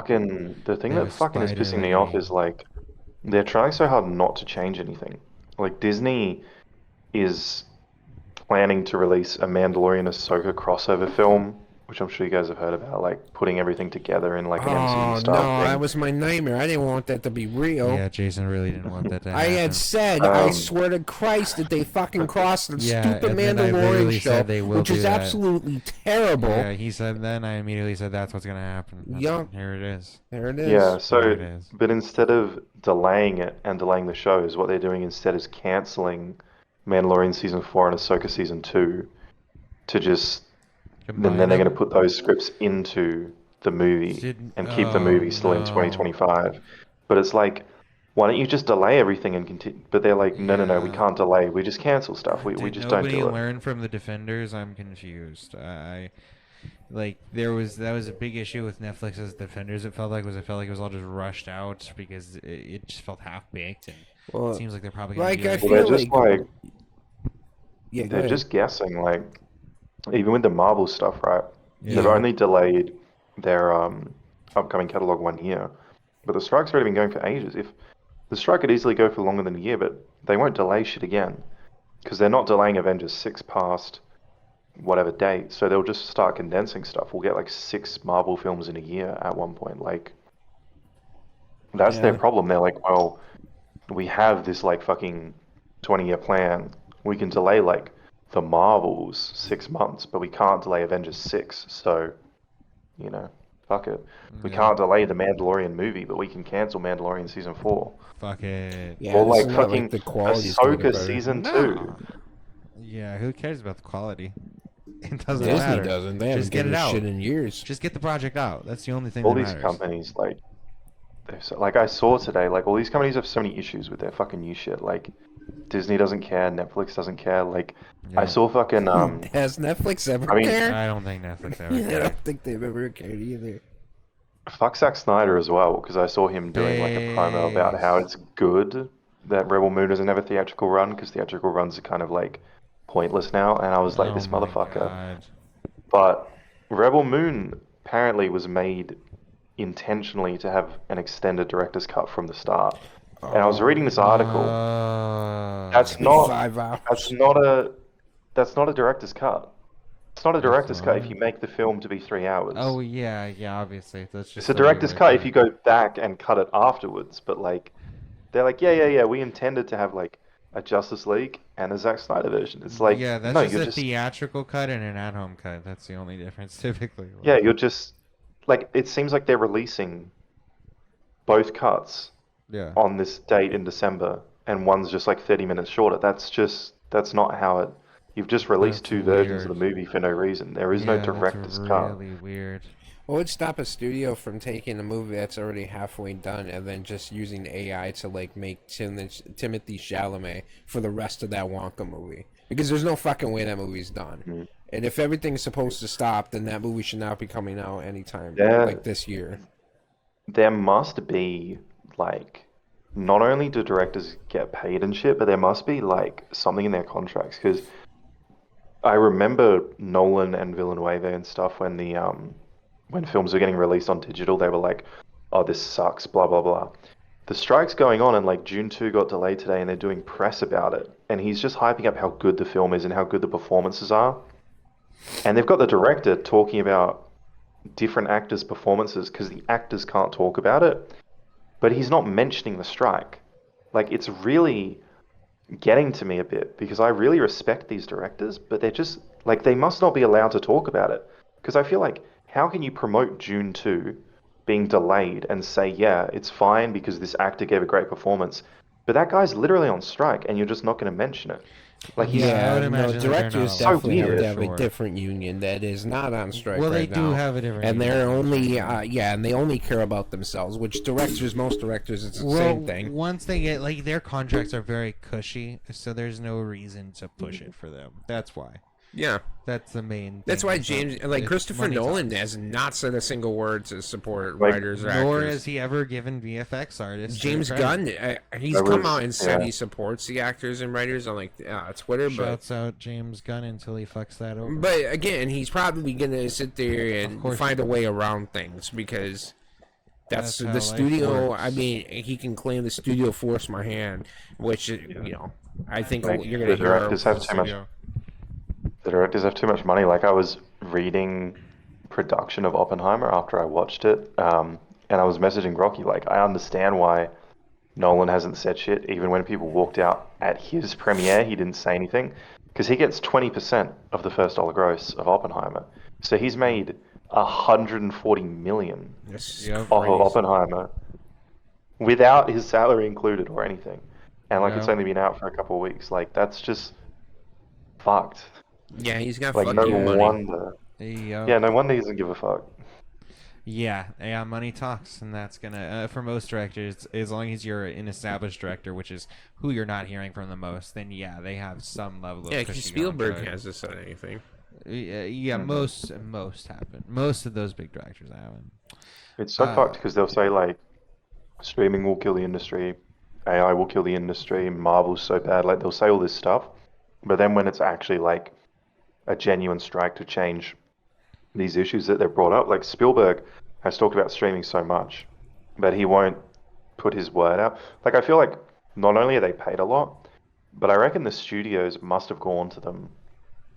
Speaker 2: the thing
Speaker 1: They
Speaker 2: that
Speaker 1: have
Speaker 2: fucking is pissing me
Speaker 1: Spider
Speaker 2: off
Speaker 1: Lady.
Speaker 2: is like they're trying so hard not to change anything. Like Disney is planning to release a Mandalorian Ahsoka crossover film, which I'm sure you guys have heard about, like putting everything together in like an
Speaker 3: Oh
Speaker 2: MCU
Speaker 3: no,
Speaker 2: style thing.
Speaker 3: that was my nightmare. I didn't want that to be real.
Speaker 1: Yeah, Jason really didn't want that to
Speaker 3: I
Speaker 1: happen.
Speaker 3: had said, I
Speaker 2: Um,
Speaker 3: swear to Christ, that they fucking crossed the
Speaker 1: Yeah,
Speaker 3: stupid
Speaker 1: and then I literally
Speaker 3: Mandalorian show,
Speaker 1: said they will
Speaker 3: which
Speaker 1: do
Speaker 3: is
Speaker 1: that.
Speaker 3: absolutely terrible.
Speaker 1: Yeah, he said then. I immediately said that's what's gonna happen.
Speaker 3: Yup.
Speaker 1: Here it is.
Speaker 3: There it is.
Speaker 2: Yeah,
Speaker 1: There
Speaker 2: so
Speaker 1: it is.
Speaker 2: but instead of delaying it and delaying the shows, what they're doing instead is canceling Mandalorian season 4 and Ahsoka season 2 to just
Speaker 1: Combine
Speaker 2: then they're
Speaker 1: them?
Speaker 2: going to put those scripts into the movie
Speaker 1: Didn't-
Speaker 2: and keep the
Speaker 1: oh,
Speaker 2: movie still in
Speaker 1: no.
Speaker 2: 2025. But it's like, why don't you just delay everything and continue? But they're like, no, we
Speaker 1: Yeah.
Speaker 2: can't delay. We just cancel stuff. We
Speaker 1: Did
Speaker 2: just don't
Speaker 1: nobody
Speaker 2: do it.
Speaker 1: learn from the Defenders? I'm confused. I like that was a big issue with Netflix's Defenders. It felt like it was all just rushed out because it just felt half baked, and
Speaker 3: Well,
Speaker 1: it seems like they're probably gonna
Speaker 3: like,
Speaker 1: be
Speaker 3: I
Speaker 1: like,
Speaker 3: feel
Speaker 2: Well, they're just like
Speaker 3: yeah, go
Speaker 2: they're
Speaker 3: ahead.
Speaker 2: just guessing. Like even with the Marvel stuff, right?
Speaker 1: Yeah.
Speaker 2: They've only delayed their upcoming catalog 1 year, but the strike's already been going for ages. If the strike could easily go for longer than a year, but they won't delay shit again because they're not delaying Avengers 6 past whatever date. So they'll just start condensing stuff. We'll get like 6 Marvel films in a year at one point. Like that's their
Speaker 3: Yeah.
Speaker 2: problem. They're like, well, we have this like fucking 20-year plan. we can delay like the Marvels 6 months, but we can't delay Avengers 6. So, you know, fuck it. We can't delay the Mandalorian movie, but we can cancel Mandalorian season 4.
Speaker 1: Fuck it.
Speaker 3: Yeah,
Speaker 2: Or
Speaker 3: this
Speaker 2: like
Speaker 3: is not
Speaker 2: fucking
Speaker 3: like the quality's gonna get
Speaker 2: Ahsoka
Speaker 3: better.
Speaker 2: season
Speaker 1: No.
Speaker 2: 2.
Speaker 1: Yeah, who cares about the quality? It doesn't
Speaker 3: Disney
Speaker 1: matter.
Speaker 3: doesn't. They
Speaker 1: Just
Speaker 3: haven't
Speaker 1: get
Speaker 3: given
Speaker 1: it
Speaker 3: a
Speaker 1: out.
Speaker 3: shit in years.
Speaker 1: Just get the project out. That's the only thing
Speaker 2: All
Speaker 1: that
Speaker 2: these
Speaker 1: matters.
Speaker 2: companies, like I saw today, like all these companies have so many issues with their fucking new shit. Like Disney doesn't care, Netflix doesn't care. Like I
Speaker 1: Yeah.
Speaker 2: saw fucking
Speaker 3: Has Netflix ever
Speaker 2: I mean-
Speaker 3: cared?
Speaker 1: I don't think Netflix ever
Speaker 3: I
Speaker 1: cared.
Speaker 3: don't think they've ever cared either.
Speaker 2: fuck Zack Snyder as well, because I saw him doing like a promo about how it's good that Rebel Moon doesn't have a theatrical run, because theatrical runs are kind of like pointless now. And I was like, this
Speaker 1: my
Speaker 2: motherfucker.
Speaker 1: God.
Speaker 2: But Rebel Moon apparently was made intentionally to have an extended director's cut from the start. And I was reading this article. That's not
Speaker 3: 5 hours.
Speaker 2: that's not a director's cut. It's not a director's cut if
Speaker 1: not?
Speaker 2: you make the film to be 3 hours.
Speaker 1: Oh yeah, obviously. That's just
Speaker 2: It's a
Speaker 1: the way
Speaker 2: director's
Speaker 1: they
Speaker 2: cut
Speaker 1: work
Speaker 2: if you go back and cut it afterwards. But like, they're like, yeah, we intended to have like a Justice League and a Zack Snyder version. It's like,
Speaker 1: yeah, that's
Speaker 2: no,
Speaker 1: just
Speaker 2: you're
Speaker 1: a
Speaker 2: just
Speaker 1: theatrical cut and an at-home cut. That's the only difference typically.
Speaker 2: yeah, you're just like, it seems like they're releasing both cuts
Speaker 1: Yeah.
Speaker 2: on this date in December, and one's just like 30 minutes shorter. That's not how it. You've just released
Speaker 1: That's
Speaker 2: 2 versions of the
Speaker 1: weird.
Speaker 2: movie for no reason. There is no
Speaker 1: Yeah,
Speaker 2: director's
Speaker 1: that's
Speaker 2: cut.
Speaker 1: really weird.
Speaker 3: What would stop a studio from taking a movie that's already halfway done and then just using AI to like make Timothy Chalamet for the rest of that Wonka movie? Because there's no fucking way that movie's done.
Speaker 2: Mm-hmm.
Speaker 3: And if everything's supposed to stop, then that movie should not be coming out anytime
Speaker 2: Yeah.
Speaker 3: like this year.
Speaker 2: There must be like, not only do directors get paid and shit, but there must be like something in their contracts. Because I remember Nolan and Villeneuve and stuff when films were getting released on digital, they were like, "Oh, this sucks," blah blah blah. The strike's going on, and like June 2 got delayed today, and they're doing press about it. And he's just hyping up how good the film is and how good the performances are. And they've got the director talking about different actors' performances because the actors can't talk about it. But he's not mentioning the strike. Like, it's really getting to me a bit because I really respect these directors, but they're just like, they must not be allowed to talk about it. Because I feel like, how can you promote June 2 being delayed and say, yeah, it's fine because this actor gave a great performance, but that guy's literally on strike and you're just not going to mention it? Like,
Speaker 1: Yeah, I would
Speaker 3: no,
Speaker 1: imagine that they're
Speaker 3: directors
Speaker 1: not allowed
Speaker 3: definitely
Speaker 2: to
Speaker 3: have
Speaker 2: do
Speaker 3: to
Speaker 2: it.
Speaker 3: have a
Speaker 1: Sure.
Speaker 3: different union that is not on strike
Speaker 1: Well, they
Speaker 3: right
Speaker 1: do
Speaker 3: now.
Speaker 1: have a different
Speaker 3: And
Speaker 1: union,
Speaker 3: they're
Speaker 1: that's
Speaker 3: only,
Speaker 1: true.
Speaker 3: and they only care about themselves, which most directors, it's the same thing.
Speaker 1: Once they get like their contracts are very cushy, so there's no reason to push it for them. That's why.
Speaker 3: Yeah.
Speaker 1: That's the main.
Speaker 3: That's
Speaker 1: thing.
Speaker 3: why
Speaker 1: It's
Speaker 3: James,
Speaker 1: not-
Speaker 3: like
Speaker 1: it's
Speaker 3: Christopher
Speaker 1: money
Speaker 3: Nolan,
Speaker 1: talks.
Speaker 3: has not said a single word to support
Speaker 2: Like,
Speaker 3: writers or
Speaker 1: Nor
Speaker 3: actors.
Speaker 1: has he ever given VFX artists.
Speaker 3: James
Speaker 1: credit.
Speaker 3: Gunn, he's
Speaker 2: That
Speaker 3: come
Speaker 2: was-
Speaker 3: out and said
Speaker 2: yeah.
Speaker 3: he supports the actors and writers on like Twitter, but
Speaker 1: Shouts out James Gunn until he fucks that over.
Speaker 3: again, he's probably gonna sit there and
Speaker 1: course
Speaker 3: find
Speaker 1: he
Speaker 3: a way around things because that's
Speaker 1: That's how
Speaker 3: the
Speaker 1: life
Speaker 3: studio.
Speaker 1: works.
Speaker 3: I mean, he can claim the studio forced my hand, which you know, I think
Speaker 2: Like,
Speaker 3: you're
Speaker 2: the
Speaker 3: gonna hear.
Speaker 2: directors have too much.
Speaker 1: Studio.
Speaker 2: The directors have too much money. Like, I was reading production of Oppenheimer after I watched it, and I was messaging Rocky, like, I understand why Nolan hasn't said shit. Even when people walked out at his premiere, he didn't say anything, because he gets 20% of the first dollar gross of Oppenheimer. So he's made 140 million
Speaker 3: This is
Speaker 1: Yep.
Speaker 2: off of
Speaker 3: crazy.
Speaker 2: Oppenheimer without his salary included or anything. And like, it's
Speaker 1: Yeah.
Speaker 2: only been out for a couple of weeks. Like, that's just fucked.
Speaker 3: Yeah, he's got
Speaker 2: Like, no
Speaker 3: fucking money.
Speaker 2: wonder.
Speaker 1: Yep.
Speaker 2: Yeah, no wonder he doesn't give a fuck.
Speaker 1: Yeah, money talks, and that's gonna for most directors. As long as you're an established director, which is who you're not hearing from the most, then yeah, they have some level of.
Speaker 3: Yeah, because
Speaker 1: cushy
Speaker 3: Spielberg
Speaker 1: contract.
Speaker 3: hasn't said anything.
Speaker 1: Yeah, most happen. Most of those big directors haven't.
Speaker 2: It's so
Speaker 1: Uh,
Speaker 2: fucked because they'll say, like, streaming will kill the industry, AI will kill the industry, Marvel's so bad. Like, they'll say all this stuff, but then when it's actually like a genuine strike to change these issues that they've brought up, like Spielberg has talked about streaming so much, but he won't put his word out. Like, I feel like not only are they paid a lot, but I reckon the studios must have gone to them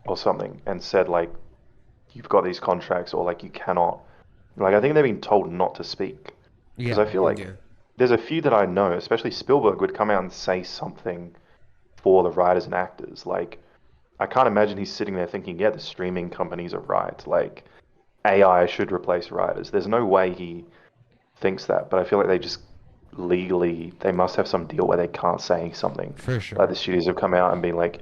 Speaker 2: or something and said, like, you've got these contracts, or like, you cannot. Like, I think they've been told not to speak. Because
Speaker 1: Yeah,
Speaker 2: I feel like
Speaker 3: Yeah.
Speaker 2: there's a few that I know, especially Spielberg, would come out and say something for the writers and actors. Like, I can't imagine he's sitting there thinking, yeah, the streaming companies are right. Like, AI should replace writers. There's no way he thinks that, but I feel like they just legally, they must have some deal where they can't say something.
Speaker 1: For sure.
Speaker 2: Like, the studios have come out and been like,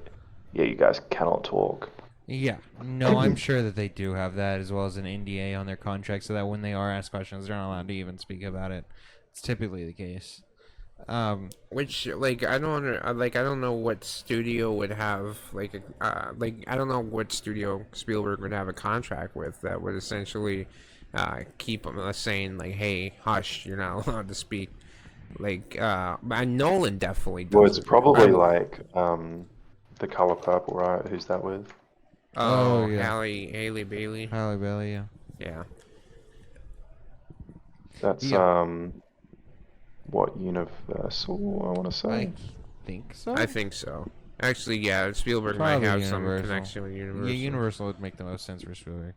Speaker 2: yeah, you guys cannot talk.
Speaker 1: Yeah, no, I'm sure that they do have that as well as an NDA on their contract, so that when they are asked questions, they're not allowed to even speak about it. It's typically the case.
Speaker 3: Which, like, I don't know what studio would have I don't know what studio Spielberg would have a contract with that would essentially keep him saying like, "Hey, hush, you're not allowed to speak." Like, but Nolan definitely does.
Speaker 2: Well, it's
Speaker 3: it.
Speaker 2: probably like The Color Purple, right? Who's that with?
Speaker 3: Oh,
Speaker 1: yeah.
Speaker 3: Haley Bailey.
Speaker 1: Halle Bailey, yeah.
Speaker 3: Yeah.
Speaker 2: That's
Speaker 1: Yeah.
Speaker 2: What, Universal, I want to say.
Speaker 1: I think so.
Speaker 3: I think so. Actually, yeah, Spielberg
Speaker 1: Probably
Speaker 3: might have some
Speaker 1: Universal.
Speaker 3: connection with Universal.
Speaker 1: Yeah, Universal would make the most sense for Spielberg.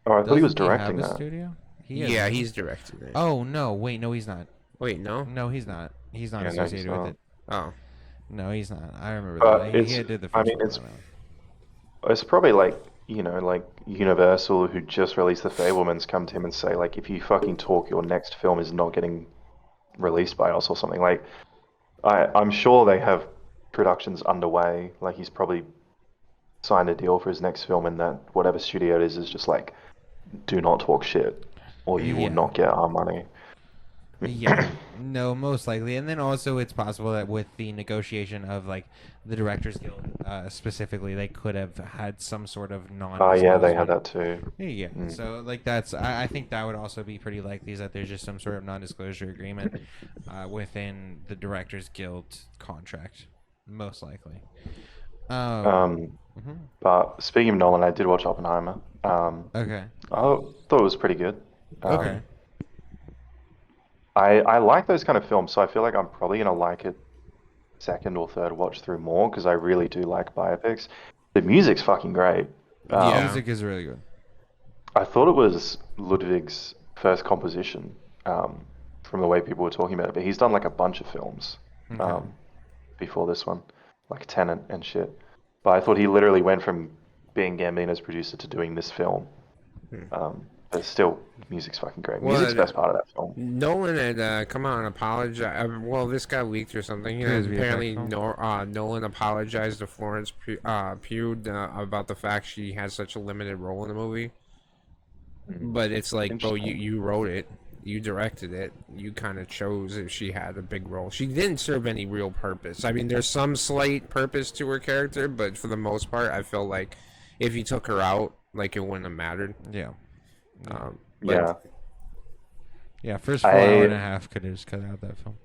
Speaker 2: Oh, I thought he was
Speaker 1: Doesn't
Speaker 2: directing
Speaker 1: have a
Speaker 2: that.
Speaker 1: studio?
Speaker 3: Yeah, he's directing it.
Speaker 1: Oh no! Wait, no, he's not.
Speaker 3: Wait, no?
Speaker 1: No, he's not. He's not
Speaker 2: Yeah, no, he's
Speaker 1: associated
Speaker 2: not.
Speaker 1: with it.
Speaker 3: Oh.
Speaker 1: No, he's not. I remember
Speaker 2: But
Speaker 1: that. He
Speaker 2: it's,
Speaker 1: did the
Speaker 2: I
Speaker 1: first
Speaker 2: mean,
Speaker 1: one.
Speaker 2: it's probably like, like Universal, who just released The Fablemans, come to him and say, like, if you fucking talk, your next film is not getting released by us or something. Like, I'm sure they have productions underway. Like, he's probably signed a deal for his next film, and that whatever studio it is just like, do not talk shit, or you
Speaker 1: Yeah.
Speaker 2: will not get our money.
Speaker 1: Yeah, no, most likely. And then also it's possible that with the negotiation of like the Directors Guild specifically, they could have had some sort of
Speaker 2: Oh, yeah, they had
Speaker 1: non-disclosure.
Speaker 2: that too.
Speaker 1: Yeah,
Speaker 2: Mm.
Speaker 1: so like I think that would also be pretty likely, is that there's just some sort of non-disclosure agreement within the Directors Guild contract, most likely. Mhm.
Speaker 2: But speaking of Nolan, I did watch Oppenheimer.
Speaker 1: Okay.
Speaker 2: I thought it was pretty good.
Speaker 1: Okay.
Speaker 2: I like those kind of films, so I feel like I'm probably gonna like it second or third watch through more, because I really do like biopics. The music's fucking great.
Speaker 3: Yeah.
Speaker 1: Music is really good.
Speaker 2: I thought it was Ludwig's first composition, from the way people were talking about it, but he's done like a bunch of films
Speaker 1: Okay.
Speaker 2: before this one, like Tenet and shit. But I thought he literally went from being Gambino's producer to doing this film. But still, music's fucking great.
Speaker 3: Well,
Speaker 2: Music's the best part of that film.
Speaker 3: Nolan had come out and apologized. Well, this got leaked or something.
Speaker 1: It was VFX
Speaker 3: Apparently,
Speaker 1: film.
Speaker 3: Nolan apologized to Florence Pugh about the fact she had such a limited role in the movie. But it's like, bro, you wrote it, you directed it, you kind of chose if she had a big role. She didn't serve any real purpose. I mean, there's some slight purpose to her character, but for the most part, I feel like if you took her out, like, it wouldn't have mattered.
Speaker 1: Yeah.
Speaker 3: But
Speaker 2: Yeah.
Speaker 1: Yeah, first 4 hour and a half could have just cut out that film.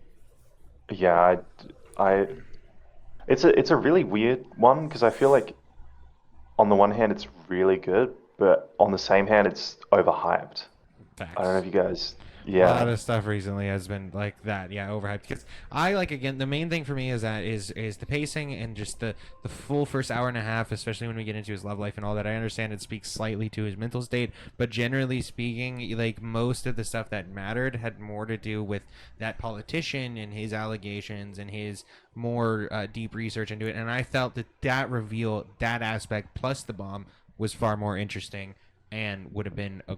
Speaker 2: Yeah, it's a really weird one, because I feel like on the one hand it's really good, but on the same hand it's overhyped.
Speaker 1: Facts.
Speaker 2: I don't know if you guys,
Speaker 1: A lot
Speaker 2: yeah,
Speaker 1: of stuff recently has been like that, yeah, overhyped. Because I like, again, the main thing for me is the pacing and just the full first hour and a half, especially when we get into his love life and all that. I understand it speaks slightly to his mental state, but generally speaking, like, most of the stuff that mattered had more to do with that politician and his allegations and his more deep research into it. And I felt that reveal, that aspect plus the bomb, was far more interesting and would have been a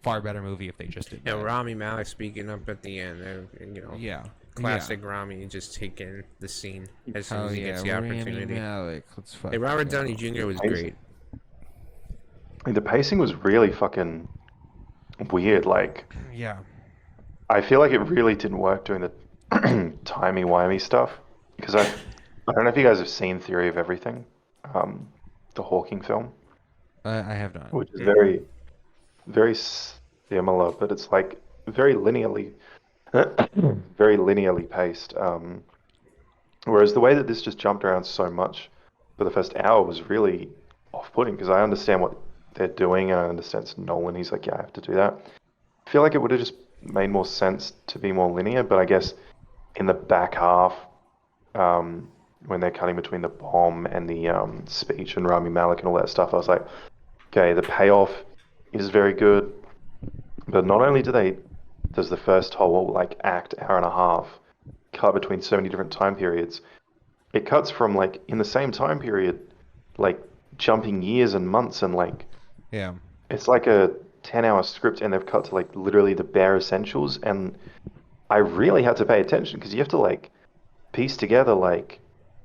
Speaker 1: far better movie if they just did
Speaker 3: yeah,
Speaker 1: that.
Speaker 3: Rami Malek speaking up at the end, and
Speaker 1: Yeah.
Speaker 3: classic Rami just taking the scene as soon
Speaker 1: Oh
Speaker 3: as he
Speaker 1: yeah,
Speaker 3: gets the
Speaker 1: Rami
Speaker 3: opportunity.
Speaker 1: Malek. Let's fuck.
Speaker 3: Hey, Robert
Speaker 1: yeah.
Speaker 3: Downey Jr. was
Speaker 2: Amazing.
Speaker 3: great.
Speaker 2: the pacing was really fucking weird. Like,
Speaker 1: Yeah.
Speaker 2: I feel like it really didn't work doing the timey-wimey stuff, because I don't know if you guys have seen Theory of Everything, the Hawking film,
Speaker 1: I have not.
Speaker 2: which is very, very similar, but it's like very linearly, very linearly paced. Whereas the way that this just jumped around so much for the first hour was really off-putting, because I understand what they're doing and I understand it's Nolan. He's like, yeah, I have to do that. I feel like it would have just made more sense to be more linear, but I guess in the back half, when they're cutting between the bomb and the speech and Rami Malek and all that stuff, I was like, okay, the payoff is very good, but not only does the first whole like act, hour and a half, cut between so many different time periods, it cuts from like in the same time period, like jumping years and months, and like
Speaker 1: Yeah.
Speaker 2: it's like a 10-hour script, and they've cut to like literally the bare essentials, and I really had to pay attention because you have to like piece together like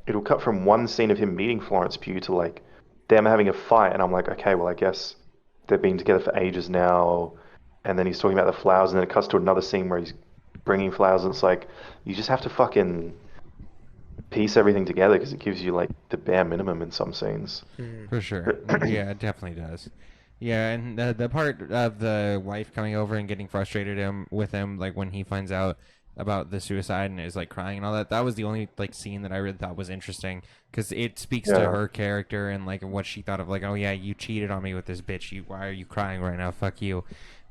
Speaker 2: it'll cut from one scene of him meeting Florence Pugh to like them having a fight, and I'm like, okay, well, I guess they've been together for ages now, and then he's talking about the flowers, and then it cuts to another scene where he's bringing flowers, and it's like you just have to fucking piece everything together because it gives you like the bare minimum in some scenes.
Speaker 1: For sure. Yeah, it definitely does. Yeah, and the part of the wife coming over and getting frustrated with him, like when he finds out about the suicide and is like crying and all that, that was the only like scene that I really thought was interesting because it speaks to
Speaker 2: Yeah.
Speaker 1: her character and like what she thought of, like, oh yeah, you cheated on me with this bitch. Why are you crying right now? Fuck you.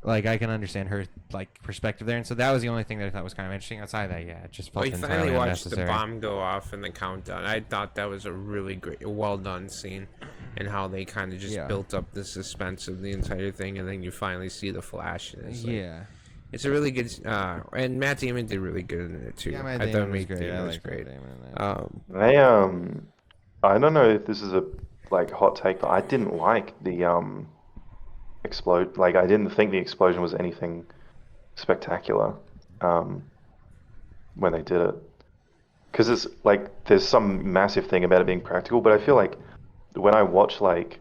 Speaker 1: Like I can understand her like perspective there, and so that was the only thing that I thought was kind of interesting. Outside of that, yeah, it just felt
Speaker 3: We
Speaker 1: entirely
Speaker 3: finally watched the
Speaker 1: unnecessary.
Speaker 3: bomb go off in the countdown. I thought that was a really great, well done scene, and how they kind of just
Speaker 1: Yeah.
Speaker 3: built up the suspense of the entire thing, and then you finally see the flash. And it's like,
Speaker 1: Yeah.
Speaker 3: it's a really good, and Matt Damon did really good in it too.
Speaker 1: Yeah, Matt
Speaker 3: I
Speaker 1: Damon
Speaker 3: thought
Speaker 1: was
Speaker 3: Matt
Speaker 1: great.
Speaker 3: Damon
Speaker 1: I
Speaker 3: was
Speaker 1: liked
Speaker 3: great.
Speaker 1: Matt Damon in that.
Speaker 2: They I don't know if this is a like hot take, but I didn't like the explode. Like I didn't think the explosion was anything spectacular when they did it. Because it's like there's some massive thing about it being practical, but I feel like when I watch like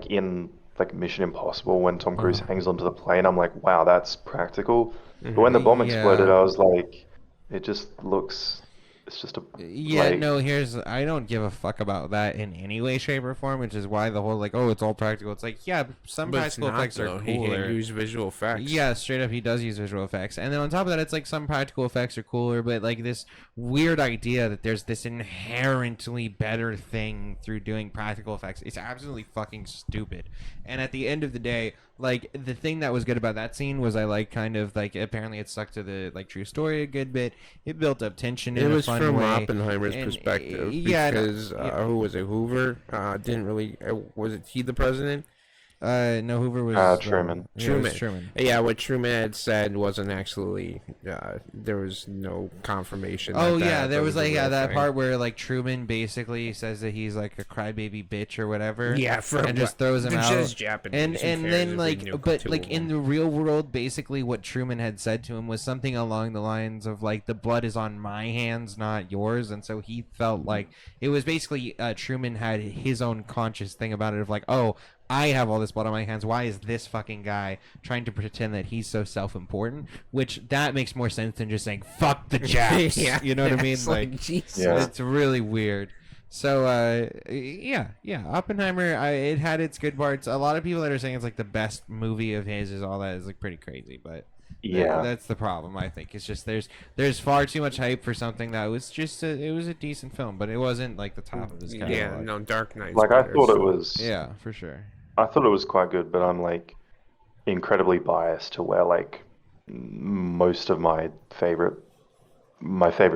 Speaker 2: in like Mission Impossible when Tom Cruise hangs onto the plane, I'm like, wow, that's practical. But when the bomb exploded,
Speaker 1: Yeah.
Speaker 2: I was like, it just looks, it's just a
Speaker 1: Yeah,
Speaker 2: like
Speaker 1: no, I don't give a fuck about that in any way, shape, or form, which is why the whole, like, oh, it's all practical. It's like, yeah, some
Speaker 3: But it's
Speaker 1: practical
Speaker 3: not,
Speaker 1: effects are
Speaker 3: though. He
Speaker 1: cooler.
Speaker 3: used visual effects.
Speaker 1: Yeah, straight up, he does use visual effects. And then on top of that, it's like some practical effects are cooler, but like this weird idea that there's this inherently better thing through doing practical effects, it's absolutely fucking stupid. And at the end of the day, like, the thing that was good about that scene was I like kind of like, apparently it stuck to the like true story a good bit. It built up tension in
Speaker 3: It
Speaker 1: a
Speaker 3: was
Speaker 1: fun
Speaker 3: from
Speaker 1: way.
Speaker 3: Oppenheimer's
Speaker 1: And,
Speaker 3: perspective,
Speaker 1: yeah,
Speaker 3: because who was it? Hoover didn't really. Was it he the president?
Speaker 1: no, Hoover was
Speaker 2: Truman.
Speaker 1: Yeah, it was Truman.
Speaker 3: Yeah, what Truman had said wasn't actually. There was no confirmation.
Speaker 1: Oh
Speaker 3: that
Speaker 1: yeah,
Speaker 3: that
Speaker 1: there was
Speaker 3: a
Speaker 1: like
Speaker 3: real
Speaker 1: that
Speaker 3: thing.
Speaker 1: part where like Truman basically says that he's like a crybaby bitch or whatever.
Speaker 3: Yeah,
Speaker 1: and just throws him
Speaker 3: they're
Speaker 1: out.
Speaker 3: just Japanese.
Speaker 1: And
Speaker 3: Who
Speaker 1: and
Speaker 3: cares
Speaker 1: then
Speaker 3: if we
Speaker 1: like,
Speaker 3: nuke
Speaker 1: but
Speaker 3: two
Speaker 1: like
Speaker 3: of
Speaker 1: in
Speaker 3: them?
Speaker 1: the real world, basically what Truman had said to him was something along the lines of like, the blood is on my hands, not yours. And so he felt like it was basically Truman had his own conscious thing about it of like, oh, I have all this blood on my hands. Why is this fucking guy trying to pretend that he's so self-important? Which that makes more sense than just saying "fuck the Japs."
Speaker 3: Yeah,
Speaker 1: You know what I mean?
Speaker 3: it's like, Jesus.
Speaker 2: Yeah.
Speaker 1: It's really weird. So yeah, Oppenheimer. It had its good parts. A lot of people that are saying it's like the best movie of his is all that is like pretty crazy, but
Speaker 2: yeah.
Speaker 1: that's the problem. I think it's just there's far too much hype for something that was just it was a decent film, but it wasn't like the top of his catalog.
Speaker 3: Yeah, no, Dark Knight.
Speaker 2: Like I thought it was.
Speaker 1: Yeah, for sure.
Speaker 2: I thought it was quite good, but I'm like incredibly biased to where like most of my favorite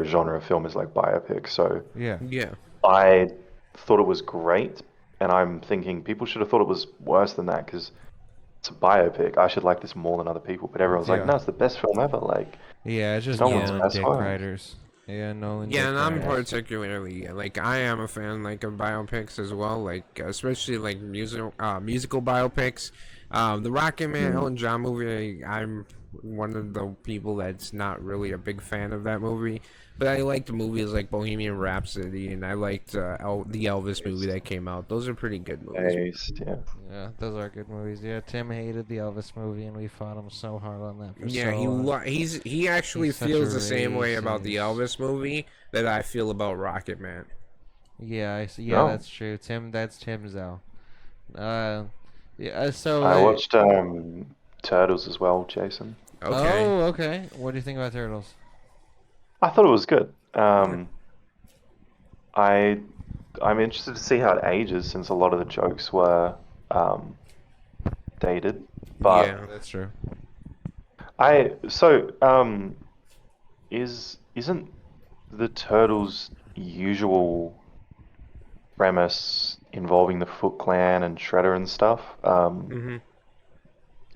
Speaker 2: genre of film is like biopic. So
Speaker 1: Yeah.
Speaker 3: Yeah.
Speaker 2: I thought it was great, and I'm thinking people should have thought it was worse than that because it's a biopic. I should like this more than other people, but everyone's
Speaker 1: Yeah.
Speaker 2: like, no, it's the best film ever. Like,
Speaker 1: Yeah, it's just
Speaker 2: No one's
Speaker 1: Nolan
Speaker 2: best
Speaker 1: dick
Speaker 2: friend.
Speaker 1: writers. Yeah, Nolan.
Speaker 3: Yeah,
Speaker 1: dick
Speaker 3: and I'm
Speaker 1: writers.
Speaker 3: particularly like I am a fan like of biopics as well, like especially like musical biopics. The Rocket Man Elton John movie, I'm one of the people that's not really a big fan of that movie, but I liked movies like Bohemian Rhapsody, and I liked the Elvis movie that came out. Those are pretty good movies.
Speaker 2: based, yeah.
Speaker 1: Yeah, those are good movies. Yeah, Tim hated the Elvis movie, and we fought him so hard on that. For
Speaker 3: Yeah,
Speaker 1: so long.
Speaker 3: he actually
Speaker 1: He's such
Speaker 3: feels
Speaker 1: a
Speaker 3: the same way about the
Speaker 1: racist.
Speaker 3: Elvis movie that I feel about Rocket Man.
Speaker 1: Yeah, I see. Yeah,
Speaker 2: No.
Speaker 1: that's true. That's Tim Zell. Yeah. So.
Speaker 2: I watched Turtles as well, Jason.
Speaker 3: Okay.
Speaker 1: Oh, okay. What do you think about Turtles?
Speaker 2: I thought it was good. I'm interested to see how it ages since a lot of the jokes were dated. But
Speaker 3: Yeah.
Speaker 1: That's true.
Speaker 2: isn't the Turtles' usual premise involving the Foot Clan and Shredder and stuff?
Speaker 3: Mm-hmm.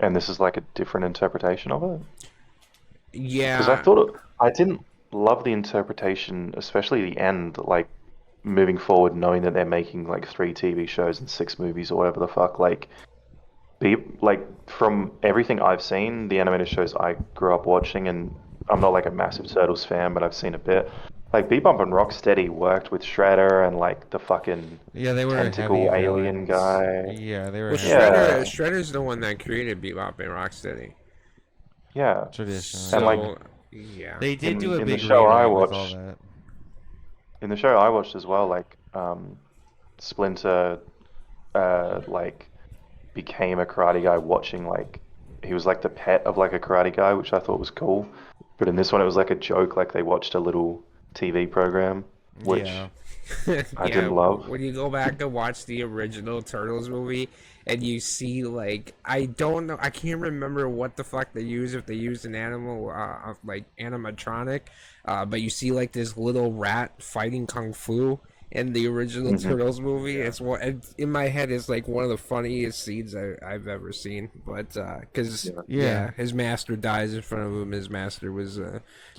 Speaker 2: And this is like a different interpretation of it?
Speaker 3: Yeah.
Speaker 2: Because I thought I didn't love the interpretation, especially the end, like moving forward, knowing that they're making like 3 TV shows and 6 movies or whatever the fuck. From everything I've seen, the animated shows I grew up watching, and I'm not like a massive Turtles fan, but I've seen a bit. Like Bebop and Rocksteady worked with Shredder and like the fucking
Speaker 1: they were
Speaker 2: tentacle
Speaker 1: heavy
Speaker 2: alien
Speaker 1: villains.
Speaker 2: guy.
Speaker 1: Yeah, they were.
Speaker 3: Well,
Speaker 1: heavy
Speaker 2: Yeah.
Speaker 3: Shredder's the one that created Bebop and Rocksteady.
Speaker 2: Yeah.
Speaker 1: traditionally.
Speaker 3: So,
Speaker 2: And like
Speaker 3: yeah.
Speaker 1: They did do a
Speaker 2: in the
Speaker 1: big
Speaker 2: show I
Speaker 1: rewrite with all
Speaker 2: watched,
Speaker 1: that.
Speaker 2: in the show I watched as well, like Splinter, like became a karate guy watching like he was like the pet of like a karate guy, which I thought was cool. But in this one, it was like a joke, like they watched a little TV program, which
Speaker 1: Yeah.
Speaker 2: I didn't love.
Speaker 3: When you go back and watch the original Turtles movie and you see, like, I don't know, I can't remember what the fuck they use, if they used an animal, like, animatronic, but you see, like, this little rat fighting Kung Fu in the original Turtles movie. It's in my head, it's like one of the funniest scenes I've ever seen. But because his master dies in front of him. His master was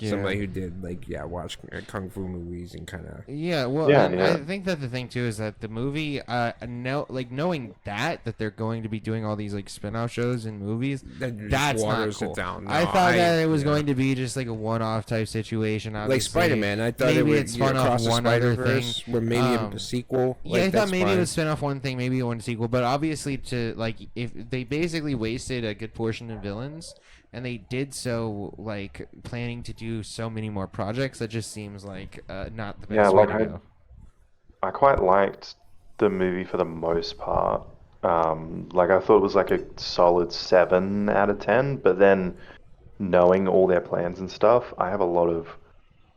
Speaker 3: somebody who did watch kung fu movies and kind of
Speaker 1: I think that the thing too is that the movie knowing that they're going to be doing all these like spin-off shows and movies, that's not cool. I thought that it was going to be just like a one-off type situation, obviously.
Speaker 3: Like Spider-Man. I thought
Speaker 1: maybe
Speaker 3: it
Speaker 1: it's spun off one other thing.
Speaker 3: Maybe a sequel.
Speaker 1: Yeah, I thought maybe it would spin off one thing, maybe one sequel, but obviously if they basically wasted a good portion of villains, and they did so like planning to do so many more projects, that just seems like not the best way to go.
Speaker 2: I quite liked the movie for the most part. Like I thought it was like a solid 7 out of 10, but then knowing all their plans and stuff, I have a lot of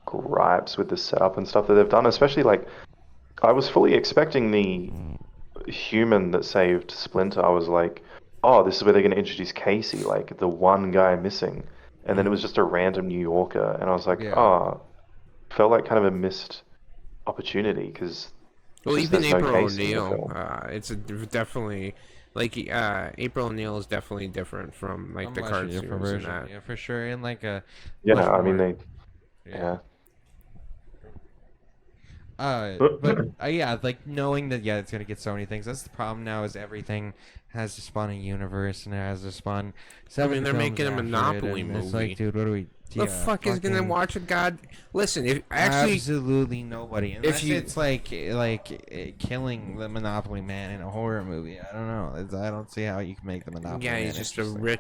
Speaker 2: gripes with the setup and stuff that they've done, especially like I was fully expecting the human that saved Splinter. I was like, oh, this is where they're going to introduce Casey, like the one guy missing. And then it was just a random New Yorker. And I was like, felt like kind of a missed opportunity because
Speaker 3: even
Speaker 2: there's no
Speaker 3: April
Speaker 2: Casey in the
Speaker 3: O'Neil,
Speaker 2: film.
Speaker 3: definitely April O'Neil is definitely different from like the cartoons and that.
Speaker 1: Yeah, for sure. And like a like knowing that it's gonna get so many things. That's the problem now. Is everything has to spawn a universe and it has to spawn.
Speaker 3: They're making a Monopoly movie.
Speaker 1: It's like, dude, what do we?
Speaker 3: The fuck is gonna watch a Listen, if actually
Speaker 1: absolutely nobody, unless it's like killing the Monopoly Man in a horror movie. I don't know. I don't see how you can make the Monopoly Man.
Speaker 3: Yeah, he's just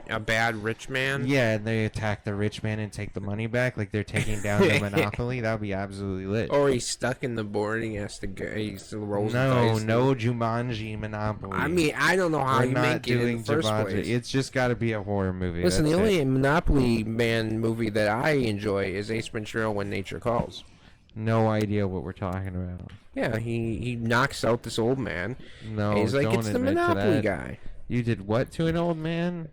Speaker 3: a bad rich man.
Speaker 1: Yeah, and they attack the rich man and take the money back, like they're taking down the Monopoly. That would be absolutely lit.
Speaker 3: Or he's stuck in the board and he has to go. He still rolls the dice.
Speaker 1: No Jumanji Monopoly.
Speaker 3: I mean, I don't know how you make it in the first place.
Speaker 1: It's just got to be a horror movie.
Speaker 3: Listen, the only Monopoly Man movie that I enjoy is Ace Ventura: When Nature Calls.
Speaker 1: No idea what we're talking about.
Speaker 3: Yeah, he knocks out this old man.
Speaker 1: No,
Speaker 3: he's like, it's the Monopoly guy.
Speaker 1: You did what to an old man?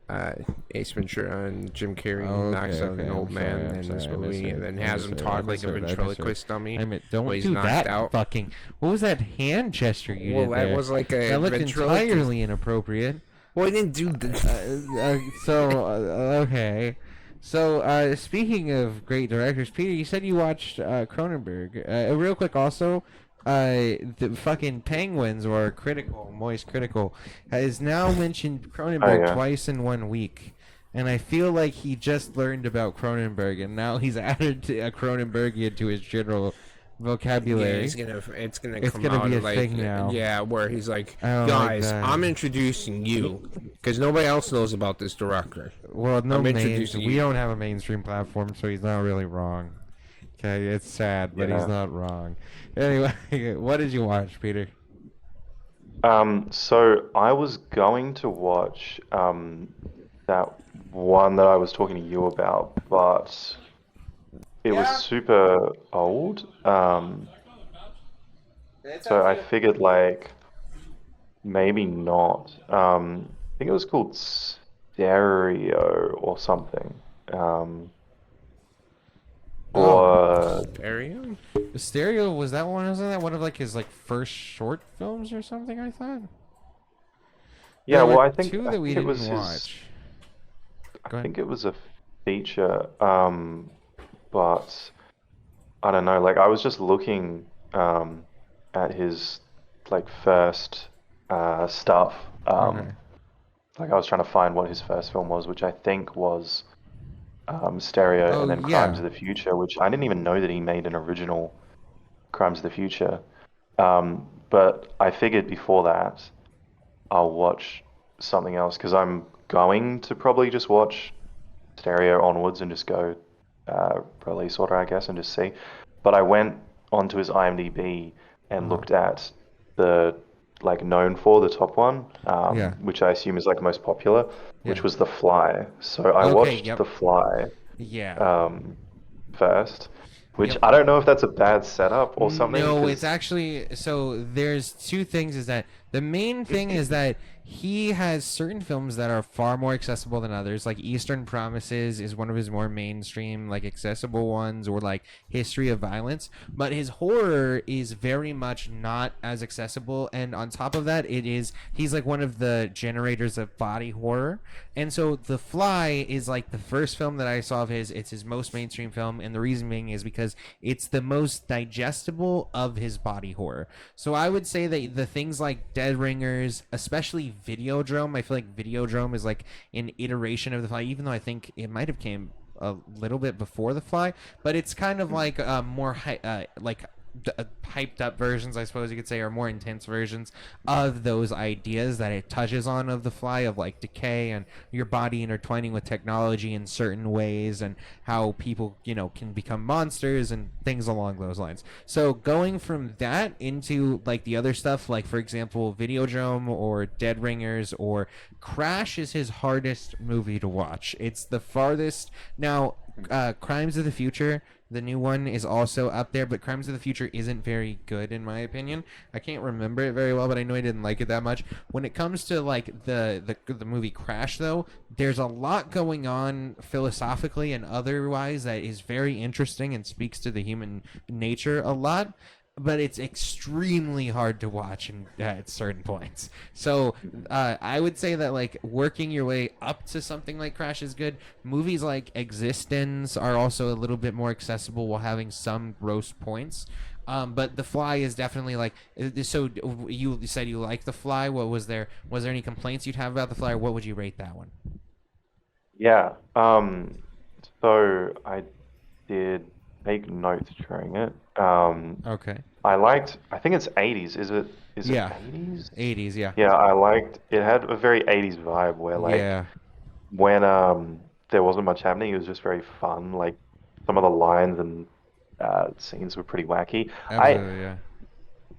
Speaker 3: Ace Ventura and Jim Carrey knocks out an old man in this movie and then has him talk like a ventriloquist dummy.
Speaker 1: Don't do that fucking... What was that hand gesture you did there?
Speaker 3: That was like a
Speaker 1: that looked entirely inappropriate.
Speaker 3: Well, I didn't do
Speaker 1: okay. So, speaking of great directors, Peter, you said you watched Cronenberg. Real quick, also... the fucking Penguins or Moist Critical has now mentioned Cronenberg twice in 1 week, and I feel like he just learned about Cronenberg and now he's added a Cronenbergian to his general vocabulary.
Speaker 3: Yeah, it's gonna
Speaker 1: be a
Speaker 3: like,
Speaker 1: thing now.
Speaker 3: Yeah, where he's like, guys, I'm introducing you because nobody else knows about this director.
Speaker 1: Well, we don't have a mainstream platform, so he's not really wrong. Okay, it's sad, but he's not wrong. Anyway, what did you watch, Peter?
Speaker 2: So I was going to watch that one that I was talking to you about, but it was super old. So I figured like maybe not. I think it was called Stereo or something.
Speaker 1: Stereo, was that one? Wasn't that one of like his first short films or something? I thought.
Speaker 2: Yeah, well, I think
Speaker 1: two that we didn't watch.
Speaker 2: I think it was a feature, but I don't know. Like I was just looking at his like first stuff.
Speaker 1: Okay.
Speaker 2: Like I was trying to find what his first film was, which I think was Stereo,
Speaker 1: Oh
Speaker 2: and then Crimes
Speaker 1: yeah.
Speaker 2: of the Future, which I didn't even know that he made an original Crimes of the Future. But I figured before that I'll watch something else because I'm going to probably just watch Stereo onwards and just go release order, I guess, and just see. But I went onto his IMDb and
Speaker 1: Uh-huh.
Speaker 2: looked at the like known for the top one,
Speaker 1: Yeah.
Speaker 2: which I assume is like most popular,
Speaker 1: Yeah.
Speaker 2: which was The Fly. So I
Speaker 1: Okay.
Speaker 2: watched
Speaker 1: Yep.
Speaker 2: The Fly
Speaker 1: Yeah.
Speaker 2: um, first, which
Speaker 1: Yep.
Speaker 2: I don't know if that's a bad setup or something,
Speaker 1: No, it's
Speaker 2: because
Speaker 1: actually so there's two things is that the main thing is that he has certain films that are far more accessible than others. Like Eastern Promises is one of his more mainstream, like accessible ones, or like History of Violence. But his horror is very much not as accessible. And on top of that, he's like one of the generators of body horror. And so The Fly is like the first film that I saw of his. It's his most mainstream film, and the reason being is because it's the most digestible of his body horror. So I would say that the things like Dead Ringers, especially Videodrome, I feel like Videodrome is like an iteration of The Fly, even though I think it might have came a little bit before The Fly, but it's kind of like hyped up versions, I suppose you could say, or more intense versions of those ideas that it touches on of The Fly, of like decay and your body intertwining with technology in certain ways, and how people, can become monsters and things along those lines. So going from that into like the other stuff, like for example, Videodrome or Dead Ringers or Crash is his hardest movie to watch. It's the farthest. Now, Crimes of the Future, the new one, is also up there, but Crimes of the Future isn't very good in my opinion. I can't remember it very well, but I know I didn't like it that much. When it comes to like the movie Crash, though, there's a lot going on philosophically and otherwise that is very interesting and speaks to the human nature a lot. But it's extremely hard to watch at certain points. So I would say that like working your way up to something like Crash is good. Movies like Existence are also a little bit more accessible while having some gross points. But The Fly is definitely like. So you said you like The Fly. What was there? Was there any complaints you'd have about The Fly, or what would you rate that one?
Speaker 2: yeah. So I did take notes during it.
Speaker 1: Okay.
Speaker 2: I think it's 80s. Is it
Speaker 1: Yeah.
Speaker 2: 80s?
Speaker 1: 80s. Yeah.
Speaker 2: Yeah, I liked it had a very 80s vibe where like
Speaker 1: Yeah.
Speaker 2: when there wasn't much happening, it was just very fun. Like some of the lines and scenes were pretty wacky. I
Speaker 1: Absolutely. Yeah.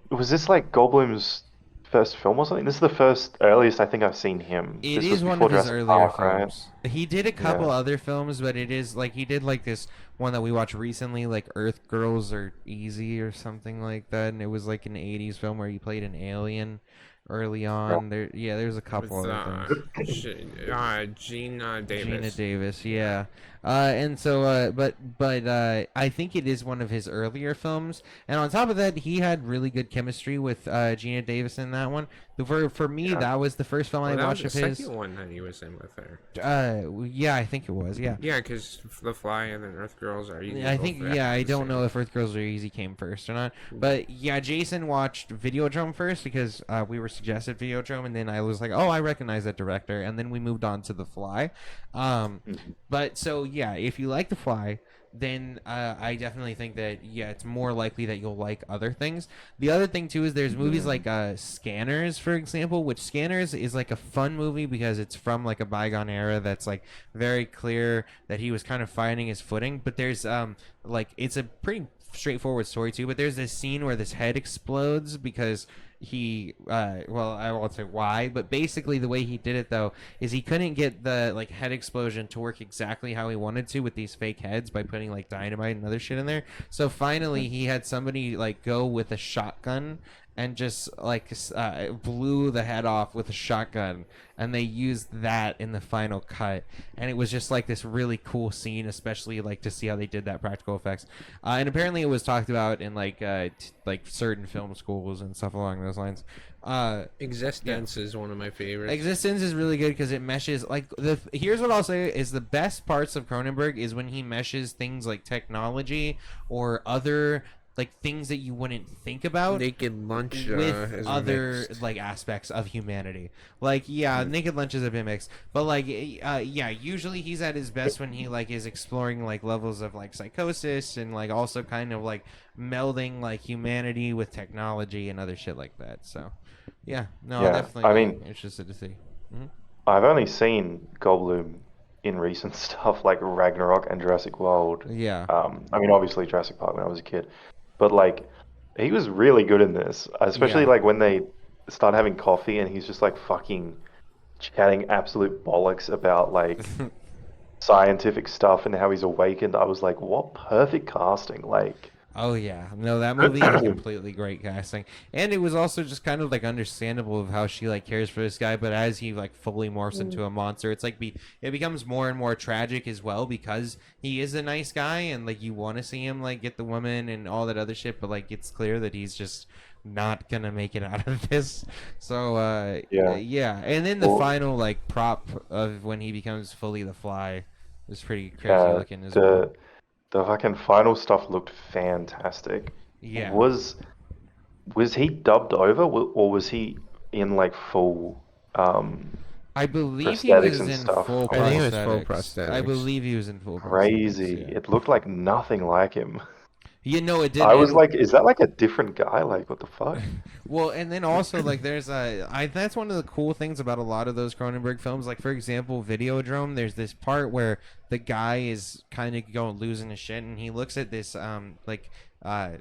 Speaker 2: Was this like Goldblum's first film or something? This is the first earliest I think I've seen him.
Speaker 1: It
Speaker 2: This was
Speaker 1: is one
Speaker 2: before
Speaker 1: of his
Speaker 2: Jurassic
Speaker 1: earlier
Speaker 2: Park, right?
Speaker 1: films. He did a couple
Speaker 2: Yeah.
Speaker 1: other films, but it is like he did like this one that we watched recently, like Earth Girls Are Easy or something like that, and it was like an '80s film where he played an alien early
Speaker 2: Right.
Speaker 1: on. There's a couple
Speaker 3: With
Speaker 1: other things.
Speaker 3: Gina
Speaker 1: Gina
Speaker 3: Davis.
Speaker 1: Davis, yeah. And so, I think it is one of his earlier films. And on top of that, he had really good chemistry with Gina Davis in that one. For me,
Speaker 2: Yeah.
Speaker 1: that was the first film I
Speaker 3: That was
Speaker 1: watched
Speaker 3: the
Speaker 1: of his.
Speaker 3: second one that he was in with her.
Speaker 1: Yeah, I think it was. Yeah.
Speaker 3: Yeah, because The Fly and then Earth Girls Are Easy.
Speaker 1: I
Speaker 3: both
Speaker 1: think,
Speaker 3: happened
Speaker 1: yeah, I
Speaker 3: the
Speaker 1: don't
Speaker 3: same
Speaker 1: know
Speaker 3: year.
Speaker 1: if Earth Girls Are Easy came first or not. But yeah, Jason watched Videodrome first because we were suggested Videodrome, and then I was like, oh, I recognize that director. And then we moved on to The Fly.
Speaker 2: Mhm.
Speaker 1: But so, yeah, if you like The Fly, then I definitely think that, yeah, it's more likely that you'll like other things. The other thing, too, is there's movies
Speaker 2: Mhm.
Speaker 1: like Scanners, for example, which Scanners is like a fun movie because it's from like a bygone era that's like very clear that he was kind of finding his footing. But there's like it's a pretty straightforward story too, but there's this scene where this head explodes because he well, I won't say why, but basically the way he did it though is he couldn't get the like head explosion to work exactly how he wanted to with these fake heads by putting like dynamite and other shit in there. So finally he had somebody like go with a shotgun and just like blew the head off with a shotgun, and they used that in the final cut, and it was just like this really cool scene, especially like to see how they did that practical effects. And apparently it was talked about in like like certain film schools and stuff along those lines.
Speaker 3: Existence is one of my favorites.
Speaker 1: Existence is really good because it meshes like here's what I'll say is the best parts of Cronenberg is when he meshes things like technology or other like things that you wouldn't think about
Speaker 3: Naked Lunch
Speaker 1: with other
Speaker 3: mixed.
Speaker 1: like aspects of humanity. Like Naked Lunch is a bit mixed, but like usually he's at his best when he like is exploring like levels of like psychosis and like also kind of like melding like humanity with technology and other shit like that. So I'm definitely interested to see.
Speaker 2: I've only seen Goldblum in recent stuff like Ragnarok and Jurassic World. I mean, obviously Jurassic Park when I was a kid, but like he was really good in this, especially like when they start having coffee and he's just like fucking chatting absolute bollocks about like scientific stuff and how he's awakened. I was like, what perfect casting, like.
Speaker 1: Oh yeah, no, that movie is completely great casting, and it was also just kind of like understandable of how she like cares for this guy, but as he like fully morphs into a monster, it's like it becomes more and more tragic as well because he is a nice guy and like you want to see him like get the woman and all that other shit, but like it's clear that he's just not gonna make it out of this. So and then the final like prop of when he becomes fully the Fly is pretty crazy looking as well.
Speaker 2: The fucking final stuff looked fantastic.
Speaker 1: Yeah.
Speaker 2: Was he dubbed over or was he in like full
Speaker 1: I believe he
Speaker 2: prosthetics
Speaker 1: was
Speaker 2: and
Speaker 1: in
Speaker 2: stuff?
Speaker 1: full
Speaker 3: I think he was full
Speaker 1: prosthetics.
Speaker 3: prosthetics.
Speaker 1: I believe he was in full
Speaker 2: Crazy.
Speaker 1: prosthetics.
Speaker 2: It looked like nothing like him.
Speaker 1: You know it did.
Speaker 2: I was like, is that like a different guy? Like, what the fuck?
Speaker 1: Well, and then also like there's that's one of the cool things about a lot of those Cronenberg films. Like for example, Videodrome. There's this part where the guy is kind of going losing his shit, and he looks at this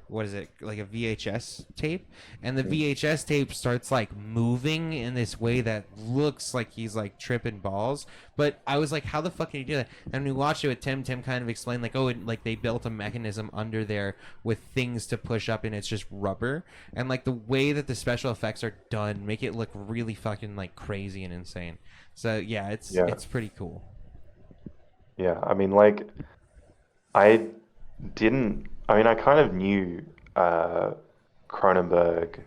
Speaker 1: what is it, like a VHS tape, and the VHS tape starts like moving in this way that looks like he's like tripping balls. But I was like, how the fuck can he do that? And we watched it with Tim kind of explained like, like they built a mechanism under there with things to push up and it's just rubber, and like the way that the special effects are done make it look really fucking like crazy and insane. So it's pretty cool.
Speaker 2: Yeah, I mean, like, I I kind of knew Cronenberg.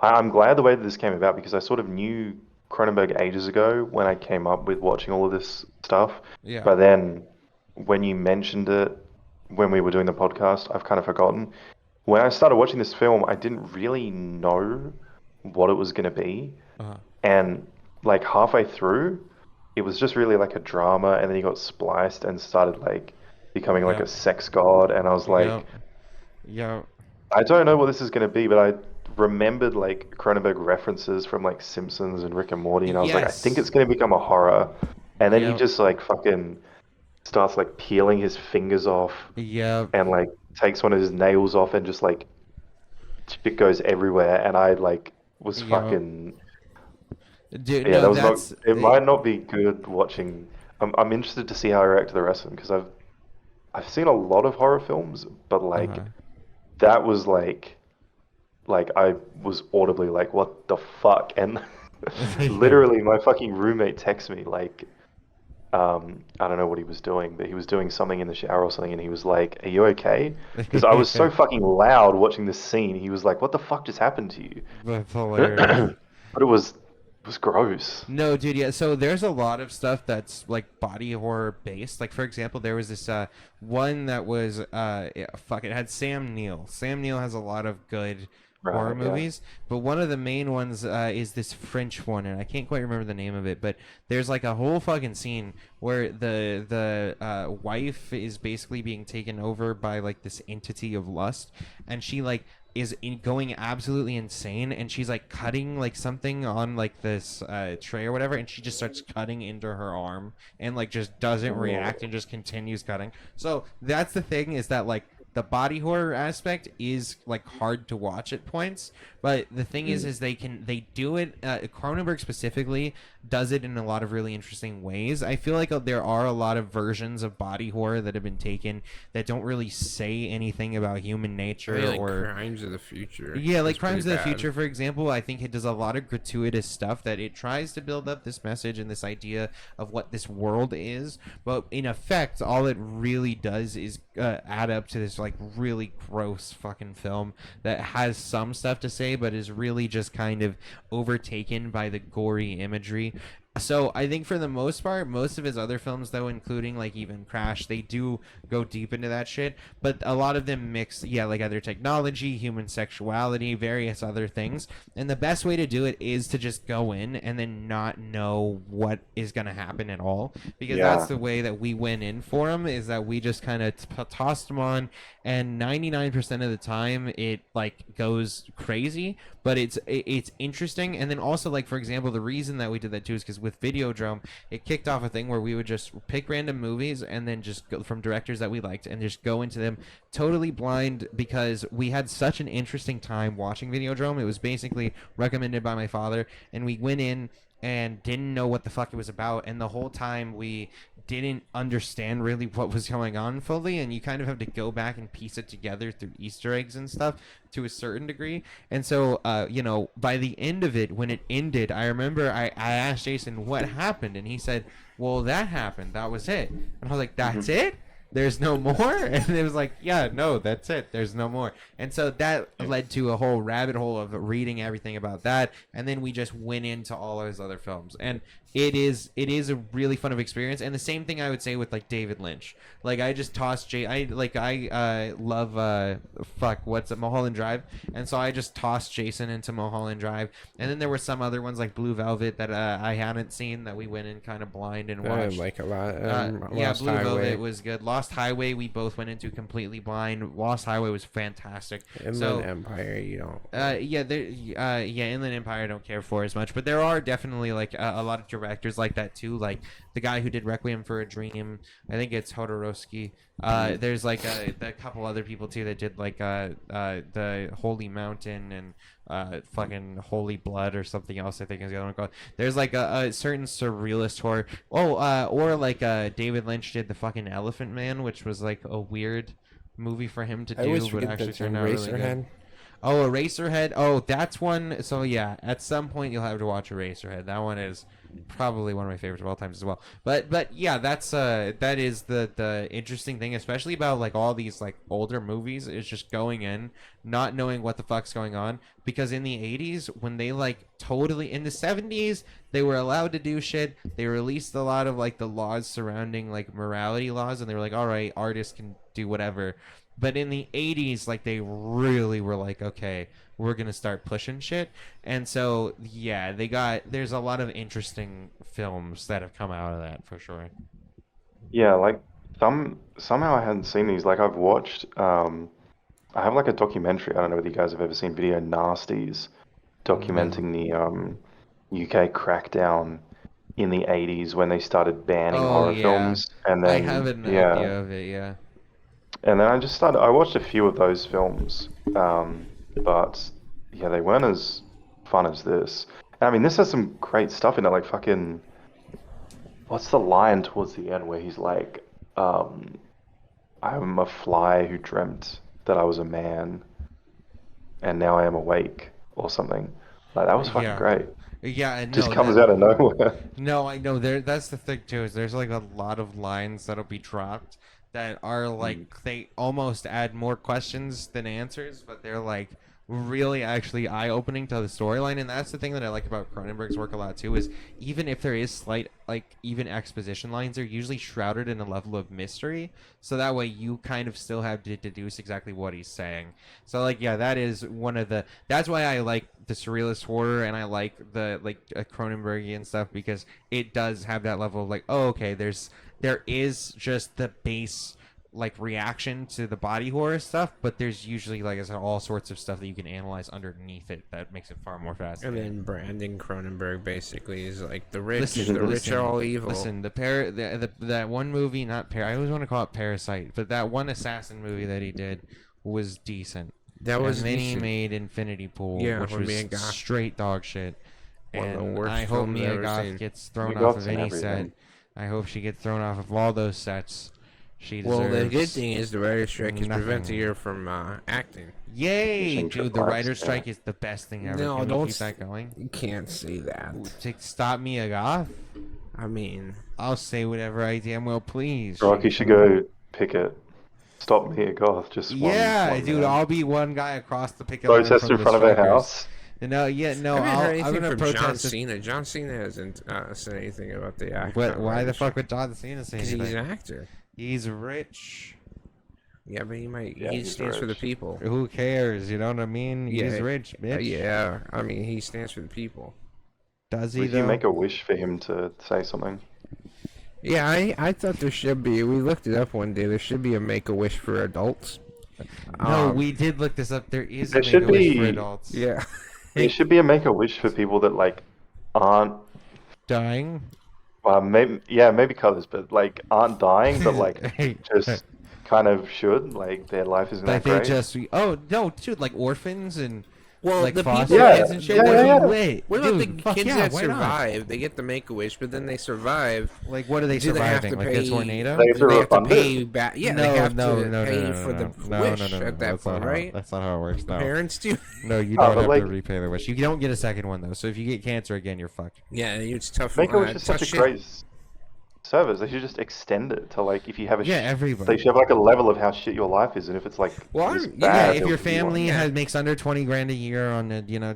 Speaker 2: I'm glad the way that this came about because I sort of knew Cronenberg ages ago when I came up with watching all of this stuff.
Speaker 1: Yeah.
Speaker 2: But then when you mentioned it when we were doing the podcast, I've kind of forgotten. When I started watching this film, I didn't really know what it was going to be. And like halfway through, it was just really like a drama, and then he got spliced and started like becoming like a sex god, and I was like, I don't know what this is going to be, but I remembered like Cronenberg references from like Simpsons and Rick and Morty, and I was like, I think it's going to become a horror, and then he just like fucking starts like peeling his fingers off, and like takes one of his nails off, and just like shit goes everywhere, and I like was fucking.
Speaker 1: Dude,
Speaker 2: that was not. It might not be good watching. I'm interested to see how I react to the rest of them because I've seen a lot of horror films, but like that was like I was audibly like, what the fuck? And literally my fucking roommate texted me like, I don't know what he was doing, but he was doing something in the shower or something, and he was like, are you okay? Because I was so fucking loud watching this scene. He was like, what the fuck just happened to you?
Speaker 1: That's hilarious.
Speaker 2: But it was gross.
Speaker 1: No, dude, yeah. So there's a lot of stuff that's like body horror based. Like for example, there was this one that was it had Sam Neill. Sam Neill has a lot of good horror movies, but one of the main ones is this French one, and I can't quite remember the name of it. But there's like a whole fucking scene where the wife is basically being taken over by like this entity of lust, and she like is going absolutely insane, and she's like cutting like something on like this tray or whatever, and she just starts cutting into her arm and like just doesn't react and just continues cutting. So that's the thing, is that like the body horror aspect is like hard to watch at points, but the thing is they do it. Cronenberg specifically does it in a lot of really interesting ways. I feel like there are a lot of versions of body horror that have been taken that don't really say anything about human nature or
Speaker 3: Crimes of the Future.
Speaker 1: Yeah, like Crimes of the Future, for example. I think it does a lot of gratuitous stuff that it tries to build up this message and this idea of what this world is, but in effect, all it really does is add up to this like really gross fucking film that has some stuff to say, but is really just kind of overtaken by the gory imagery. So I think for the most part, most of his other films, though, including like even Crash, they do go deep into that shit. But a lot of them mix, like other technology, human sexuality, various other things. And the best way to do it is to just go in and then not know what is going to happen at all. Because that's the way that we went in for him, is that we just kind of tossed him on. And 99% of the time, it like goes crazy. But it's interesting. And then also, like, for example, the reason that we did that too is because with Videodrome, it kicked off a thing where we would just pick random movies and then just go from directors that we liked and just go into them totally blind, because we had such an interesting time watching Videodrome. It was basically recommended by my father, and we went in and didn't know what the fuck it was about, and the whole time we didn't understand really what was going on fully, and you kind of have to go back and piece it together through Easter eggs and stuff to a certain degree. And so by the end of it, when it ended, I remember I asked Jason what happened, and he said, well, that happened, that was it. And I was like, that's it? There's no more? And it was like, yeah, no, that's it, there's no more. And so that led to a whole rabbit hole of reading everything about that, and then we just went into all his other films, and it is a really fun of experience. And the same thing I would say with like David Lynch. Like I just tossed I love Mulholland Drive, and so I just tossed Jason into Mulholland Drive, and then there were some other ones like Blue Velvet that I hadn't seen, that we went in kind of blind and watched.
Speaker 3: I like a lot.
Speaker 1: Blue Velvet was good. Lost Highway we both went into completely blind. Lost Highway was fantastic.
Speaker 3: Inland Empire, you don't.
Speaker 1: Inland Empire I don't care for as much, but there are definitely like a lot of directors like that too, like the guy who did Requiem for a Dream, I think it's Hodorowski. There's like a couple other people too that did like the Holy Mountain and fucking Holy Blood or something else, I think is the other one called. There's like a certain surrealist horror. Or like David Lynch did the fucking Elephant Man, which was like a weird movie for him to do, but actually turned out really good. Oh, Eraserhead. Oh, that's one. So yeah, at some point you'll have to watch Eraserhead. That one is probably one of my favorites of all times as well. But yeah, that is the interesting thing, especially about like all these like older movies, is just going in not knowing what the fuck's going on. Because in the 80s, when they like totally, in the 70s, they were allowed to do shit. They released a lot of like the laws surrounding like morality laws, and they were like, all right, artists can do whatever. But in the 80s, like, they really were like, okay, we're going to start pushing shit. And so, yeah, there's a lot of interesting films that have come out of that, for sure.
Speaker 2: Yeah, like, somehow I hadn't seen these. Like, I've watched, I have, like, a documentary. I don't know whether you guys have ever seen Video Nasties, documenting the UK crackdown in the 80s when they started banning horror films. And then,
Speaker 1: I have an idea of it, yeah.
Speaker 2: And then I watched a few of those films, but yeah, they weren't as fun as this. And, I mean, this has some great stuff in it, like fucking, what's the line towards the end where he's like, I'm a fly who dreamt that I was a man, and now I am awake, or something. Like, that was fucking great.
Speaker 1: Yeah, and
Speaker 2: just comes out of nowhere.
Speaker 1: No, I know. That's the thing too. Is there's like a lot of lines that'll be dropped that are like they almost add more questions than answers, but they're like really actually eye-opening to the storyline. And that's the thing that I like about Cronenberg's work a lot too, is even if there is slight like even exposition lines, they're usually shrouded in a level of mystery, so that way you kind of still have to deduce exactly what he's saying. So like, yeah, that is one of the, that's why I like the surrealist horror, and I like the like Cronenbergian stuff, because it does have that level of like, oh, okay, there is just the base like reaction to the body horror stuff, but there's usually, like I said, all sorts of stuff that you can analyze underneath it that makes it far more fascinating.
Speaker 3: And then Brandon Cronenberg basically is like the rich are all evil.
Speaker 1: Listen, that one movie, I always want to call it Parasite, but that one assassin movie that he did was decent.
Speaker 3: That was
Speaker 1: and then
Speaker 3: decent.
Speaker 1: he made Infinity Pool,
Speaker 3: Yeah,
Speaker 1: which was straight dog shit. And I hope Mia Goth gets thrown off of any set. I hope she gets thrown off of all those sets. She deserves.
Speaker 3: Well, the good thing is the writer's strike is preventing her from acting.
Speaker 1: Yay, dude! The writer's strike is the best thing ever.
Speaker 3: No,
Speaker 1: Can
Speaker 3: don't
Speaker 1: we keep that going.
Speaker 3: You can't say that.
Speaker 1: To stop Mia Goth?
Speaker 3: I mean,
Speaker 1: I'll say whatever I damn well please.
Speaker 2: Rocky should go picket. Stop Mia Goth. Just one
Speaker 1: dude.
Speaker 2: man.
Speaker 1: I'll be one guy across the picket line
Speaker 2: Protest
Speaker 1: from
Speaker 2: in
Speaker 1: the
Speaker 2: front of her
Speaker 1: strikers.
Speaker 2: house.
Speaker 1: No,
Speaker 3: I'm
Speaker 1: gonna
Speaker 3: from
Speaker 1: protest.
Speaker 3: John Cena. John Cena hasn't said anything about the actor.
Speaker 1: Why the fuck would John Cena say anything?
Speaker 3: Because he's an actor.
Speaker 1: He's rich.
Speaker 3: Yeah, but
Speaker 2: Yeah,
Speaker 3: he
Speaker 2: he's
Speaker 3: stands for the
Speaker 2: rich.
Speaker 3: people.
Speaker 1: Who cares? You know what I mean? He's rich, bitch.
Speaker 3: Yeah, I mean, he stands for the people.
Speaker 1: Does he
Speaker 2: Would
Speaker 1: though?
Speaker 2: you make a wish for him to say something?
Speaker 3: Yeah, I thought there should be. We looked it up one day. There should be a Make-A-Wish for adults.
Speaker 1: No, we did look this up. There is a
Speaker 2: There should
Speaker 1: Make-A-Wish
Speaker 2: be-
Speaker 1: for adults.
Speaker 3: Yeah.
Speaker 2: There should be a make-a-wish for people that like aren't.
Speaker 1: Dying?
Speaker 2: Maybe colors, but like aren't dying, but like
Speaker 1: Hey,
Speaker 2: just kind of should. Like their life isn't
Speaker 1: like
Speaker 2: that
Speaker 1: they
Speaker 2: great.
Speaker 1: just... Oh, no, dude, like orphans and...
Speaker 3: Well,
Speaker 1: like
Speaker 3: the
Speaker 1: foster
Speaker 3: people,
Speaker 1: kids and shit.
Speaker 2: yeah,
Speaker 1: That'd
Speaker 2: yeah,
Speaker 1: be
Speaker 2: yeah.
Speaker 1: lit.
Speaker 3: what about
Speaker 1: Dude,
Speaker 3: the
Speaker 1: fuck
Speaker 3: kids
Speaker 1: yeah,
Speaker 3: that
Speaker 1: why not?
Speaker 3: survive? They get the Make-A-Wish, but then they survive.
Speaker 1: Like, what are they
Speaker 3: Do they have
Speaker 1: surviving?
Speaker 3: to
Speaker 1: Like a
Speaker 3: pay-
Speaker 1: tornado?
Speaker 2: They have to
Speaker 3: They have to
Speaker 2: refund it.
Speaker 3: pay back. Yeah, they have to pay
Speaker 1: no,
Speaker 3: for the
Speaker 1: no,
Speaker 3: wish
Speaker 1: no,
Speaker 3: at that
Speaker 1: that's
Speaker 3: point,
Speaker 1: not
Speaker 3: right?
Speaker 1: How, that's not how it works, no.
Speaker 3: Parents do.
Speaker 1: No, you
Speaker 2: Oh,
Speaker 1: don't
Speaker 2: but
Speaker 1: have
Speaker 2: like-
Speaker 1: to repay the wish. You don't get a second one, though. So if you get cancer again, you're fucked.
Speaker 3: Yeah, it's tough.
Speaker 2: Make-a-wish is
Speaker 3: tough
Speaker 2: such a
Speaker 3: shit.
Speaker 2: great service. They should just extend it to like if you have a.
Speaker 1: Yeah,
Speaker 2: They
Speaker 1: everybody.
Speaker 2: should have like a level of how shit your life is, and if it's like.
Speaker 3: Well,
Speaker 2: this
Speaker 3: yeah,
Speaker 1: Yeah,
Speaker 2: bad,
Speaker 1: if
Speaker 2: they'll
Speaker 1: your
Speaker 2: give you one.
Speaker 1: family
Speaker 3: Yeah.
Speaker 1: makes under 20 grand a year on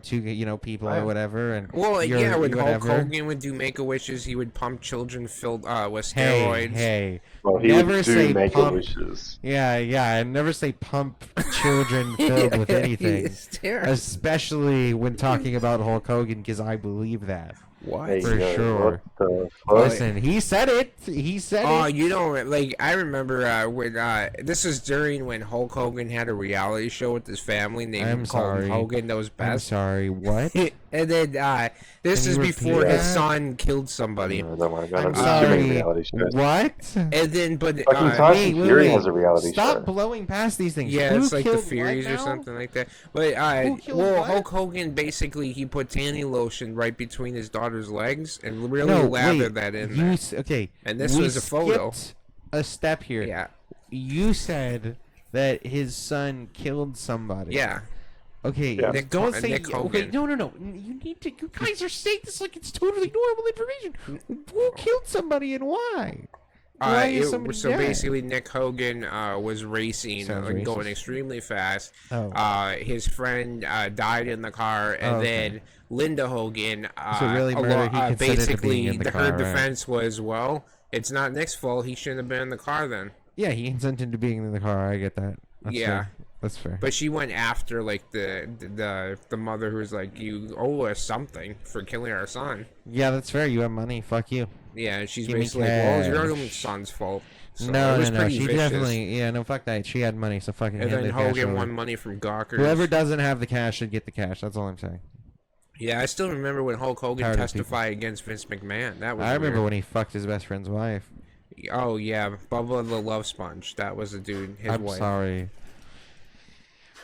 Speaker 1: two people or
Speaker 2: Right.
Speaker 1: whatever, and
Speaker 3: Well,
Speaker 1: you're-
Speaker 3: yeah, when Hulk
Speaker 1: whatever.
Speaker 3: Hogan would do Make-A-Wishes, he would pump children filled with
Speaker 1: Hey,
Speaker 3: steroids.
Speaker 1: hey,
Speaker 2: Well, he
Speaker 1: never
Speaker 2: would
Speaker 1: say
Speaker 2: do make
Speaker 1: pump.
Speaker 2: a wishes.
Speaker 1: Yeah, and never say pump children filled with anything,
Speaker 3: It's terrible.
Speaker 1: especially when talking about Hulk Hogan, because I believe that.
Speaker 3: What?
Speaker 2: There you
Speaker 1: For
Speaker 2: go.
Speaker 1: sure.
Speaker 2: What the fuck?
Speaker 1: Listen, he said it. He said
Speaker 3: Oh,
Speaker 1: it.
Speaker 3: you don't like. I remember when this was during when Hulk Hogan had a reality show with his family. They
Speaker 1: I'm
Speaker 3: called him
Speaker 1: sorry.
Speaker 3: Hogan Knows
Speaker 1: I'm
Speaker 3: Best.
Speaker 1: sorry. What?
Speaker 3: And then this
Speaker 1: Can
Speaker 3: is
Speaker 1: you repeat
Speaker 3: before his
Speaker 1: that?
Speaker 3: son killed somebody.
Speaker 2: No, don't worry about
Speaker 1: I'm
Speaker 2: it. There's too many
Speaker 1: sorry.
Speaker 2: reality shows.
Speaker 1: What?
Speaker 3: And then, but
Speaker 2: Fucking Tyson
Speaker 1: wait,
Speaker 2: Fury
Speaker 1: wait.
Speaker 2: has a reality
Speaker 1: Stop
Speaker 2: show.
Speaker 1: blowing past these things.
Speaker 3: yeah,
Speaker 1: Who
Speaker 3: it's like the
Speaker 1: killed
Speaker 3: Furies
Speaker 1: what
Speaker 3: or
Speaker 1: now?
Speaker 3: something like that. But
Speaker 1: Who killed
Speaker 3: well,
Speaker 1: what?
Speaker 3: Hulk Hogan basically he put tanning lotion right between his daughter's legs and really
Speaker 1: No,
Speaker 3: lathered
Speaker 1: wait.
Speaker 3: that in
Speaker 1: You
Speaker 3: there.
Speaker 1: okay?
Speaker 3: And this
Speaker 1: we
Speaker 3: was a photo.
Speaker 1: skipped a step here.
Speaker 3: Yeah,
Speaker 1: You said that his son killed somebody.
Speaker 3: yeah.
Speaker 1: Okay.
Speaker 2: Yeah.
Speaker 1: Don't say.
Speaker 3: Nick
Speaker 1: Okay,
Speaker 3: Hogan.
Speaker 1: no. You need to. You guys are saying this like it's totally normal information. Who killed somebody and why? Why is somebody
Speaker 3: So
Speaker 1: dead?
Speaker 3: basically, Nick Hogan was racing,
Speaker 1: Sounds
Speaker 3: like, going
Speaker 1: racist.
Speaker 3: extremely fast.
Speaker 1: Oh.
Speaker 3: His friend died in the car, and
Speaker 1: Oh, okay.
Speaker 3: then Linda Hogan,
Speaker 1: So really murder he considered
Speaker 3: basically,
Speaker 1: being in the
Speaker 3: her
Speaker 1: car, right?
Speaker 3: defense was, well, it's not Nick's fault. He shouldn't have been in the car then.
Speaker 1: Yeah, he consented to being in the car. I get that. That's
Speaker 3: Yeah.
Speaker 1: fair. That's fair.
Speaker 3: But she went after like the mother who was like, you owe us something for killing our son.
Speaker 1: Yeah, that's fair. You have money. Fuck you.
Speaker 3: Yeah, and she's
Speaker 1: Give me
Speaker 3: basically like, well, it's your
Speaker 1: cash.
Speaker 3: own son's fault. So
Speaker 1: no,
Speaker 3: it was
Speaker 1: no.
Speaker 3: pretty
Speaker 1: She
Speaker 3: vicious.
Speaker 1: definitely. Yeah, no. Fuck that. She had money, so fucking.
Speaker 3: And
Speaker 1: hand
Speaker 3: then
Speaker 1: the cash
Speaker 3: Hogan
Speaker 1: over.
Speaker 3: won money from Gawkers.
Speaker 1: Whoever doesn't have the cash should get the cash. That's all I'm saying.
Speaker 3: Yeah, I still remember when Hulk Hogan
Speaker 1: Tired of
Speaker 3: testified against Vince McMahon. That was
Speaker 1: I remember
Speaker 3: weird.
Speaker 1: when he fucked his best friend's wife.
Speaker 3: Oh yeah, Bubba the Love Sponge. That was the dude. His
Speaker 1: I'm
Speaker 3: wife.
Speaker 1: sorry.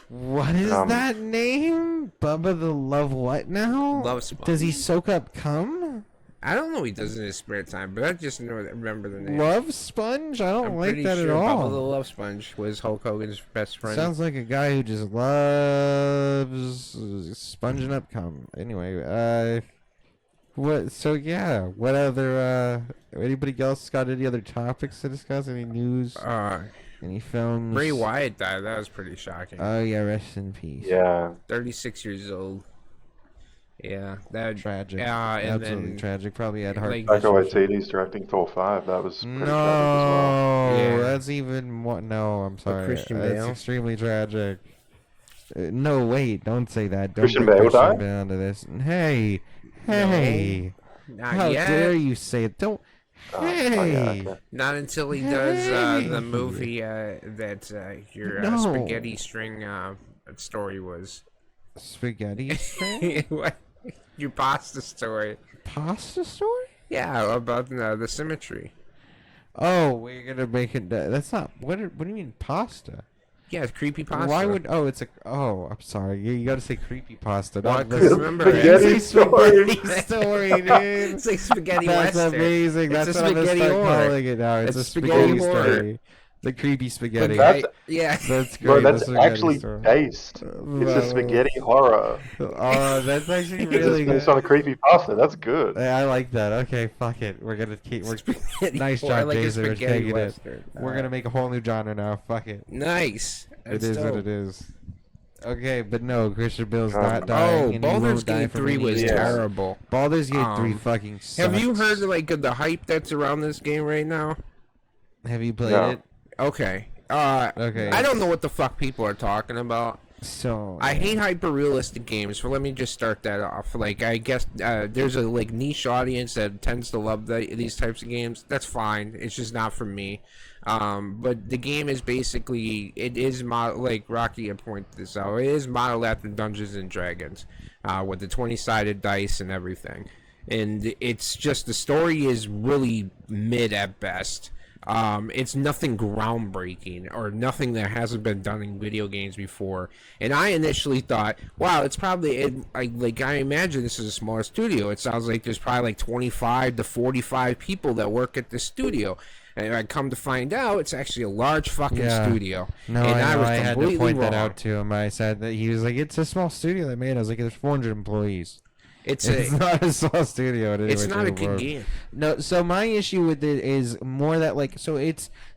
Speaker 1: What is that name? Bubba the Love what now?
Speaker 3: Love Sponge.
Speaker 1: Does he soak up cum?
Speaker 3: I don't know what he does in his spare time, but I just remember the name.
Speaker 1: Love Sponge? I don't
Speaker 3: I'm
Speaker 1: like
Speaker 3: pretty
Speaker 1: that
Speaker 3: sure
Speaker 1: at
Speaker 3: Bubba the
Speaker 1: all.
Speaker 3: Love Sponge was Hulk Hogan's best friend.
Speaker 1: Sounds like a guy who just loves sponging up cum. Anyway, what? So yeah, what other? Anybody else got any other topics to discuss? Any news? Any films?
Speaker 3: Bray Wyatt died. That was pretty shocking.
Speaker 1: Oh yeah, rest in peace.
Speaker 2: Yeah.
Speaker 3: 36 years old. Yeah, that
Speaker 1: Tragic.
Speaker 3: and
Speaker 1: Absolutely
Speaker 3: then,
Speaker 1: tragic. Probably had heart.
Speaker 3: like,
Speaker 2: Taika Waititi's directing Thor 5. That was pretty
Speaker 1: No,
Speaker 2: tragic as well.
Speaker 3: Yeah.
Speaker 1: that's even more. No, I'm sorry.
Speaker 3: Christian
Speaker 1: That's
Speaker 3: Bale?
Speaker 1: extremely tragic. No, wait, don't say that. Don't
Speaker 2: Christian
Speaker 1: bring
Speaker 2: Bale
Speaker 1: Christian
Speaker 2: died?
Speaker 1: Bale into this. Hey,
Speaker 3: not
Speaker 1: how
Speaker 3: yet.
Speaker 1: dare you say it? Don't.
Speaker 2: Oh yeah,
Speaker 1: Hey.
Speaker 2: okay.
Speaker 3: Not until he does the movie that your spaghetti string story was.
Speaker 1: Spaghetti string?
Speaker 3: What? Your pasta story.
Speaker 1: Pasta story?
Speaker 3: Yeah, about the symmetry.
Speaker 1: Oh, we're gonna make it. That's not. What do you mean pasta?
Speaker 3: Yeah, it's creepy pasta.
Speaker 1: Why would? Oh, it's a. Oh, I'm sorry. You gotta say creepy pasta.
Speaker 3: What?
Speaker 1: Not
Speaker 3: 'Cause
Speaker 1: the
Speaker 3: remember
Speaker 2: Spaghetti story.
Speaker 1: spaghetti story, dude.
Speaker 3: It's like spaghetti
Speaker 1: That's
Speaker 3: western.
Speaker 1: amazing.
Speaker 3: It's
Speaker 1: That's
Speaker 3: a
Speaker 1: what I'm gonna
Speaker 3: spaghetti
Speaker 1: start
Speaker 3: horror.
Speaker 1: calling it now. It's a
Speaker 3: spaghetti
Speaker 1: spaghetti
Speaker 3: horror.
Speaker 1: story. The creepy spaghetti.
Speaker 2: That's-
Speaker 3: yeah.
Speaker 1: That's great.
Speaker 2: Bro,
Speaker 1: the
Speaker 2: that's
Speaker 1: spaghetti
Speaker 2: actually
Speaker 1: story.
Speaker 2: based. It's a spaghetti horror.
Speaker 1: Oh, that's actually
Speaker 2: It's
Speaker 1: really
Speaker 2: based
Speaker 1: good.
Speaker 2: on a creepy pasta. That's good.
Speaker 1: I like that. Okay, fuck it. We're gonna keep.
Speaker 3: Spaghetti
Speaker 1: Nice
Speaker 3: horror,
Speaker 1: job,
Speaker 3: like a
Speaker 1: Jason. We're
Speaker 3: spaghetti
Speaker 1: taking it.
Speaker 3: western.
Speaker 1: We're gonna make a whole new genre now. Fuck it.
Speaker 3: Nice. That's
Speaker 1: It is
Speaker 3: dope.
Speaker 1: what it is. Okay, but no, Christian Bale's
Speaker 2: Um,
Speaker 1: not dying.
Speaker 3: Oh,
Speaker 1: and he
Speaker 3: Baldur's
Speaker 1: won't die
Speaker 3: Gate
Speaker 1: from
Speaker 3: 3
Speaker 1: any
Speaker 3: was
Speaker 1: disease.
Speaker 3: terrible.
Speaker 1: Baldur's Gate 3
Speaker 3: Um,
Speaker 1: fucking sucks.
Speaker 3: Have you heard like of the hype that's around this game right now?
Speaker 1: Have you played
Speaker 2: No.
Speaker 1: it?
Speaker 3: Okay.
Speaker 1: Okay.
Speaker 3: I don't know what the fuck people are talking about.
Speaker 1: So
Speaker 3: I hate hyper-realistic games, so let me just start that off. Like, I guess there's a like niche audience that tends to love these types of games. That's fine. It's just not for me. But the game is basically, it is like Rocky had pointed this out. It is modeled after Dungeons and Dragons, with the 20-sided dice and everything. And it's just the story is really mid at best. It's nothing groundbreaking or nothing that hasn't been done in video games before. And I initially thought, wow, it's probably I imagine this is a smaller studio. It sounds like there's probably like 25 to 45 people that work at the studio. And I come to find out, it's actually a large fucking studio.
Speaker 1: No,
Speaker 3: and
Speaker 1: I, know,
Speaker 3: was
Speaker 1: I had to
Speaker 3: completely
Speaker 1: point
Speaker 3: wrong.
Speaker 1: that out to him. I said that he was like, it's a small studio they made. I was like, there's 400 employees. It's not a small studio.
Speaker 3: It's not a good game.
Speaker 1: No, so my issue with it is more that like, so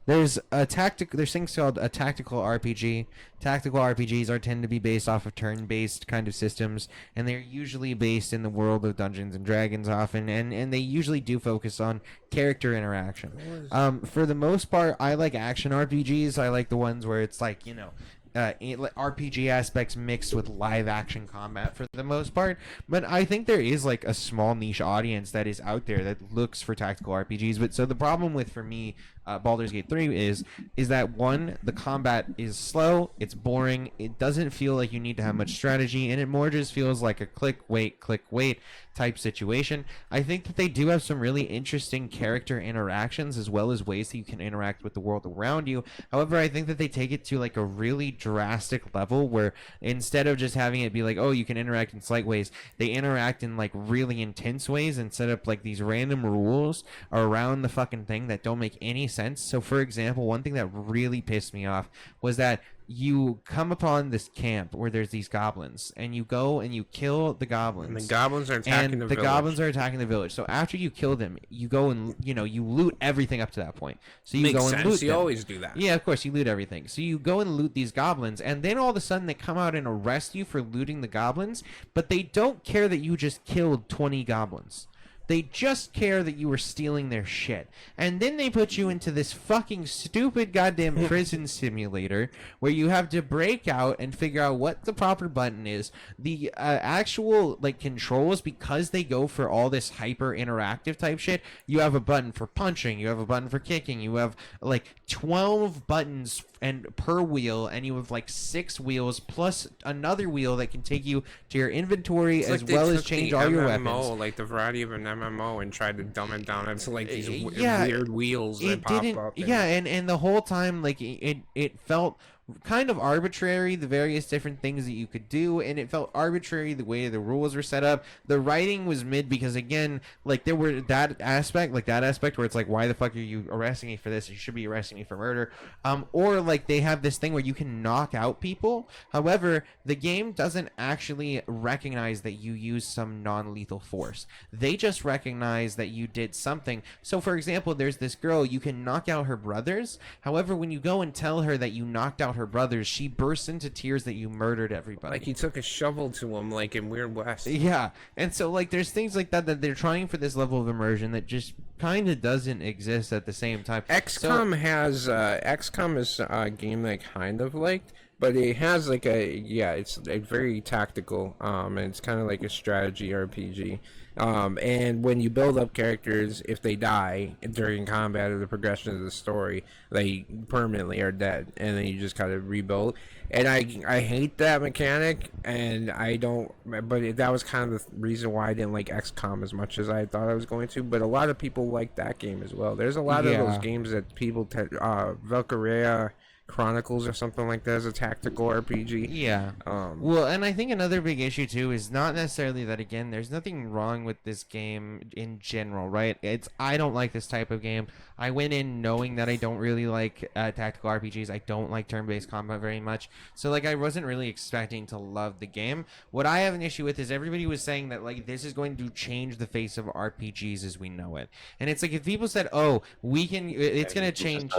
Speaker 1: there's things called a tactical RPG. Tactical RPGs tend to be based off of turn-based kind of systems, and they're usually based in the world of Dungeons and Dragons often, and they usually do focus on character interaction. For the most part, I like action RPGs. I like the ones where it's like, RPG aspects mixed with live action combat for the most part, but I think there is like a small niche audience that is out there that looks for tactical RPGs. But so the problem with, for me, Baldur's Gate 3 is that one, the combat is slow, it's boring, it doesn't feel like you need to have much strategy, and it more just feels like a click wait type situation. I think that they do have some really interesting character interactions as well as ways that you can interact with the world around you. However, I think that they take it to like a really drastic level where instead of just having it be like, oh, you can interact in slight ways, they interact in like really intense ways and set up like these random rules around the fucking thing that don't make any sense. So for example, one thing that really pissed me off was that you come upon this camp where there's these goblins, and you go and you kill the goblins.
Speaker 3: And the goblins are attacking the village.
Speaker 1: Goblins are attacking the village. So after you kill them, you go and you loot everything up to that point. So you go and loot them.
Speaker 3: You always do that.
Speaker 1: Yeah, of course, you loot everything. So you go and loot these goblins, and then all of a sudden they come out and arrest you for looting the goblins, but they don't care that you just killed 20 goblins. They just care that you were stealing their shit. And then they put you into this fucking stupid goddamn prison simulator where you have to break out and figure out what the proper button is. The actual like controls, because they go for all this hyper interactive type shit, you have a button for punching, you have a button for kicking, you have like 12 buttons and per wheel, and you have like 6 wheels plus another wheel that can take you to your inventory
Speaker 3: It's
Speaker 1: as
Speaker 3: like they
Speaker 1: well as
Speaker 3: took
Speaker 1: change
Speaker 3: the
Speaker 1: all your
Speaker 3: MMO,
Speaker 1: weapons.
Speaker 3: like the variety of an MMO, and tried to dumb it down into like these
Speaker 1: Yeah,
Speaker 3: weird wheels that
Speaker 1: It
Speaker 3: pop
Speaker 1: didn't.
Speaker 3: up.
Speaker 1: Yeah, and the whole time like it felt kind of arbitrary, the various different things that you could do, and it felt arbitrary the way the rules were set up. The writing was mid because again, like there were that aspect where it's like, why the fuck are you arresting me for this? You should be arresting me for murder. Or like they have this thing where you can knock out people. However, the game doesn't actually recognize that you use some non-lethal force. They just recognize that you did something. So for example, there's this girl, you can knock out her brothers. However, when you go and tell her that you knocked out her brothers, she bursts into tears that you murdered everybody.
Speaker 3: Like he took a shovel to him, like in Weird West.
Speaker 1: Yeah, and so like there's things like that they're trying for this level of immersion that just kind of doesn't exist at the same time.
Speaker 3: XCOM is a game that I kind of liked, but it has like it's a very tactical, and it's kind of like a strategy RPG. And when you build up characters, if they die during combat or the progression of the story, they permanently are dead, and then you just kind of rebuild. And I hate that mechanic, and I don't. But that was kind of the reason why I didn't like XCOM as much as I thought I was going to. But a lot of people like that game as well. There's a lot of those games that people, Valkyria Chronicles or something like that, as a tactical RPG.
Speaker 1: Yeah. Well, and I think another big issue too is not necessarily that. Again, there's nothing wrong with this game in general, right? I don't like this type of game. I went in knowing that I don't really like tactical RPGs. I don't like turn-based combat very much. So like I wasn't really expecting to love the game. What I have an issue with is everybody was saying that like this is going to change the face of RPGs as we know it. And it's like if people said, "Oh, we can," it's going to change.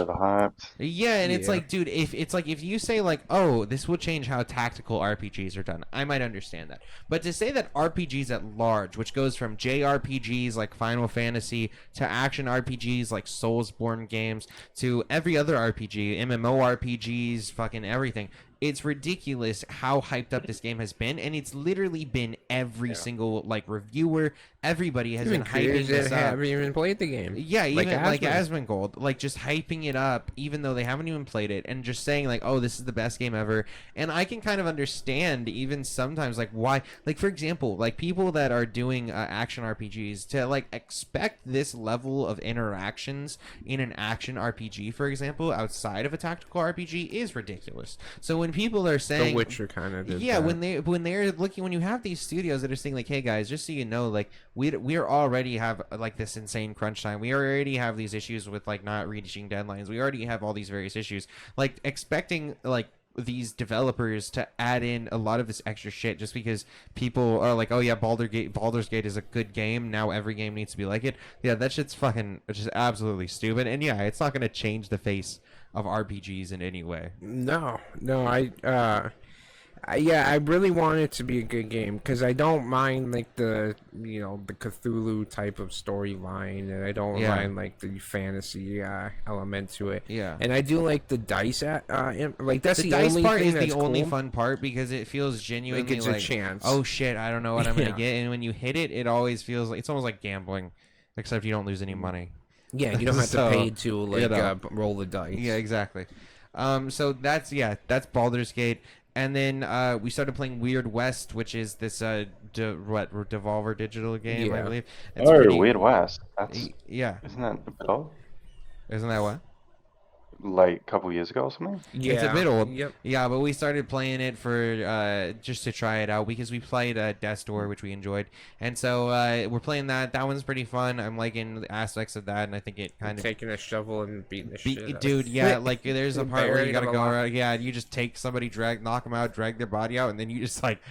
Speaker 1: Yeah, and it's like, dude, if you say like, "Oh, this will change how tactical RPGs are done," I might understand that. But to say that RPGs at large, which goes from JRPGs like Final Fantasy to action RPGs like Soulsborne games to every other RPG, MMORPGs, fucking everything. It's ridiculous how hyped up this game has been, and it's literally been every single like reviewer. Everybody has been hyping this up.
Speaker 3: Haven't even played the game.
Speaker 1: Yeah, even like Asmongold, like just hyping it up, even though they haven't even played it, and just saying like, "Oh, this is the best game ever." And I can kind of understand even sometimes like why, like for example, like people that are doing action RPGs to like expect this level of interactions in an action RPG, for example, outside of a tactical RPG is ridiculous. So when people are saying,
Speaker 3: The Witcher kind of did
Speaker 1: yeah,
Speaker 3: that.
Speaker 1: when they're looking, when you have these studios that are saying like, "Hey guys, just so you know, like we are already have like this insane crunch time. We already have these issues with like not reaching deadlines. We already have all these various issues." Like expecting like these developers to add in a lot of this extra shit just because people are like, "Oh yeah, Baldur's Gate is a good game. Now every game needs to be like it." Yeah, that shit's fucking just absolutely stupid. And yeah, it's not going to change the face of RPGs in any way.
Speaker 3: No, I really want it to be a good game because I don't mind like the the Cthulhu type of storyline, and I don't mind like the fantasy element to it.
Speaker 1: Yeah,
Speaker 3: and I do like the dice like that's the
Speaker 1: dice
Speaker 3: only
Speaker 1: part
Speaker 3: thing
Speaker 1: is
Speaker 3: that's
Speaker 1: the only
Speaker 3: cool.
Speaker 1: fun part because it feels genuinely
Speaker 3: like it's a chance.
Speaker 1: Oh shit, I don't know what I'm gonna get, and when you hit it, it always feels like it's almost like gambling, except you don't lose any money.
Speaker 3: Yeah, you don't have to pay to like roll the dice.
Speaker 1: Yeah, exactly. So that's Baldur's Gate. And then we started playing Weird West, which is this Devolver Digital game, I believe. It's
Speaker 2: Weird West. That's
Speaker 1: yeah.
Speaker 2: Isn't that a bit old?
Speaker 1: Isn't that what?
Speaker 2: Like a couple years ago or something?
Speaker 3: Yeah,
Speaker 1: it's a bit old.
Speaker 3: Yep.
Speaker 1: Yeah, but we started playing it for just to try it out because we played Death's Door, which we enjoyed, and so we're playing that. That one's pretty fun. I'm liking the aspects of that, and I think it kind of
Speaker 3: taking a shovel and beating the shit out.
Speaker 1: Dude, yeah, like there's a part where you gotta go around. Yeah, you just take somebody, knock them out, drag their body out, and then you just like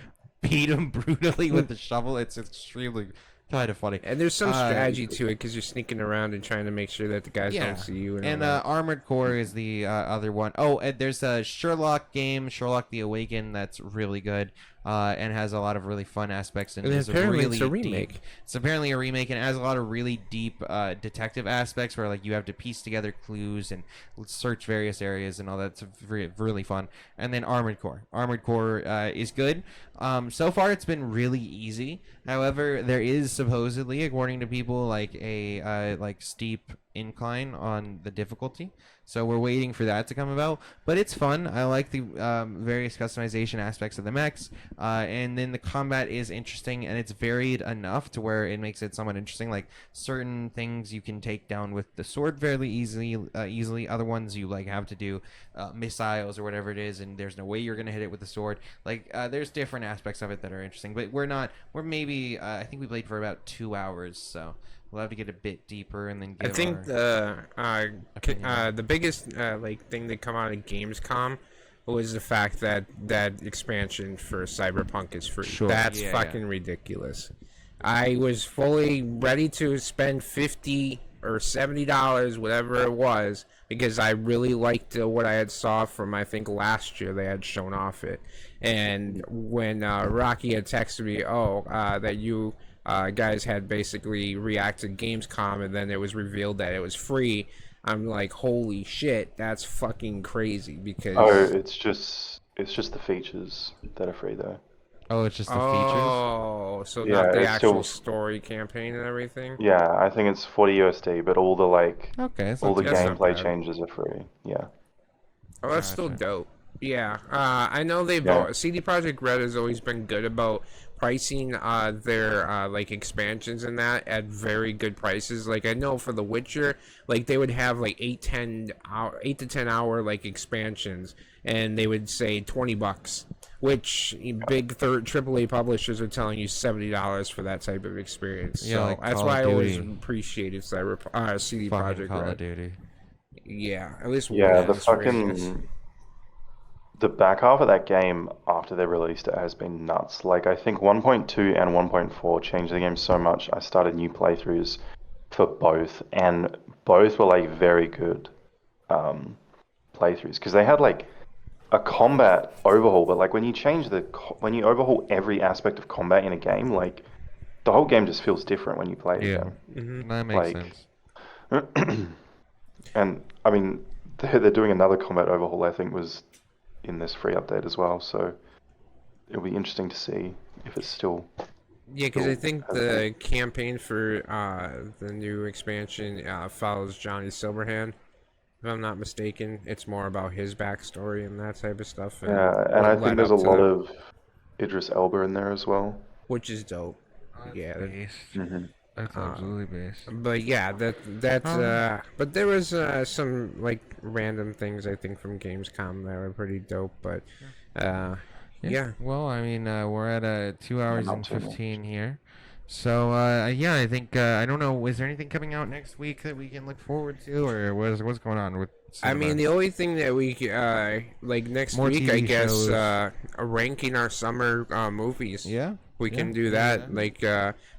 Speaker 1: beat them brutally with the shovel. It's extremely kind of funny.
Speaker 3: And there's some strategy to it because you're sneaking around and trying to make sure that the guys don't see you. And
Speaker 1: Armored Core is the other one. Oh, and there's a Sherlock game, Sherlock the Awakened, that's really good and has a lot of really fun aspects. And
Speaker 3: apparently it's a remake.
Speaker 1: Deep. It's apparently a remake and it has a lot of really deep detective aspects where like you have to piece together clues and search various areas and all that's really fun. And then Armored Core. Armored Core is good. So far it's been really easy. However, there is supposedly, according to people, like a like steep incline on the difficulty, so we're waiting for that to come about, but it's fun. I like the various customization aspects of the mechs, and then the combat is interesting and it's varied enough to where it makes it somewhat interesting. Like certain things you can take down with the sword fairly easily, other ones you like have to do missiles or whatever it is, and there's no way you're gonna hit it with the sword. Like there's different aspects of it that are interesting, but we're maybe I think we played for about 2 hours, so we'll have to get a bit deeper and then.
Speaker 3: I think the biggest like thing that come out of Gamescom was the fact that that expansion for Cyberpunk is free.
Speaker 1: Sure.
Speaker 3: That's fucking ridiculous. I was fully ready to spend $50 or $70, whatever it was, because I really liked what I had saw from I think last year they had shown off it. And when Rocky had texted me, that you guys had basically reacted Gamescom and then it was revealed that it was free, I'm like, holy shit, that's fucking crazy. Because
Speaker 2: it's just It's just the features that are free though.
Speaker 1: Oh, it's just the features.
Speaker 3: Oh, so
Speaker 2: Yeah,
Speaker 3: not the
Speaker 2: it's
Speaker 3: actual
Speaker 2: still-
Speaker 3: story campaign and everything?
Speaker 2: Yeah, I think it's 40 USD, but all the
Speaker 1: Okay, it's
Speaker 2: all
Speaker 1: not
Speaker 2: the
Speaker 1: too
Speaker 3: That's
Speaker 1: bad.
Speaker 3: not
Speaker 2: gameplay
Speaker 3: bad.
Speaker 2: changes are free. Yeah.
Speaker 3: Oh, that's still
Speaker 1: Gotcha.
Speaker 3: dope. Yeah, I know they've
Speaker 2: Yeah.
Speaker 3: CD Projekt Red has always been good about pricing their like expansions and that at very good prices. Like I know for The Witcher, like they would have like 8 to 10 hour like expansions, and they would say $20, which big AAA publishers are telling you $70 for that type of experience.
Speaker 1: Yeah,
Speaker 3: So
Speaker 1: like
Speaker 3: that's
Speaker 1: Call
Speaker 3: why
Speaker 1: of
Speaker 3: I always
Speaker 1: Duty.
Speaker 3: appreciated CD
Speaker 1: Fucking
Speaker 3: Projekt
Speaker 1: Call of
Speaker 3: Red.
Speaker 1: Duty.
Speaker 3: Yeah, at least
Speaker 2: Yeah, the
Speaker 3: Witcher's ratings.
Speaker 2: fucking the back half of that game after they released it has been nuts. Like I think 1.2 and 1.4 changed the game so much. I started new playthroughs for both, and both were like very good playthroughs because they had like a combat overhaul. But like when you change when you overhaul every aspect of combat in a game, like the whole game just feels different when you play it
Speaker 1: Yeah,
Speaker 2: again.
Speaker 1: that makes
Speaker 2: Like,
Speaker 1: sense.
Speaker 2: and I mean they're doing another combat overhaul. I think was in this free update as well. So it'll be interesting to see if it's still.
Speaker 3: Yeah, because I
Speaker 2: still
Speaker 3: think
Speaker 2: has
Speaker 3: the campaign for the new expansion follows Johnny Silverhand. If I'm not mistaken, it's more about his backstory and that type of stuff. And
Speaker 2: Yeah, and
Speaker 3: what
Speaker 2: I
Speaker 3: led
Speaker 2: think there's
Speaker 3: up
Speaker 2: a
Speaker 3: to
Speaker 2: lot
Speaker 3: that,
Speaker 2: of Idris Elba in there as well.
Speaker 3: which is dope. Yeah,
Speaker 1: Based.
Speaker 2: Hmm
Speaker 1: That's absolutely based.
Speaker 3: but yeah, that's
Speaker 1: Um,
Speaker 3: but there was some like random things I think from Gamescom that were pretty dope. But yeah.
Speaker 1: Well, I mean, we're at 2 hours
Speaker 2: not
Speaker 1: and
Speaker 2: too much.
Speaker 1: 15 here. So, yeah, I think, I don't know, is there anything coming out next week that we can look forward to, or what's going on with
Speaker 3: I
Speaker 1: cinema?
Speaker 3: mean, the only thing that we like next
Speaker 1: More
Speaker 3: week, I
Speaker 1: TV
Speaker 3: guess,
Speaker 1: shows.
Speaker 3: ranking our summer movies.
Speaker 1: Yeah?
Speaker 3: We
Speaker 1: Yeah,
Speaker 3: can do
Speaker 1: we
Speaker 3: that,
Speaker 1: can.
Speaker 3: like,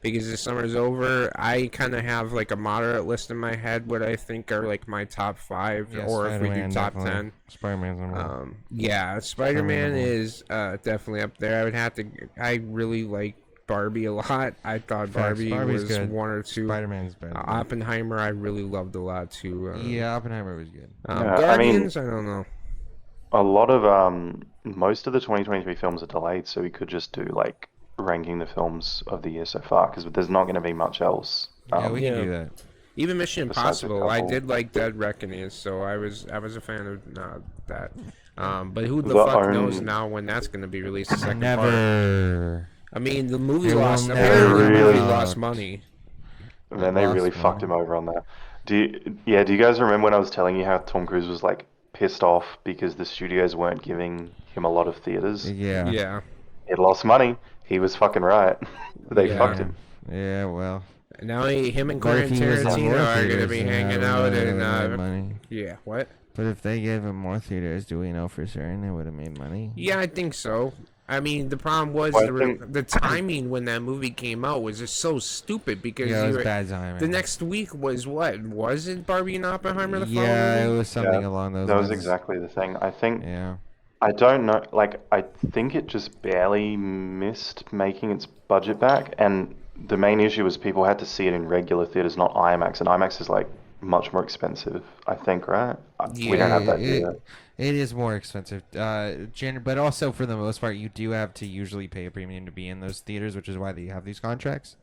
Speaker 3: because the summer's over. I kind of have like a moderate list in my head what I think are like my top 5,
Speaker 1: Yeah,
Speaker 3: or if we do
Speaker 1: Spider-Man,
Speaker 3: top
Speaker 1: definitely.
Speaker 3: 10.
Speaker 1: Spider-Man's number one.
Speaker 3: Yeah, Spider-Man
Speaker 1: number one.
Speaker 3: is definitely up there. I would have to. I really like Barbie a lot. I thought
Speaker 1: Facts,
Speaker 3: Barbie
Speaker 1: Barbie's
Speaker 3: was
Speaker 1: good.
Speaker 3: one or two.
Speaker 1: Spider-Man's better.
Speaker 3: Oppenheimer, I really loved a lot too.
Speaker 1: Yeah, Oppenheimer was good.
Speaker 2: Yeah, I mean-
Speaker 3: Guardians, I don't know.
Speaker 2: A lot of most of the 2023 films are delayed, so we could just do like ranking the films of the year so far because there's not going to be much else.
Speaker 1: Yeah, we
Speaker 3: yeah.
Speaker 1: can do that.
Speaker 3: Even Mission
Speaker 2: Besides a
Speaker 3: Impossible, I
Speaker 2: couple.
Speaker 3: did like Dead Reckoning, so I was a fan of that. But who the
Speaker 2: The
Speaker 3: fuck
Speaker 2: own-
Speaker 3: knows now when that's going to be released? The second part.
Speaker 1: Never.
Speaker 3: I mean, the movie
Speaker 1: It will
Speaker 3: lost.
Speaker 1: never
Speaker 3: Apparently, the movie
Speaker 2: come
Speaker 3: lost
Speaker 1: out.
Speaker 3: money.
Speaker 2: And then they
Speaker 1: Lost
Speaker 2: really
Speaker 1: one.
Speaker 2: fucked him over on that. Do you guys remember when I was telling you how Tom Cruise was like pissed off because the studios weren't giving him a lot of theaters?
Speaker 1: Yeah.
Speaker 3: Yeah.
Speaker 2: It lost money. He was fucking right. They
Speaker 3: Yeah.
Speaker 2: fucked him.
Speaker 1: Yeah, well.
Speaker 3: Now him and
Speaker 1: But if
Speaker 3: Quentin
Speaker 1: he was in
Speaker 3: Tarantino
Speaker 1: more
Speaker 3: are going to
Speaker 1: theaters,
Speaker 3: be
Speaker 1: then
Speaker 3: hanging
Speaker 1: that
Speaker 3: out
Speaker 1: would've
Speaker 3: and
Speaker 1: made money.
Speaker 3: yeah, what?
Speaker 1: But if they gave him more theaters, do we know for certain it would have made money?
Speaker 3: Yeah, I think so. I mean, the problem was
Speaker 2: Well, I think-
Speaker 3: the timing when that movie came out was just so stupid because
Speaker 1: Yeah, it
Speaker 3: you
Speaker 1: was
Speaker 3: were-
Speaker 1: bad timing.
Speaker 3: the next week was what? Wasn't Barbie and Oppenheimer the following
Speaker 1: Yeah, it
Speaker 3: week?
Speaker 1: was something
Speaker 2: Yeah,
Speaker 1: along those
Speaker 2: that was
Speaker 1: lines.
Speaker 2: exactly the thing. I think
Speaker 1: Yeah.
Speaker 2: I don't know. Like I think it just barely missed making its budget back, and the main issue was people had to see it in regular theaters, not IMAX, and IMAX is like much more expensive. I think, right? We don't have that here.
Speaker 1: It is more expensive, but also for the most part, you do have to usually pay a premium to be in those theaters, which is why they have these contracts.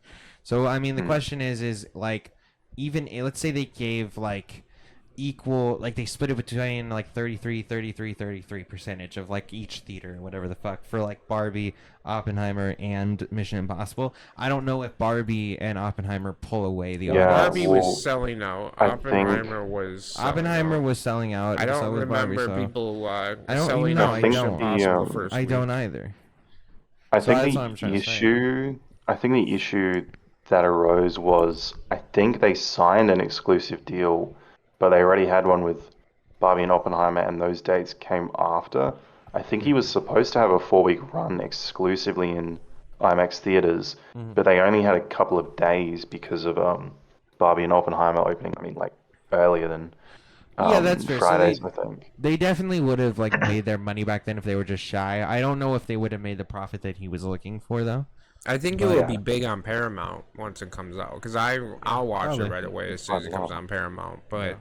Speaker 1: So I mean, the question is like, even let's say they gave like equal, like they split it between like 33 percentage of like each theater, whatever the fuck, for like Barbie, Oppenheimer, and Mission Impossible. I don't know if Barbie and Oppenheimer pull away the
Speaker 2: Yeah,
Speaker 1: audience.
Speaker 3: Barbie
Speaker 2: well,
Speaker 3: was selling out.
Speaker 2: I
Speaker 3: Oppenheimer was. selling
Speaker 1: Oppenheimer
Speaker 3: out.
Speaker 1: was selling out.
Speaker 3: I
Speaker 1: and so
Speaker 3: don't
Speaker 1: was Barbie,
Speaker 3: remember
Speaker 1: so-
Speaker 3: people
Speaker 1: I don't-
Speaker 3: selling
Speaker 1: no,
Speaker 3: out
Speaker 1: I
Speaker 3: Mission
Speaker 1: don't.
Speaker 3: Impossible the first
Speaker 1: I
Speaker 3: week.
Speaker 1: don't either.
Speaker 2: I
Speaker 1: So
Speaker 2: think
Speaker 1: that's what I'm trying to say.
Speaker 2: I think the issue that arose was I think they signed an exclusive deal, but they already had one with Barbie and Oppenheimer, and those dates came after. I think he was supposed to have a 4-week run exclusively in IMAX theaters, but they only had a couple of days because of Barbie and Oppenheimer opening. I mean, like earlier than
Speaker 1: Yeah, that's fair. So
Speaker 2: Fridays, I think.
Speaker 1: They definitely would have like made their money back then if they were just shy. I don't know if they would have made the profit that he was looking for though.
Speaker 3: I think it
Speaker 2: But-
Speaker 3: will be big on Paramount once it comes out because I'll watch
Speaker 1: Probably.
Speaker 3: it right away as soon as it comes
Speaker 2: Wow.
Speaker 3: on Paramount. But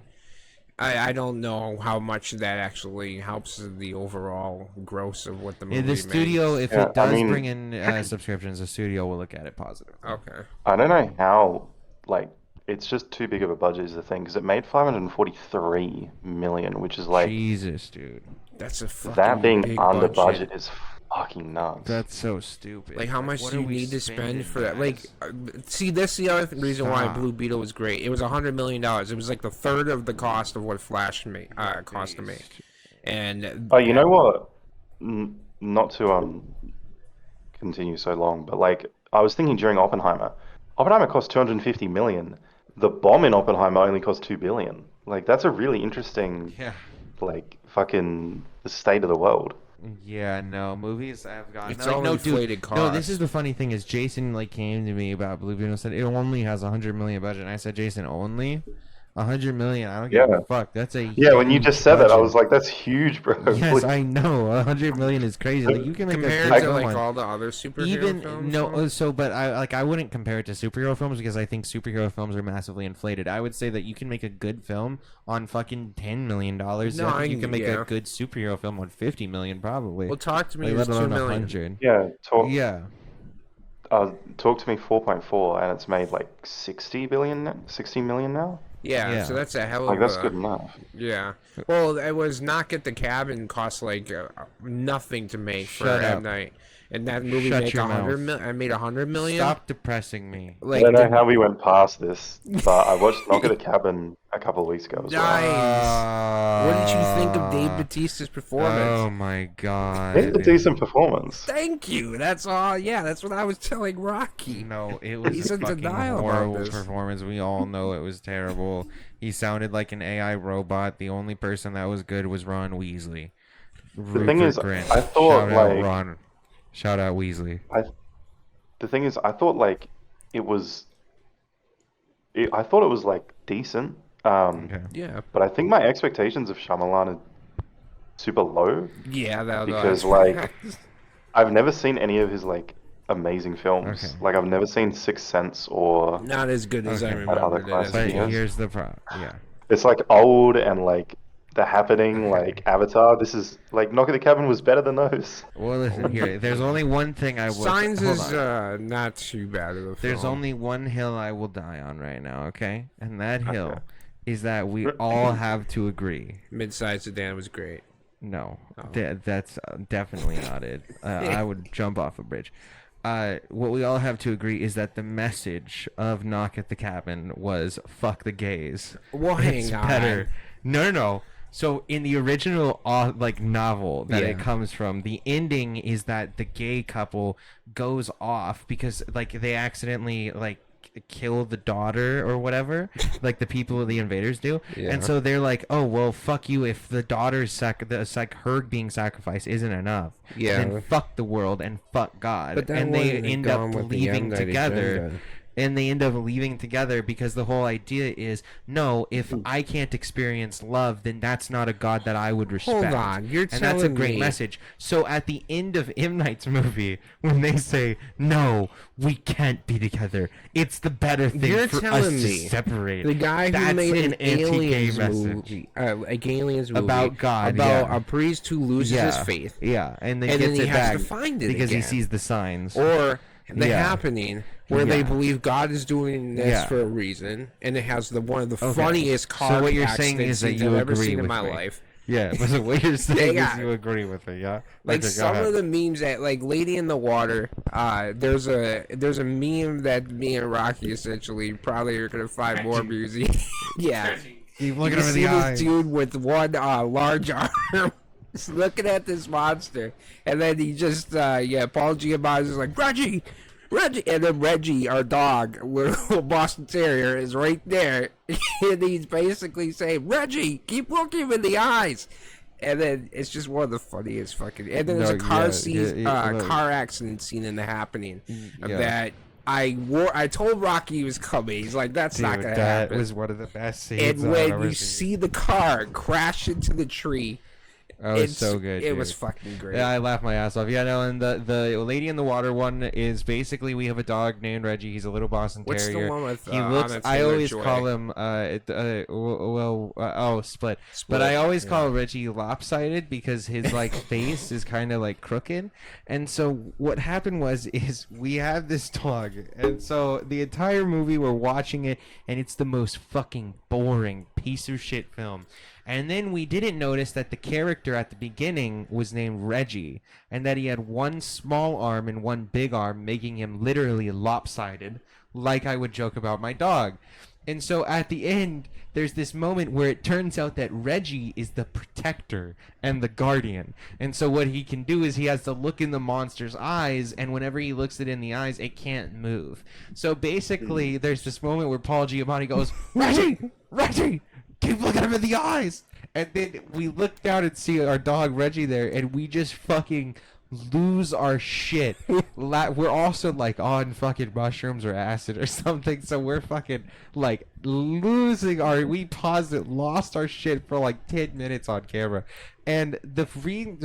Speaker 3: I don't know how much that actually helps the overall gross of what the movie
Speaker 1: The studio,
Speaker 3: made.
Speaker 1: if it does bring in subscriptions, the studio will look at it positively.
Speaker 3: Okay.
Speaker 2: I don't know how, like, it's just too big of a budget is the thing, because it made 543 million, which is like,
Speaker 1: Jesus, dude.
Speaker 3: That's a fucking
Speaker 2: that being
Speaker 3: big
Speaker 2: under
Speaker 3: budget.
Speaker 2: budget is fucking nuts.
Speaker 1: That's so stupid.
Speaker 3: Like, how much
Speaker 1: what
Speaker 3: do
Speaker 1: are
Speaker 3: you
Speaker 1: we
Speaker 3: need to spend
Speaker 1: spending,
Speaker 3: for that?
Speaker 1: guys?
Speaker 3: Like, see, that's the other reason why
Speaker 1: Stop.
Speaker 3: Blue Beetle was great. It was $100 million. It was like the third of the cost of what Flash cost to make. And
Speaker 2: Oh, you know what? Not to continue so long, but like I was thinking during Oppenheimer cost 250 million. The bomb in Oppenheimer only cost 2 billion. Like that's a really interesting,
Speaker 1: Yeah.
Speaker 2: like fucking the state of the world.
Speaker 1: Yeah, no, movies have gone.
Speaker 3: It's
Speaker 1: like,
Speaker 3: all
Speaker 1: no,
Speaker 3: inflated
Speaker 1: dude, no, this
Speaker 3: cost.
Speaker 1: is the funny thing is Jason like came to me about Blue Beetle and said it only has 100 million budget. And I said, Jason, only 100 million? I don't give
Speaker 2: Yeah.
Speaker 1: a fuck. That's a
Speaker 2: Yeah, when you
Speaker 1: huge
Speaker 2: just said that, I
Speaker 1: budget.
Speaker 2: was like, that's huge, bro.
Speaker 1: Yes, I know. 100 million is crazy. Like you can make a
Speaker 3: compared
Speaker 1: good
Speaker 3: to
Speaker 1: film
Speaker 3: like
Speaker 1: on-
Speaker 3: all the other superhero
Speaker 1: even
Speaker 3: films.
Speaker 1: no so but I wouldn't compare it to superhero films because I think superhero films are massively inflated. I would say that you can make a good film on fucking $10 million.
Speaker 3: No,
Speaker 1: I think you can make
Speaker 3: yeah.
Speaker 1: a good superhero film on 50 million probably.
Speaker 3: Well, talk to me.
Speaker 1: Like,
Speaker 3: It was
Speaker 1: let
Speaker 3: 2
Speaker 1: alone
Speaker 3: million.
Speaker 1: 100.
Speaker 2: Yeah,
Speaker 1: Yeah.
Speaker 2: talk to me 4.4, and it's made like 60 million now.
Speaker 3: Yeah,
Speaker 1: Yeah.
Speaker 3: so that's a hell of
Speaker 2: Like that's
Speaker 3: a...
Speaker 2: good enough.
Speaker 3: Yeah. Well, it was Knock at the Cabin cost like nothing to make for
Speaker 1: Shut
Speaker 3: M
Speaker 1: up.
Speaker 3: Night, and that movie
Speaker 1: Shut
Speaker 3: made
Speaker 1: your
Speaker 3: 100
Speaker 1: mouth.
Speaker 3: million. I made 100 million.
Speaker 1: Stop depressing me.
Speaker 2: I
Speaker 3: Like,
Speaker 2: don't know
Speaker 3: the-
Speaker 2: how we went past this, but I watched Knock at the Cabin a couple of weeks ago as well.
Speaker 3: Nice. What did you think of Dave Bautista's performance?
Speaker 1: Oh my god.
Speaker 2: It's a decent performance.
Speaker 3: Thank you. That's all. Yeah, that's what I was telling Rocky.
Speaker 1: No, it was
Speaker 3: He's
Speaker 1: a
Speaker 3: in
Speaker 1: fucking
Speaker 3: denial about
Speaker 1: horrible
Speaker 3: this.
Speaker 1: performance. We all know it was terrible. He sounded like an AI robot. The only person that was good was Ron Weasley.
Speaker 2: The thing is, I thought
Speaker 1: Shout out
Speaker 2: like
Speaker 1: Ron. Shout out Weasley.
Speaker 2: the thing is, I thought like it was. I thought it was like decent.
Speaker 1: Okay.
Speaker 3: Yeah.
Speaker 2: But I think my expectations of Shyamalan are super low
Speaker 3: Yeah, that
Speaker 2: because like I've never seen any of his like amazing films.
Speaker 1: Okay.
Speaker 2: Like I've never seen Sixth Sense or
Speaker 3: not as good as I
Speaker 1: Okay.
Speaker 3: remembered
Speaker 2: Other
Speaker 3: it as
Speaker 2: classics.
Speaker 1: But
Speaker 3: being.
Speaker 2: Yes.
Speaker 1: here's the problem. Yeah.
Speaker 2: it's like old and like The Happening,
Speaker 1: Okay.
Speaker 2: like Avatar. This is like Knock at the Cabin was better than those.
Speaker 1: Well, listen here. There's only one thing I will.
Speaker 3: Signs
Speaker 1: hold
Speaker 3: is
Speaker 1: on.
Speaker 3: not too bad of a film.
Speaker 1: There's only one hill I will die on right now. Okay, and that hill is that we all have to agree.
Speaker 3: Mid-sized sedan was great.
Speaker 1: No,
Speaker 3: Oh.
Speaker 1: that's definitely not it. I would jump off a bridge. What we all have to agree is that the message of Knock at the Cabin was "fuck the gays."
Speaker 3: Well,
Speaker 1: It's
Speaker 3: hang on.
Speaker 1: better. No. So in the original like novel that it
Speaker 3: Yeah.
Speaker 1: comes from, the ending is that the gay couple goes off because like they accidentally like kill the daughter or whatever, like the people, the invaders do.
Speaker 3: Yeah.
Speaker 1: And so they're like, oh well, fuck you if the daughter's her being sacrificed isn't enough.
Speaker 3: Yeah.
Speaker 1: Then fuck the world and fuck God.
Speaker 3: But that
Speaker 1: And they
Speaker 3: wasn't
Speaker 1: end
Speaker 3: gone
Speaker 1: up
Speaker 3: with the
Speaker 1: leaving
Speaker 3: M. Night
Speaker 1: together.
Speaker 3: agenda.
Speaker 1: And they end up leaving together because the whole idea is, no, if
Speaker 3: Mm.
Speaker 1: I can't experience love, then that's not a God that I would respect.
Speaker 3: Hold on, you're
Speaker 1: and that's a
Speaker 3: telling
Speaker 1: great
Speaker 3: me-
Speaker 1: message. So at the end of M. Night's movie, when they say, no, we can't be together, it's the better thing
Speaker 3: You're
Speaker 1: for us
Speaker 3: telling
Speaker 1: to
Speaker 3: me
Speaker 1: separate.
Speaker 3: The guy who
Speaker 1: That's
Speaker 3: made an
Speaker 1: anti-gay
Speaker 3: aliens
Speaker 1: message.
Speaker 3: movie, like aliens movie
Speaker 1: About God,
Speaker 3: about
Speaker 1: yeah.
Speaker 3: a priest who loses his faith,
Speaker 1: Yeah, and then
Speaker 3: And
Speaker 1: gets
Speaker 3: then he
Speaker 1: it
Speaker 3: has
Speaker 1: back
Speaker 3: to find it
Speaker 1: because he
Speaker 3: again.
Speaker 1: sees the signs.
Speaker 3: or The
Speaker 1: Yeah.
Speaker 3: Happening, where they
Speaker 1: Yeah.
Speaker 3: believe God is doing this
Speaker 1: Yeah.
Speaker 3: for a reason, and it has one of the
Speaker 1: Okay.
Speaker 3: funniest car
Speaker 1: So what you're saying
Speaker 3: accident
Speaker 1: is that
Speaker 3: scenes
Speaker 1: you
Speaker 3: I've ever
Speaker 1: agree
Speaker 3: seen in
Speaker 1: with
Speaker 3: my
Speaker 1: me.
Speaker 3: life.
Speaker 1: Yeah, but so what you're saying
Speaker 3: Yeah.
Speaker 1: is you agree with it, yeah?
Speaker 3: Like
Speaker 1: Okay, go
Speaker 3: some
Speaker 1: ahead.
Speaker 3: of the memes that, like Lady in the Water, there's a meme that me and Rocky essentially probably are gonna find more music. Yeah,
Speaker 1: Keep
Speaker 3: you
Speaker 1: looking
Speaker 3: can
Speaker 1: over
Speaker 3: see
Speaker 1: the
Speaker 3: this
Speaker 1: eye.
Speaker 3: dude with one large arm just looking at this monster, and then he just Paul Giamatti is like Reggie, and then Reggie, our dog, little Boston Terrier, is right there, and he's basically saying, Reggie, keep looking him in the eyes. And then it's just one of the funniest fucking. And then there's a
Speaker 1: No,
Speaker 3: car
Speaker 1: yeah,
Speaker 3: scene,
Speaker 1: yeah, look.
Speaker 3: car accident scene in The Happening
Speaker 1: yeah.
Speaker 3: that I told Rocky he was coming. He's like, that's not
Speaker 1: Dude,
Speaker 3: gonna
Speaker 1: that
Speaker 3: happen.
Speaker 1: was one of the best scenes
Speaker 3: And
Speaker 1: I've
Speaker 3: when
Speaker 1: ever
Speaker 3: you
Speaker 1: seen.
Speaker 3: see the car crash into the tree,
Speaker 1: Oh, it's so good.
Speaker 3: It was
Speaker 1: dude.
Speaker 3: fucking great.
Speaker 1: Yeah, I laughed my ass off. Yeah, no, and the Lady in the Water one is basically we have a dog named Reggie. He's a little Boston
Speaker 3: What's
Speaker 1: Terrier.
Speaker 3: the one with
Speaker 1: He looks.
Speaker 3: Anna
Speaker 1: I always
Speaker 3: Taylor-Joy?
Speaker 1: call him. Split. But I always call Reggie lopsided because his like face is kind of like crooked. And so what happened is we have this dog, and so the entire movie we're watching it, and it's the most fucking boring piece of shit film. And then we didn't notice that the character at the beginning was named Reggie, and that he had one small arm and one big arm, making him literally lopsided, like I would joke about my dog. And so at the end, there's this moment where it turns out that Reggie is the protector and the guardian. And so what he can do is he has to look in the monster's eyes, and whenever he looks it in the eyes, it can't move. So basically, there's this moment where Paul Giamatti goes, Reggie! Reggie! Keep looking him in the eyes! And then we look down and see our dog Reggie there, and we just fucking lose our shit. We're also like on fucking mushrooms or acid or something, so we're fucking like losing we paused it, lost our shit for like 10 minutes on camera. And the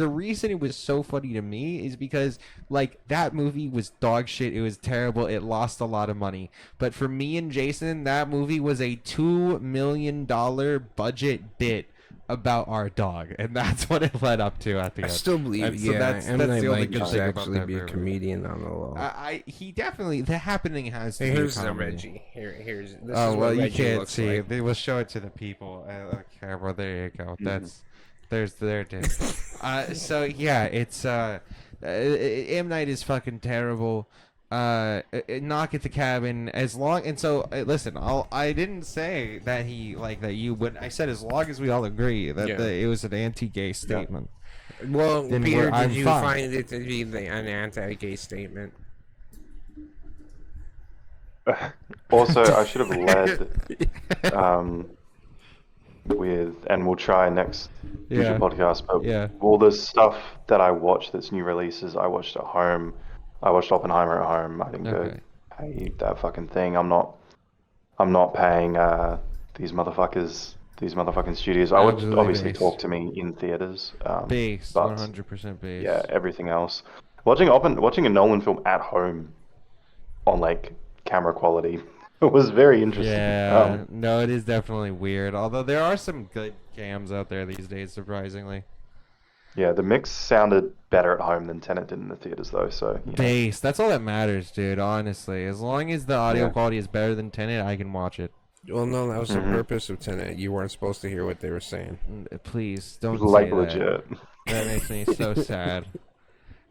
Speaker 1: reason it was so funny to me is because like that movie was dog shit. It was terrible. It lost a lot of money. But for me and Jason, that movie was a $2 million budget bit about our dog, and that's what it led up to at the end.
Speaker 3: I still believe,
Speaker 1: and so
Speaker 3: yeah,
Speaker 1: that's
Speaker 3: M.
Speaker 1: the
Speaker 3: Night
Speaker 1: only
Speaker 3: might
Speaker 1: good
Speaker 3: just
Speaker 1: thing
Speaker 3: actually
Speaker 1: about that
Speaker 3: be a
Speaker 1: movie.
Speaker 3: comedian on the low.
Speaker 1: He definitely, the happening has to be
Speaker 3: Here's
Speaker 1: a
Speaker 3: the
Speaker 1: comedy.
Speaker 3: Reggie. Here's this
Speaker 1: Oh
Speaker 3: is
Speaker 1: well,
Speaker 3: what
Speaker 1: you
Speaker 3: Reggie
Speaker 1: can't
Speaker 3: looks
Speaker 1: see.
Speaker 3: like.
Speaker 1: We'll show it to the people. Okay, well there you go. There's there it is. So yeah, it's M. Night is fucking terrible. Knock at the Cabin, as long, and so listen, I didn't say that he like that you would. I said as long as we all agree that it was an anti-gay statement.
Speaker 3: Well,
Speaker 1: Then
Speaker 3: Peter,
Speaker 1: I'm
Speaker 3: did you
Speaker 1: fine.
Speaker 3: find it to be an anti-gay statement?
Speaker 2: Also, I should have led with, and we'll try next future podcast, but all the stuff that I watch that's new releases, I watched at home. I watched Oppenheimer at home. I didn't go pay that fucking thing. I'm not paying these motherfucking studios. I would
Speaker 1: Absolutely
Speaker 2: obviously
Speaker 1: based.
Speaker 2: talk to me in theaters.
Speaker 1: Based,
Speaker 2: but
Speaker 1: 100% based.
Speaker 2: yeah, everything else. Watching a Nolan film at home on like camera quality was very interesting.
Speaker 1: Yeah, no, it is definitely weird. Although there are some good cams out there these days, surprisingly.
Speaker 2: Yeah, the mix sounded better at home than Tenet did in the theaters, though. So you know.
Speaker 1: Bass, that's all that matters, dude. Honestly, as long as the audio quality is better than Tenet, I can watch it.
Speaker 3: Well, no, that was the purpose of Tenet. You weren't supposed to hear what they were saying.
Speaker 1: Please don't
Speaker 2: Like
Speaker 1: say
Speaker 2: legit.
Speaker 1: That makes me so sad.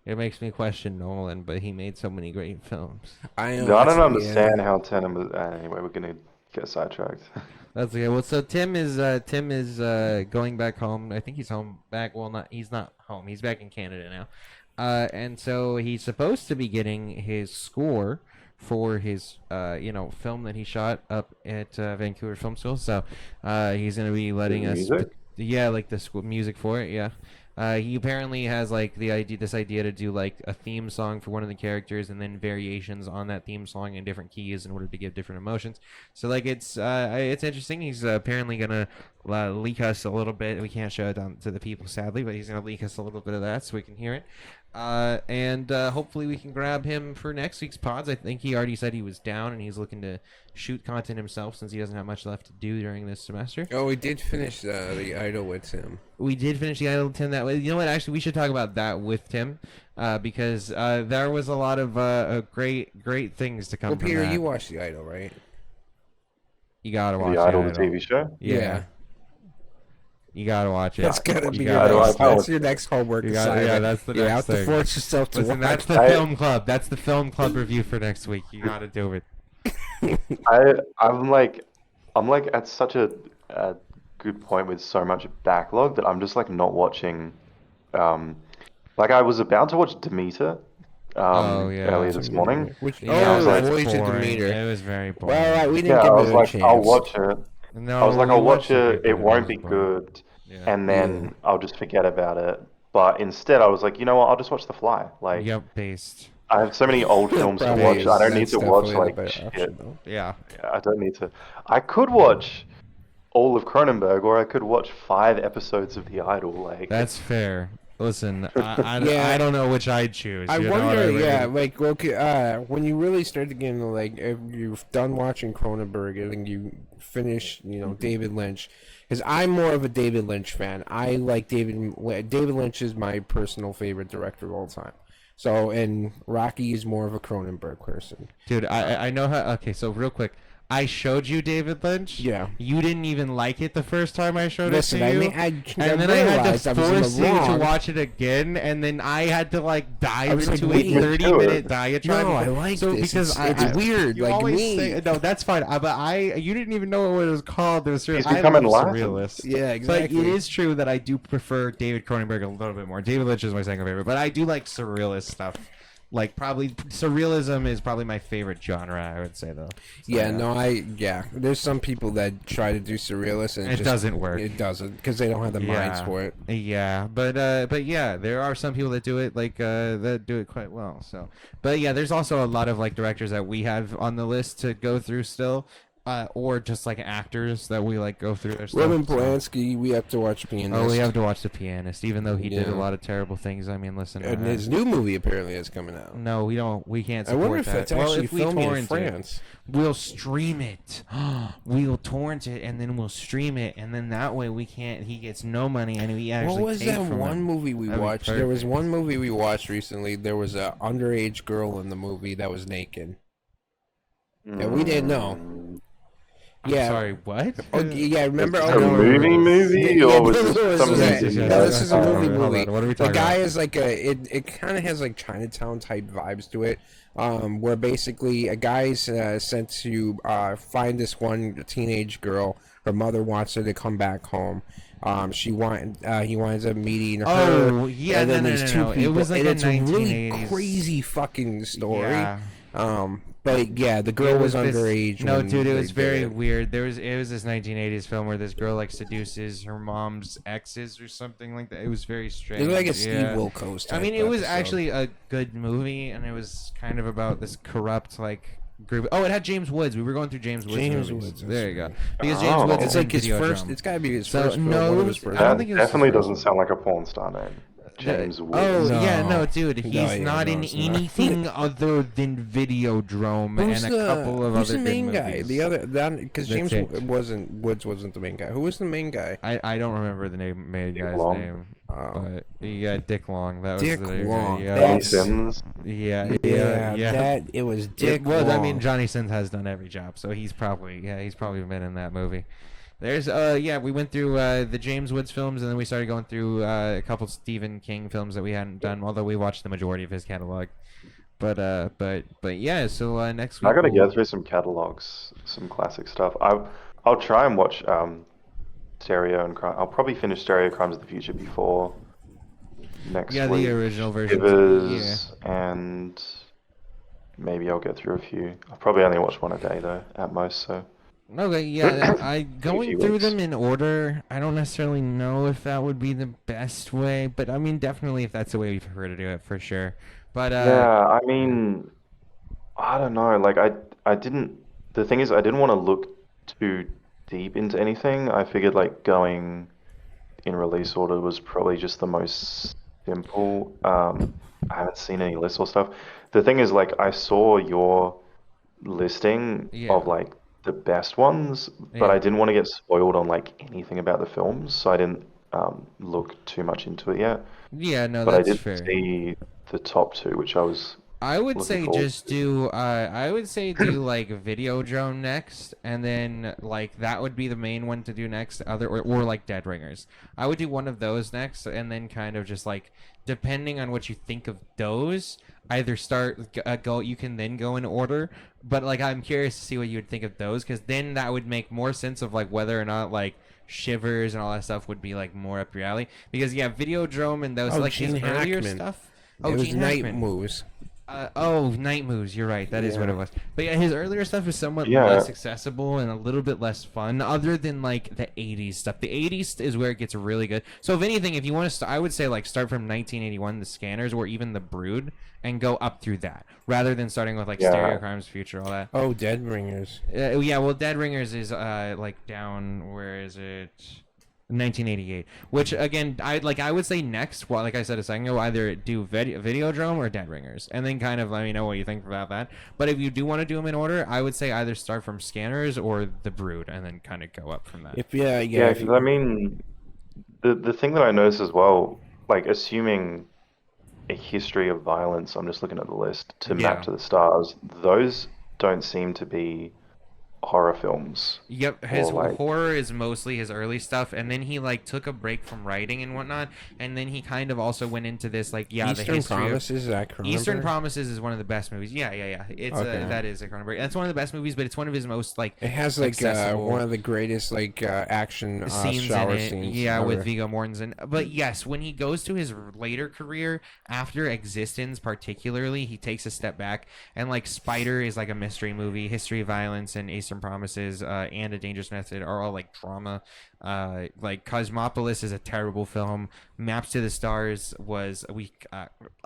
Speaker 1: It makes me question Nolan, but he made so many great films.
Speaker 2: I don't understand how Tenet was. Anyway, we're gonna get sidetracked.
Speaker 1: That's okay. Well, so Tim is going back home. I think he's home back. Well, he's not home. He's back in Canada now. And so he's supposed to be getting his score for his film that he shot up at Vancouver Film School. So he's gonna be letting us like the school music for it. Yeah. He apparently has like this idea to do like a theme song for one of the characters and then variations on that theme song in different keys in order to give different emotions. So like it's interesting. He's apparently gonna leak us a little bit. We can't show it down to the people sadly, but he's gonna leak us a little bit of that so we can hear it. And hopefully we can grab him for next week's pods. I think he already said he was down and he's looking to shoot content himself since he doesn't have much left to do during this semester.
Speaker 3: Oh, we did finish the Idol with Tim.
Speaker 1: We did finish the Idol with Tim that way. You know what? Actually, we should talk about that with Tim because there was a lot of great things to come from
Speaker 3: Peter,
Speaker 1: that.
Speaker 3: you watched the Idol, right?
Speaker 1: You gotta watch
Speaker 2: the Idol, the TV show.
Speaker 1: Yeah. You gotta watch it.
Speaker 3: That's gotta be
Speaker 2: that's
Speaker 3: your next homework assignment.
Speaker 1: Yeah, that's the next
Speaker 3: you have
Speaker 1: thing.
Speaker 3: to force yourself to
Speaker 1: Listen,
Speaker 3: watch.
Speaker 1: that's the film club. That's the film club review for next week. You gotta do it.
Speaker 2: I'm like at such a good point with so much backlog that I'm just like not watching. Like I was about to watch Demeter earlier this morning.
Speaker 1: I was like,
Speaker 3: Voyage of Demeter.
Speaker 1: It was very boring.
Speaker 3: Well, we didn't
Speaker 2: I
Speaker 3: give
Speaker 2: was
Speaker 3: it
Speaker 2: like,
Speaker 3: a chance.
Speaker 2: I'll watch it.
Speaker 1: No,
Speaker 2: I was like,
Speaker 1: we
Speaker 2: I'll watch
Speaker 1: watched
Speaker 2: it.
Speaker 1: but
Speaker 2: It won't be
Speaker 1: was boring.
Speaker 2: good,
Speaker 1: Yeah.
Speaker 2: and then I'll just forget about it. But instead, I was like, you know what? I'll just watch The Fly. Like,
Speaker 1: based.
Speaker 2: I have so many old films to watch. I don't need to watch like shit.
Speaker 1: Yeah.
Speaker 2: I don't need to. I could watch all of Cronenberg, or I could watch 5 episodes of The Idol. Like
Speaker 1: That's fair. Listen,
Speaker 3: Yeah.
Speaker 1: I don't know which I'd choose.
Speaker 3: I
Speaker 1: you know what
Speaker 3: wonder,
Speaker 1: mean?
Speaker 3: yeah, like, okay, when you really start to get into, like, if you've done watching Cronenberg and then you finish, David Lynch, because I'm more of a David Lynch fan. I like David Lynch is my personal favorite director of all time. So, and Rocky is more of a Cronenberg person.
Speaker 1: Dude, I know how. Okay, so real quick, I showed you David Lynch.
Speaker 3: Yeah.
Speaker 1: You didn't even like it the first time I showed
Speaker 3: Listen,
Speaker 1: it to you.
Speaker 3: I
Speaker 1: and then I had to
Speaker 3: I was in
Speaker 1: force
Speaker 3: the
Speaker 1: you to
Speaker 3: wrong.
Speaker 1: watch it again, and then I had to like dive
Speaker 3: was like,
Speaker 1: into
Speaker 3: wait.
Speaker 1: a 30-minute diatribe.
Speaker 3: No, I like
Speaker 1: so
Speaker 3: this.
Speaker 1: because
Speaker 3: It's weird.
Speaker 1: You
Speaker 3: like
Speaker 1: always
Speaker 3: me.
Speaker 1: say, no, that's fine. You didn't even know what it was called. It was
Speaker 2: He's
Speaker 1: I
Speaker 2: becoming
Speaker 1: love
Speaker 2: Latin.
Speaker 1: surrealist.
Speaker 3: Yeah, exactly.
Speaker 1: But it is true that I do prefer David Cronenberg a little bit more. David Lynch is my second favorite, but I do like surrealist stuff. Like probably surrealism is probably my favorite genre. I would say though. So,
Speaker 3: There's some people that try to do surrealist and
Speaker 1: It doesn't work.
Speaker 3: It doesn't because they don't have the minds for it.
Speaker 1: Yeah, but yeah, there are some people that do it that do it quite well. So, but yeah, there's also a lot of like directors that we have on the list to go through still. Or just like actors that we like go through their stuff.
Speaker 3: Roman Polanski, we have to watch Pianist.
Speaker 1: Oh, we have to watch The Pianist, even though he did a lot of terrible things. I mean, listen.
Speaker 3: And his new movie apparently is coming out.
Speaker 1: No, we don't. We can't
Speaker 3: I
Speaker 1: support
Speaker 3: wonder if
Speaker 1: that.
Speaker 3: that's actually
Speaker 1: if we
Speaker 3: filming in
Speaker 1: torrent
Speaker 3: France.
Speaker 1: we'll stream it. We'll torrent it and then we'll stream it, and then that way we can't. He gets no money, and we actually.
Speaker 3: What was
Speaker 1: take
Speaker 3: that
Speaker 1: from
Speaker 3: one
Speaker 1: him.
Speaker 3: movie we
Speaker 1: That'd be
Speaker 3: watched? There was
Speaker 1: perfect.
Speaker 3: one movie we watched recently. There was a underage girl in the movie that was naked. Yeah, we didn't know. Yeah.
Speaker 1: Sorry, what?
Speaker 3: Okay, yeah, remember?
Speaker 2: A movie, or was
Speaker 3: no,
Speaker 2: this some
Speaker 3: this is a movie.
Speaker 1: Hold on, what are we talking
Speaker 3: The guy
Speaker 1: about?
Speaker 3: is like it kind of has like Chinatown type vibes to it, where basically a guy's sent to find this one teenage girl. Her mother wants her to come back home. He winds up meeting her.
Speaker 1: Oh, yeah,
Speaker 3: and then
Speaker 1: no,
Speaker 3: these
Speaker 1: no,
Speaker 3: two
Speaker 1: no.
Speaker 3: people.
Speaker 1: It was like
Speaker 3: and
Speaker 1: a
Speaker 3: it's a really
Speaker 1: 1980s
Speaker 3: crazy fucking story.
Speaker 1: Yeah.
Speaker 3: But yeah, the girl was underage.
Speaker 1: No,
Speaker 3: when
Speaker 1: dude, it
Speaker 3: they
Speaker 1: was
Speaker 3: did
Speaker 1: very
Speaker 3: it.
Speaker 1: weird. It was this 1980s film where this girl like seduces her mom's exes or something like that. It was very strange.
Speaker 3: It was like a
Speaker 1: yeah.
Speaker 3: Steve Wilkos type
Speaker 1: I mean, it was
Speaker 3: episode.
Speaker 1: actually a good movie, and it was kind of about this corrupt like group. Oh, it had James Woods. We were going through James Woods.
Speaker 3: James
Speaker 1: movies.
Speaker 3: Woods,
Speaker 1: There you go.
Speaker 3: that's
Speaker 1: Because
Speaker 2: Oh.
Speaker 1: James Woods
Speaker 3: It's
Speaker 1: is
Speaker 3: like
Speaker 1: in
Speaker 3: his first.
Speaker 1: Videodrome.
Speaker 3: It's got to be his
Speaker 1: So,
Speaker 3: first. film,
Speaker 1: no,
Speaker 3: one
Speaker 1: it
Speaker 3: of
Speaker 1: was-
Speaker 3: his first.
Speaker 1: I don't
Speaker 2: That
Speaker 1: think it was
Speaker 2: definitely
Speaker 1: the first
Speaker 2: doesn't sound like a porn star name. James Woods.
Speaker 1: Oh
Speaker 3: No.
Speaker 1: yeah, no, dude, he's
Speaker 3: No, yeah,
Speaker 1: not
Speaker 3: no,
Speaker 1: in
Speaker 3: it's not.
Speaker 1: anything other than Videodrome
Speaker 3: Who's
Speaker 1: and a couple of
Speaker 3: who's
Speaker 1: other
Speaker 3: the
Speaker 1: good
Speaker 3: main guy?
Speaker 1: movies.
Speaker 3: The other because
Speaker 1: That's
Speaker 3: James
Speaker 1: it.
Speaker 3: Woods wasn't the main guy. Who was the main guy?
Speaker 1: I don't remember the main
Speaker 2: Dick
Speaker 1: guy's
Speaker 2: Long.
Speaker 1: name,
Speaker 3: Oh.
Speaker 1: but yeah, Dick Long. That was
Speaker 3: Dick
Speaker 1: the name.
Speaker 3: Long.
Speaker 1: Yeah,
Speaker 2: Johnny
Speaker 3: That's-
Speaker 2: Sins.
Speaker 1: yeah.
Speaker 3: That it was Dick.
Speaker 1: Well, I
Speaker 3: Long.
Speaker 1: mean, Johnny Sins has done every job, so he's probably been in that movie. There's we went through the James Woods films, and then we started going through a couple Stephen King films that we hadn't done, although we watched the majority of his catalog. But yeah, so next week
Speaker 2: I gotta
Speaker 1: we'll-
Speaker 2: go through some catalogs, some classic stuff. I'll try and watch Stereo and Crime. I'll probably finish Stereo Crimes of the Future before next
Speaker 1: Yeah,
Speaker 2: week.
Speaker 1: the original version.
Speaker 2: Shivers, and maybe I'll get through a few. I'll probably only watch one a day though, at most. So
Speaker 1: Okay, yeah, I going
Speaker 2: few
Speaker 1: through
Speaker 2: weeks.
Speaker 1: them in order. I don't necessarily know if that would be the best way, but I mean, definitely if that's the way we prefer to do it, for sure. But
Speaker 2: yeah, I mean, I don't know. Like I didn't. The thing is, I didn't want to look too deep into anything. I figured like going in release order was probably just the most simple. I haven't seen any lists or stuff. The thing is, like, I saw your listing
Speaker 1: Yeah.
Speaker 2: of like the best ones, but
Speaker 1: Yeah.
Speaker 2: I didn't want to get spoiled on like anything about the films, so I didn't look too much into it yet.
Speaker 1: yeah, no,
Speaker 2: But I
Speaker 1: that's
Speaker 2: did
Speaker 1: fair.
Speaker 2: see the top two, which I was.
Speaker 1: I would
Speaker 2: looking
Speaker 1: say
Speaker 2: forward
Speaker 1: just do I would say do like Videodrome next, and then like that would be the main one to do next, or like Dead Ringers. I would do one of those next, and then kind of just like depending on what you think of those, either go you can then go in order, but like I'm curious to see what you would think of those, because then that would make more sense of like whether or not like Shivers and all that stuff would be like more up your alley, because yeah, Videodrome and those
Speaker 3: Oh,
Speaker 1: like
Speaker 3: Gene
Speaker 1: his earlier
Speaker 3: Hackman.
Speaker 1: stuff.
Speaker 3: It was
Speaker 1: Gene
Speaker 3: Night
Speaker 1: Hackman.
Speaker 3: Moves.
Speaker 1: Night Moves. You're right. That is what it was. But yeah, his earlier stuff is somewhat
Speaker 2: Yeah.
Speaker 1: less accessible and a little bit less fun, other than like the '80s stuff. The '80s is where it gets really good. So if anything, if you want to, I would say like start from 1981, The Scanners, or even The Brood, and go up through that, rather than starting with like Stereo Crimes, Future, all that.
Speaker 3: Oh, Dead Ringers.
Speaker 1: Yeah, well, Dead Ringers is like down. Where is it? 1988. Which again, I would say next. Well, like I said a second ago, either do Videodrome or Dead Ringers, and then kind of let me know what you think about that. But if you do want to do them in order, I would say either start from Scanners or The Brood, and then kind of go up from that.
Speaker 2: Yeah. Because I mean, the thing that I noticed as well, like assuming a history of violence, I'm just looking at the list to map to the stars. Those don't seem to be horror films.
Speaker 1: Yep, his horror is mostly his early stuff, and then he like took a break from writing and whatnot, and then he kind of also went into this like the history
Speaker 3: Promises, is that Cronenberg?
Speaker 1: Eastern Promises is one of the best movies. Yeah. It's that is a Cronenberg. That's one of the best movies, but it's one of his most like
Speaker 3: it has like one of the greatest like action
Speaker 1: scenes
Speaker 3: shower
Speaker 1: in it.
Speaker 3: scenes.
Speaker 1: Yeah, with Viggo Mortensen. But yes, when he goes to his later career after Existence, particularly, he takes a step back, and like Spider is like a mystery movie, History of Violence, and Eastern Promises and A Dangerous Method are all like drama. Like Cosmopolis is a terrible film. Maps to the Stars was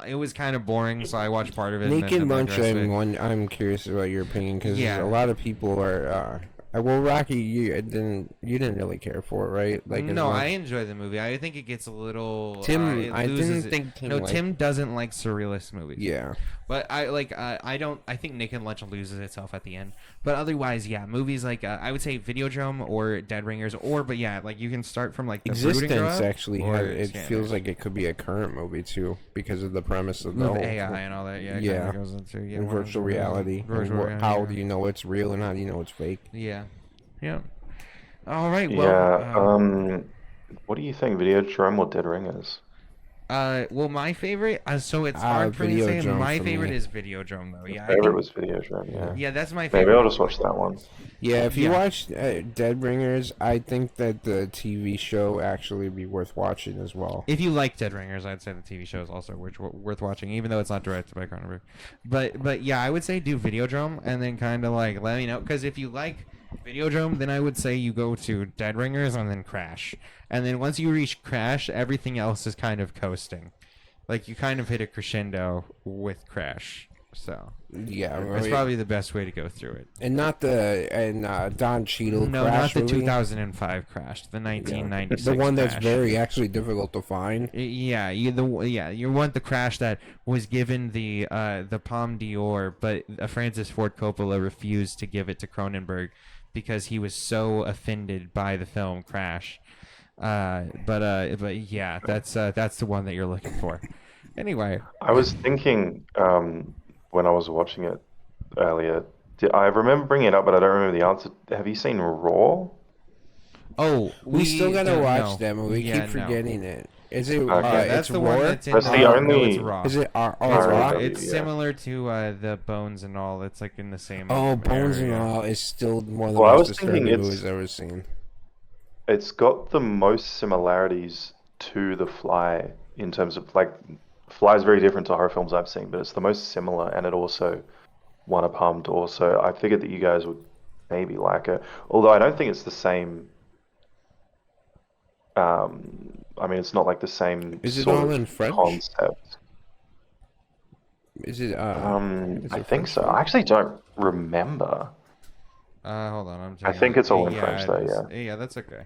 Speaker 1: it was kind of boring, so I watched part of it.
Speaker 3: Naked Lunch, I'm curious about your opinion, because a lot of people are. Well, Rocky, you didn't really care for it, right? Like
Speaker 1: no, I enjoy the movie. I think it gets a little.
Speaker 3: Tim, I didn't think Tim.
Speaker 1: No, Tim doesn't like surrealist movies.
Speaker 3: Yeah,
Speaker 1: but I don't. I think Naked Lunch loses itself at the end. But otherwise, yeah, movies like I would say Videodrome or Dead Ringers, but like you can start from like the
Speaker 3: Existence. Actually, it feels like it could be a current movie too, because of the premise of the whole
Speaker 1: AI and all that. Yeah, goes into
Speaker 3: virtual reality. How do you know it's real and how do you know it's fake?
Speaker 1: Yeah. All right. Well.
Speaker 2: What do you think, Videodrome or Dead Ringers?
Speaker 1: Well, my favorite. So it's hard for me to say. My favorite is Videodrome, though. Yeah.
Speaker 2: My favorite was Videodrome. Yeah.
Speaker 1: Yeah, that's my favorite.
Speaker 2: Maybe I'll just watch that one.
Speaker 3: Yeah, if you watch Dead Ringers, I think that the TV show actually would be worth watching as well.
Speaker 1: If you like Dead Ringers, I'd say the TV show is also worth watching, even though it's not directed by Cronenberg. But yeah, I would say do Videodrome and then kind of like let me know, because if you like Videodrome, then I would say you go to Dead Ringers and then Crash. And then once you reach Crash, everything else is kind of coasting. Like you kind of hit a crescendo with Crash. So
Speaker 3: yeah,
Speaker 1: that's probably the best way to go through it.
Speaker 3: And not Don Cheadle.
Speaker 1: No,
Speaker 3: Crash
Speaker 1: not the
Speaker 3: movie.
Speaker 1: 2005 Crash, the 1996.
Speaker 3: The one that's
Speaker 1: Crash.
Speaker 3: very actually difficult to find.
Speaker 1: Yeah, you want the Crash that was given the Palme d'Or, but Francis Ford Coppola refused to give it to Cronenberg because he was so offended by the film Crash. But yeah, that's the one that you're looking for. Anyway,
Speaker 2: I was thinking when I was watching it earlier, I remember bringing it up, but I don't remember the answer. Have you seen Raw?
Speaker 1: Oh,
Speaker 3: we still gotta watch that movie. We keep forgetting it. Is it?
Speaker 1: That's the one that's in.
Speaker 2: That's the only.
Speaker 1: It's Raw.
Speaker 3: Is it?
Speaker 2: Raw?
Speaker 1: It's similar to the Bones and All. It's like in the same.
Speaker 3: Bones and All is still one of the most disturbing movies I've ever seen.
Speaker 2: It's got the most similarities to The Fly in terms of like. Fly is very different to horror films I've seen, but it's the most similar, and it also won a Palme d'Or. So I figured that you guys would maybe like it, although I don't think it's the same. I mean, it's not like the same.
Speaker 3: Is it all in French?
Speaker 2: Concept.
Speaker 3: Is it?
Speaker 2: I think so. I actually don't remember.
Speaker 1: Hold on,
Speaker 2: I think it's all in French though. Yeah.
Speaker 1: Yeah, that's okay.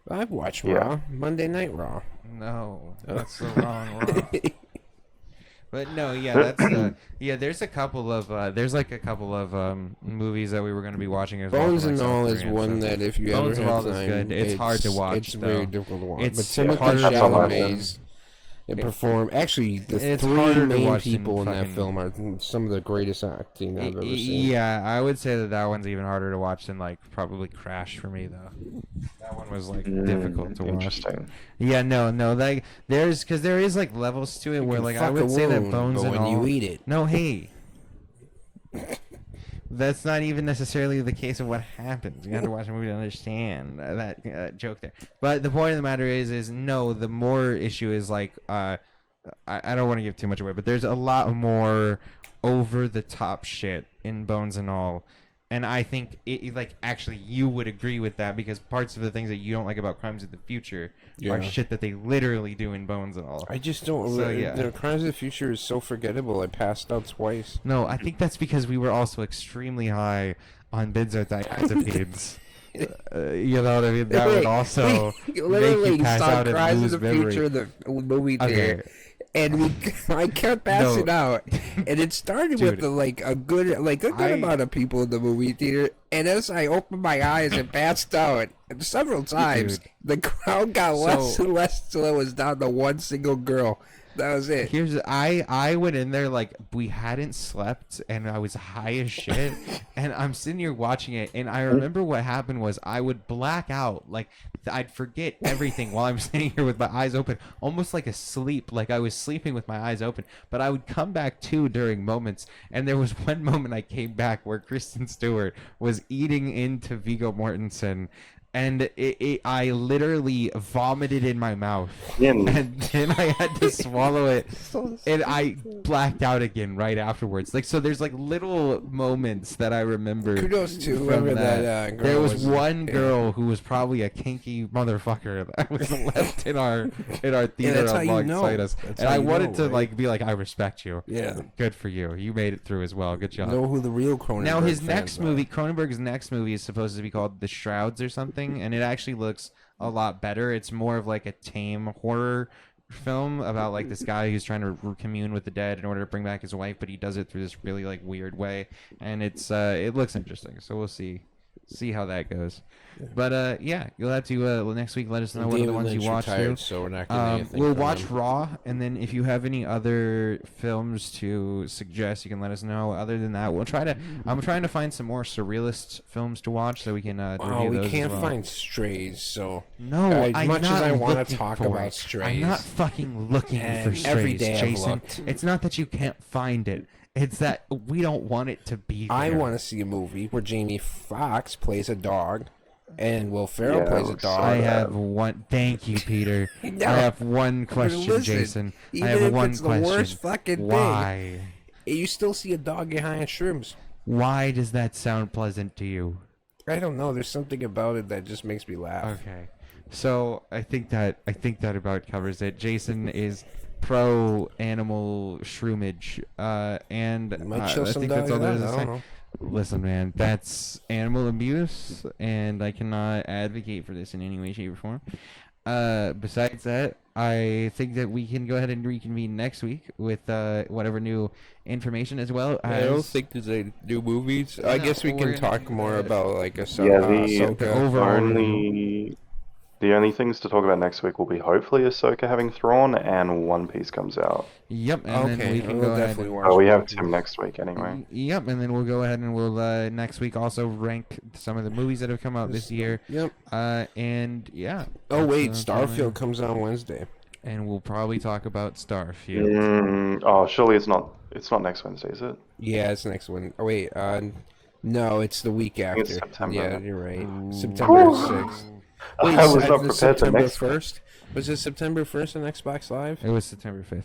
Speaker 3: I've watched Raw. Monday Night Raw.
Speaker 1: No, that's the wrong Raw. But no, yeah, that's there's a couple of movies that we were going to be watching as well.
Speaker 3: Bones and All is one that if you
Speaker 1: Bones
Speaker 3: ever have
Speaker 1: time,
Speaker 3: is good.
Speaker 1: It's hard to watch.
Speaker 3: It's very difficult to watch.
Speaker 1: It's
Speaker 3: but
Speaker 1: harder
Speaker 3: Timothée
Speaker 1: to
Speaker 3: Chalamet's perform. Actually, the three main people in that film are some of the greatest acting I've ever seen.
Speaker 1: Yeah, I would say that one's even harder to watch than like probably Crash for me though. That one was like difficult to watch.
Speaker 2: Interesting.
Speaker 1: Yeah, no, like because there is like levels to it where like I would say that Bones and All.
Speaker 3: When you eat it.
Speaker 1: No, hey. That's not even necessarily the case of what happens. You have to watch a movie to understand that joke there. But the point of the matter is no. The more issue is like I don't want to give too much away, but there's a lot more over the top shit in Bones and All. And I think, like, actually, you would agree with that because parts of the things that you don't like about Crimes of the Future are shit that they literally do in Bones and All.
Speaker 3: I just don't.
Speaker 1: So, yeah.
Speaker 3: The Crimes of the Future is so forgettable. I passed out twice.
Speaker 1: No, I think that's because we were also extremely high on benzodiazepines. You know what I mean? That would also make you pass out and lose memory.
Speaker 3: Future, the movie theater. And I kept passing out, and it started with a good amount of people in the movie theater. And as I opened my eyes and passed out several times, the crowd got less and less till it was down to one single girl. That was it.
Speaker 1: I went in there like we hadn't slept and I was high as shit and I'm sitting here watching it and I remember what happened was I would black out, like I'd forget everything while I'm sitting here with my eyes open, almost like asleep, like I was sleeping with my eyes open, but I would come back to during moments. And there was one moment I came back where Kristen Stewart was eating into Viggo Mortensen. And I literally vomited in my mouth, and then I had to swallow it, and I blacked out again right afterwards. Like, so there's like little moments that I remember.
Speaker 3: Kudos to whoever that girl
Speaker 1: there was one girl who was probably a kinky motherfucker that was left in our theater alongside us, and I wanted to like be like, I respect you.
Speaker 3: Yeah,
Speaker 1: good for you. You made it through as well. Good job.
Speaker 3: Know who the real Cronenberg.
Speaker 1: Now his next movie, Cronenberg's next movie, is supposed to be called The Shrouds or something. And it actually looks a lot better. It's more of like a tame horror film about like this guy who's trying to commune with the dead in order to bring back his wife, but he does it through this really like weird way, and it looks interesting. So we'll see how that goes. But yeah, you'll have to next week let us know what are the ones you watched.
Speaker 3: So we're not gonna
Speaker 1: we'll watch Raw, and then if you have any other films to suggest, you can let us know. Other than that, I'm trying to find some more surrealist films to watch so we can review those.
Speaker 3: We can't
Speaker 1: as well.
Speaker 3: find Strays, so
Speaker 1: no.
Speaker 3: As much as I want to talk about Strays,
Speaker 1: I'm not fucking looking for Strays,
Speaker 3: every day
Speaker 1: Jason. It's not that you can't find it. It's that we don't want it to be there.
Speaker 3: I want to see a movie where Jamie Foxx plays a dog and Will Ferrell plays a dog.
Speaker 1: I have one. Thank you, Peter.
Speaker 3: No.
Speaker 1: I have one question, Jason.
Speaker 3: Even
Speaker 1: I have
Speaker 3: if
Speaker 1: one
Speaker 3: it's
Speaker 1: question.
Speaker 3: The worst fucking
Speaker 1: Why?
Speaker 3: Thing, you still see a dog get high on shrooms.
Speaker 1: Why does that sound pleasant to you?
Speaker 3: I don't know. There's something about it that just makes me laugh.
Speaker 1: Okay. So I think that about covers it. Jason is pro animal shroomage, and I think that's all there is to say. Listen, man, that's animal abuse, and I cannot advocate for this in any way, shape, or form. Besides that, I think that we can go ahead and reconvene next week with whatever new information as well.
Speaker 3: I don't think there's any new movies. I guess we can talk more about like a
Speaker 2: The only things to talk about next week will be hopefully Ahsoka having Thrawn and One Piece comes out.
Speaker 1: Yep, and then we can go ahead.
Speaker 2: We have Tim next week anyway.
Speaker 1: Yep, and then we'll go ahead and we'll next week also rank some of the movies that have come out this year.
Speaker 3: Yep.
Speaker 1: And yeah.
Speaker 3: Oh wait, Starfield comes out Wednesday.
Speaker 1: And we'll probably talk about Starfield.
Speaker 2: Surely it's not next Wednesday, is it?
Speaker 3: Yeah, it's next one. Oh wait, no, it's the week after.
Speaker 2: It's September.
Speaker 3: Yeah, you're right. September 6th. Wait,
Speaker 2: I was not prepared
Speaker 3: September
Speaker 2: for next
Speaker 3: 1st? Was it September 1st on Xbox Live?
Speaker 1: It was September 5th.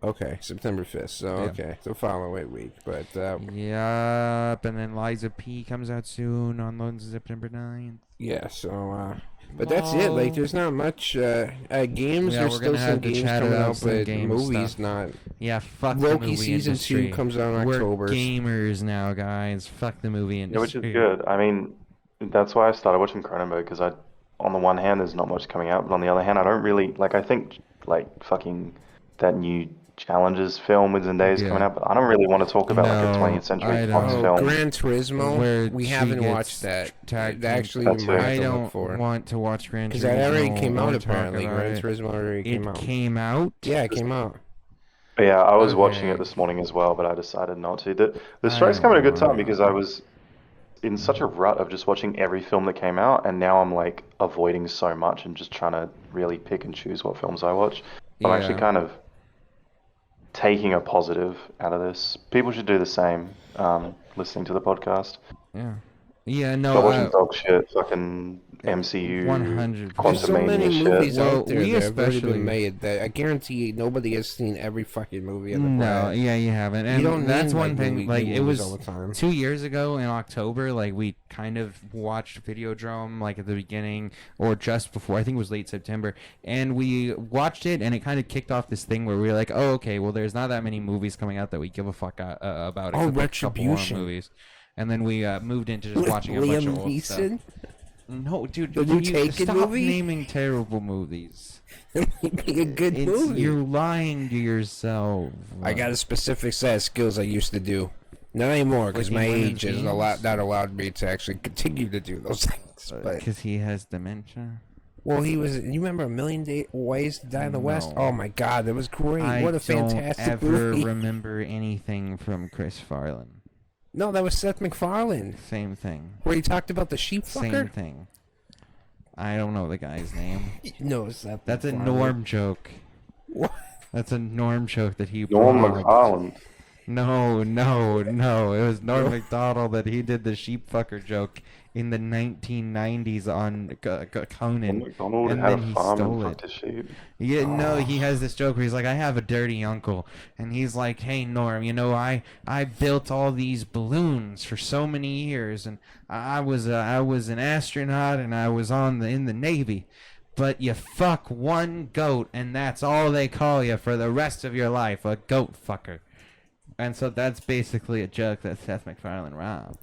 Speaker 3: Okay, September 5th. So, okay, the following week. But
Speaker 1: yep, and then Liza P comes out soon on September 9th.
Speaker 3: Yeah, so, but that's it. Like, there's not much, games, there's still some games coming out, but movies
Speaker 1: stuff.
Speaker 3: not.
Speaker 1: Yeah, fuck
Speaker 3: Loki
Speaker 1: the movie
Speaker 3: Season
Speaker 1: industry.
Speaker 3: 2 comes out in October.
Speaker 1: We're gamers now, guys. Fuck the movie industry.
Speaker 2: Yeah, which is good. I mean, that's why I started watching Cronenberg, because on the one hand, there's not much coming out, but on the other hand, I don't really, I think, fucking that new Challenges film with Zendaya is coming out, but I don't really want to talk about, a 20th Century Fox film.
Speaker 3: Gran Turismo,
Speaker 1: where
Speaker 3: we haven't watched that.
Speaker 1: Actually, I don't want to watch Gran Turismo.
Speaker 3: Because that already came out, apparently. Gran Turismo already came out.
Speaker 1: It came out?
Speaker 3: Yeah, it came out.
Speaker 2: Yeah, I was watching it this morning as well, but I decided not to. The strike's coming at a good time, because I was in such a rut of just watching every film that came out, and now I'm avoiding so much and just trying to really pick and choose what films I watch. I'm actually kind of taking a positive out of this. People should do the same, listening to the podcast.
Speaker 1: Yeah. Yeah, no,
Speaker 2: Stop watching dog shit, fucking MCU,
Speaker 1: 100%.
Speaker 3: There's so many
Speaker 2: Quantumania
Speaker 3: movies
Speaker 2: shit.
Speaker 3: out there
Speaker 1: we
Speaker 3: that have already
Speaker 1: especially-
Speaker 3: been made that I guarantee nobody has seen every fucking movie on the
Speaker 1: No,
Speaker 3: planet.
Speaker 1: yeah, you haven't. And
Speaker 3: You don't
Speaker 1: that's
Speaker 3: need,
Speaker 1: one
Speaker 3: like,
Speaker 1: thing.
Speaker 3: movie-
Speaker 1: Like
Speaker 3: new
Speaker 1: it
Speaker 3: movies
Speaker 1: was
Speaker 3: all the time.
Speaker 1: 2 years ago in October. Like we kind of watched Videodrome like at the beginning or just before. I think it was late September, and we watched it, and it kind of kicked off this thing where we were like, oh, okay, well, there's not that many movies coming out that we give a fuck about.
Speaker 3: Oh,
Speaker 1: except for a couple more
Speaker 3: Retribution.
Speaker 1: movies. And then we moved into just watching a bunch of old stuff.
Speaker 3: Neeson?
Speaker 1: No, dude,
Speaker 3: The
Speaker 1: can
Speaker 3: new
Speaker 1: you
Speaker 3: Taken
Speaker 1: stop
Speaker 3: movie?
Speaker 1: naming terrible movies.
Speaker 3: It'd be a good movie.
Speaker 1: You're lying to yourself.
Speaker 3: I got a specific set of skills I used to do. Not anymore, because
Speaker 1: Licking
Speaker 3: my
Speaker 1: women's
Speaker 3: age is
Speaker 1: jeans?
Speaker 3: not allowed me to actually continue to do those things. But
Speaker 1: Because he has dementia.
Speaker 3: well, he was. You remember A Million Ways to Die in the West?
Speaker 1: No.
Speaker 3: Oh my God, that was great!
Speaker 1: I
Speaker 3: What a
Speaker 1: don't
Speaker 3: fantastic
Speaker 1: ever
Speaker 3: movie.
Speaker 1: remember anything from Chris Farley.
Speaker 3: No, that was Seth MacFarlane,
Speaker 1: Same thing.
Speaker 3: where he talked about the sheep
Speaker 1: Same
Speaker 3: fucker.
Speaker 1: thing. I don't know the guy's name.
Speaker 3: No, Seth.
Speaker 1: That's a
Speaker 3: MacFarlane.
Speaker 1: Norm joke.
Speaker 3: What?
Speaker 1: That's a Norm joke that he
Speaker 2: Norm
Speaker 1: brought.
Speaker 2: Macfarlane.
Speaker 1: No. It was Norm Macdonald that he did the sheep fucker joke in the 1990s on Conan.
Speaker 2: McDonald
Speaker 1: and
Speaker 2: had
Speaker 1: then
Speaker 2: a
Speaker 1: he
Speaker 2: farm
Speaker 1: stole
Speaker 2: and
Speaker 1: it.
Speaker 2: fucked his sheep.
Speaker 1: Yeah, no, he has this joke where he's like, I have a dirty uncle. And he's like, hey, Norm, you know, I built all these balloons for so many years. And I was an astronaut and I was in the Navy. But you fuck one goat and that's all they call you for the rest of your life, a goat fucker. And so that's basically a joke that Seth MacFarlane robbed.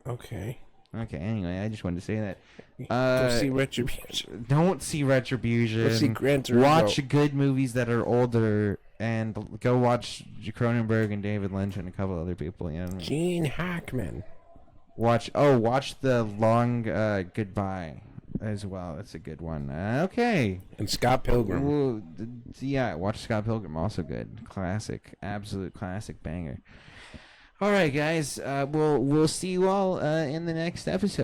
Speaker 3: Okay.
Speaker 1: Okay, anyway, I just wanted to say that.
Speaker 3: Go see Retribution.
Speaker 1: Don't see Retribution.
Speaker 3: Go see Gran Turismo.
Speaker 1: Watch good movies that are older, and go watch Cronenberg and David Lynch and a couple other people. You know,
Speaker 3: Gene Hackman.
Speaker 1: watch the Long Goodbye as well. That's a good one. Okay.
Speaker 3: And Scott Pilgrim.
Speaker 1: Well, yeah, watch Scott Pilgrim. Also good. Classic. Absolute classic banger. All right, guys. We'll see you all in the next episode.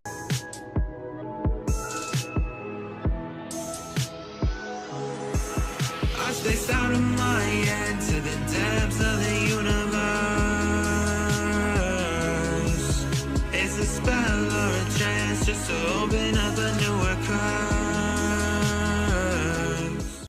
Speaker 4: I stay out of my head to the depths of the universe. It's a spell or a chance just to open up a newer curve.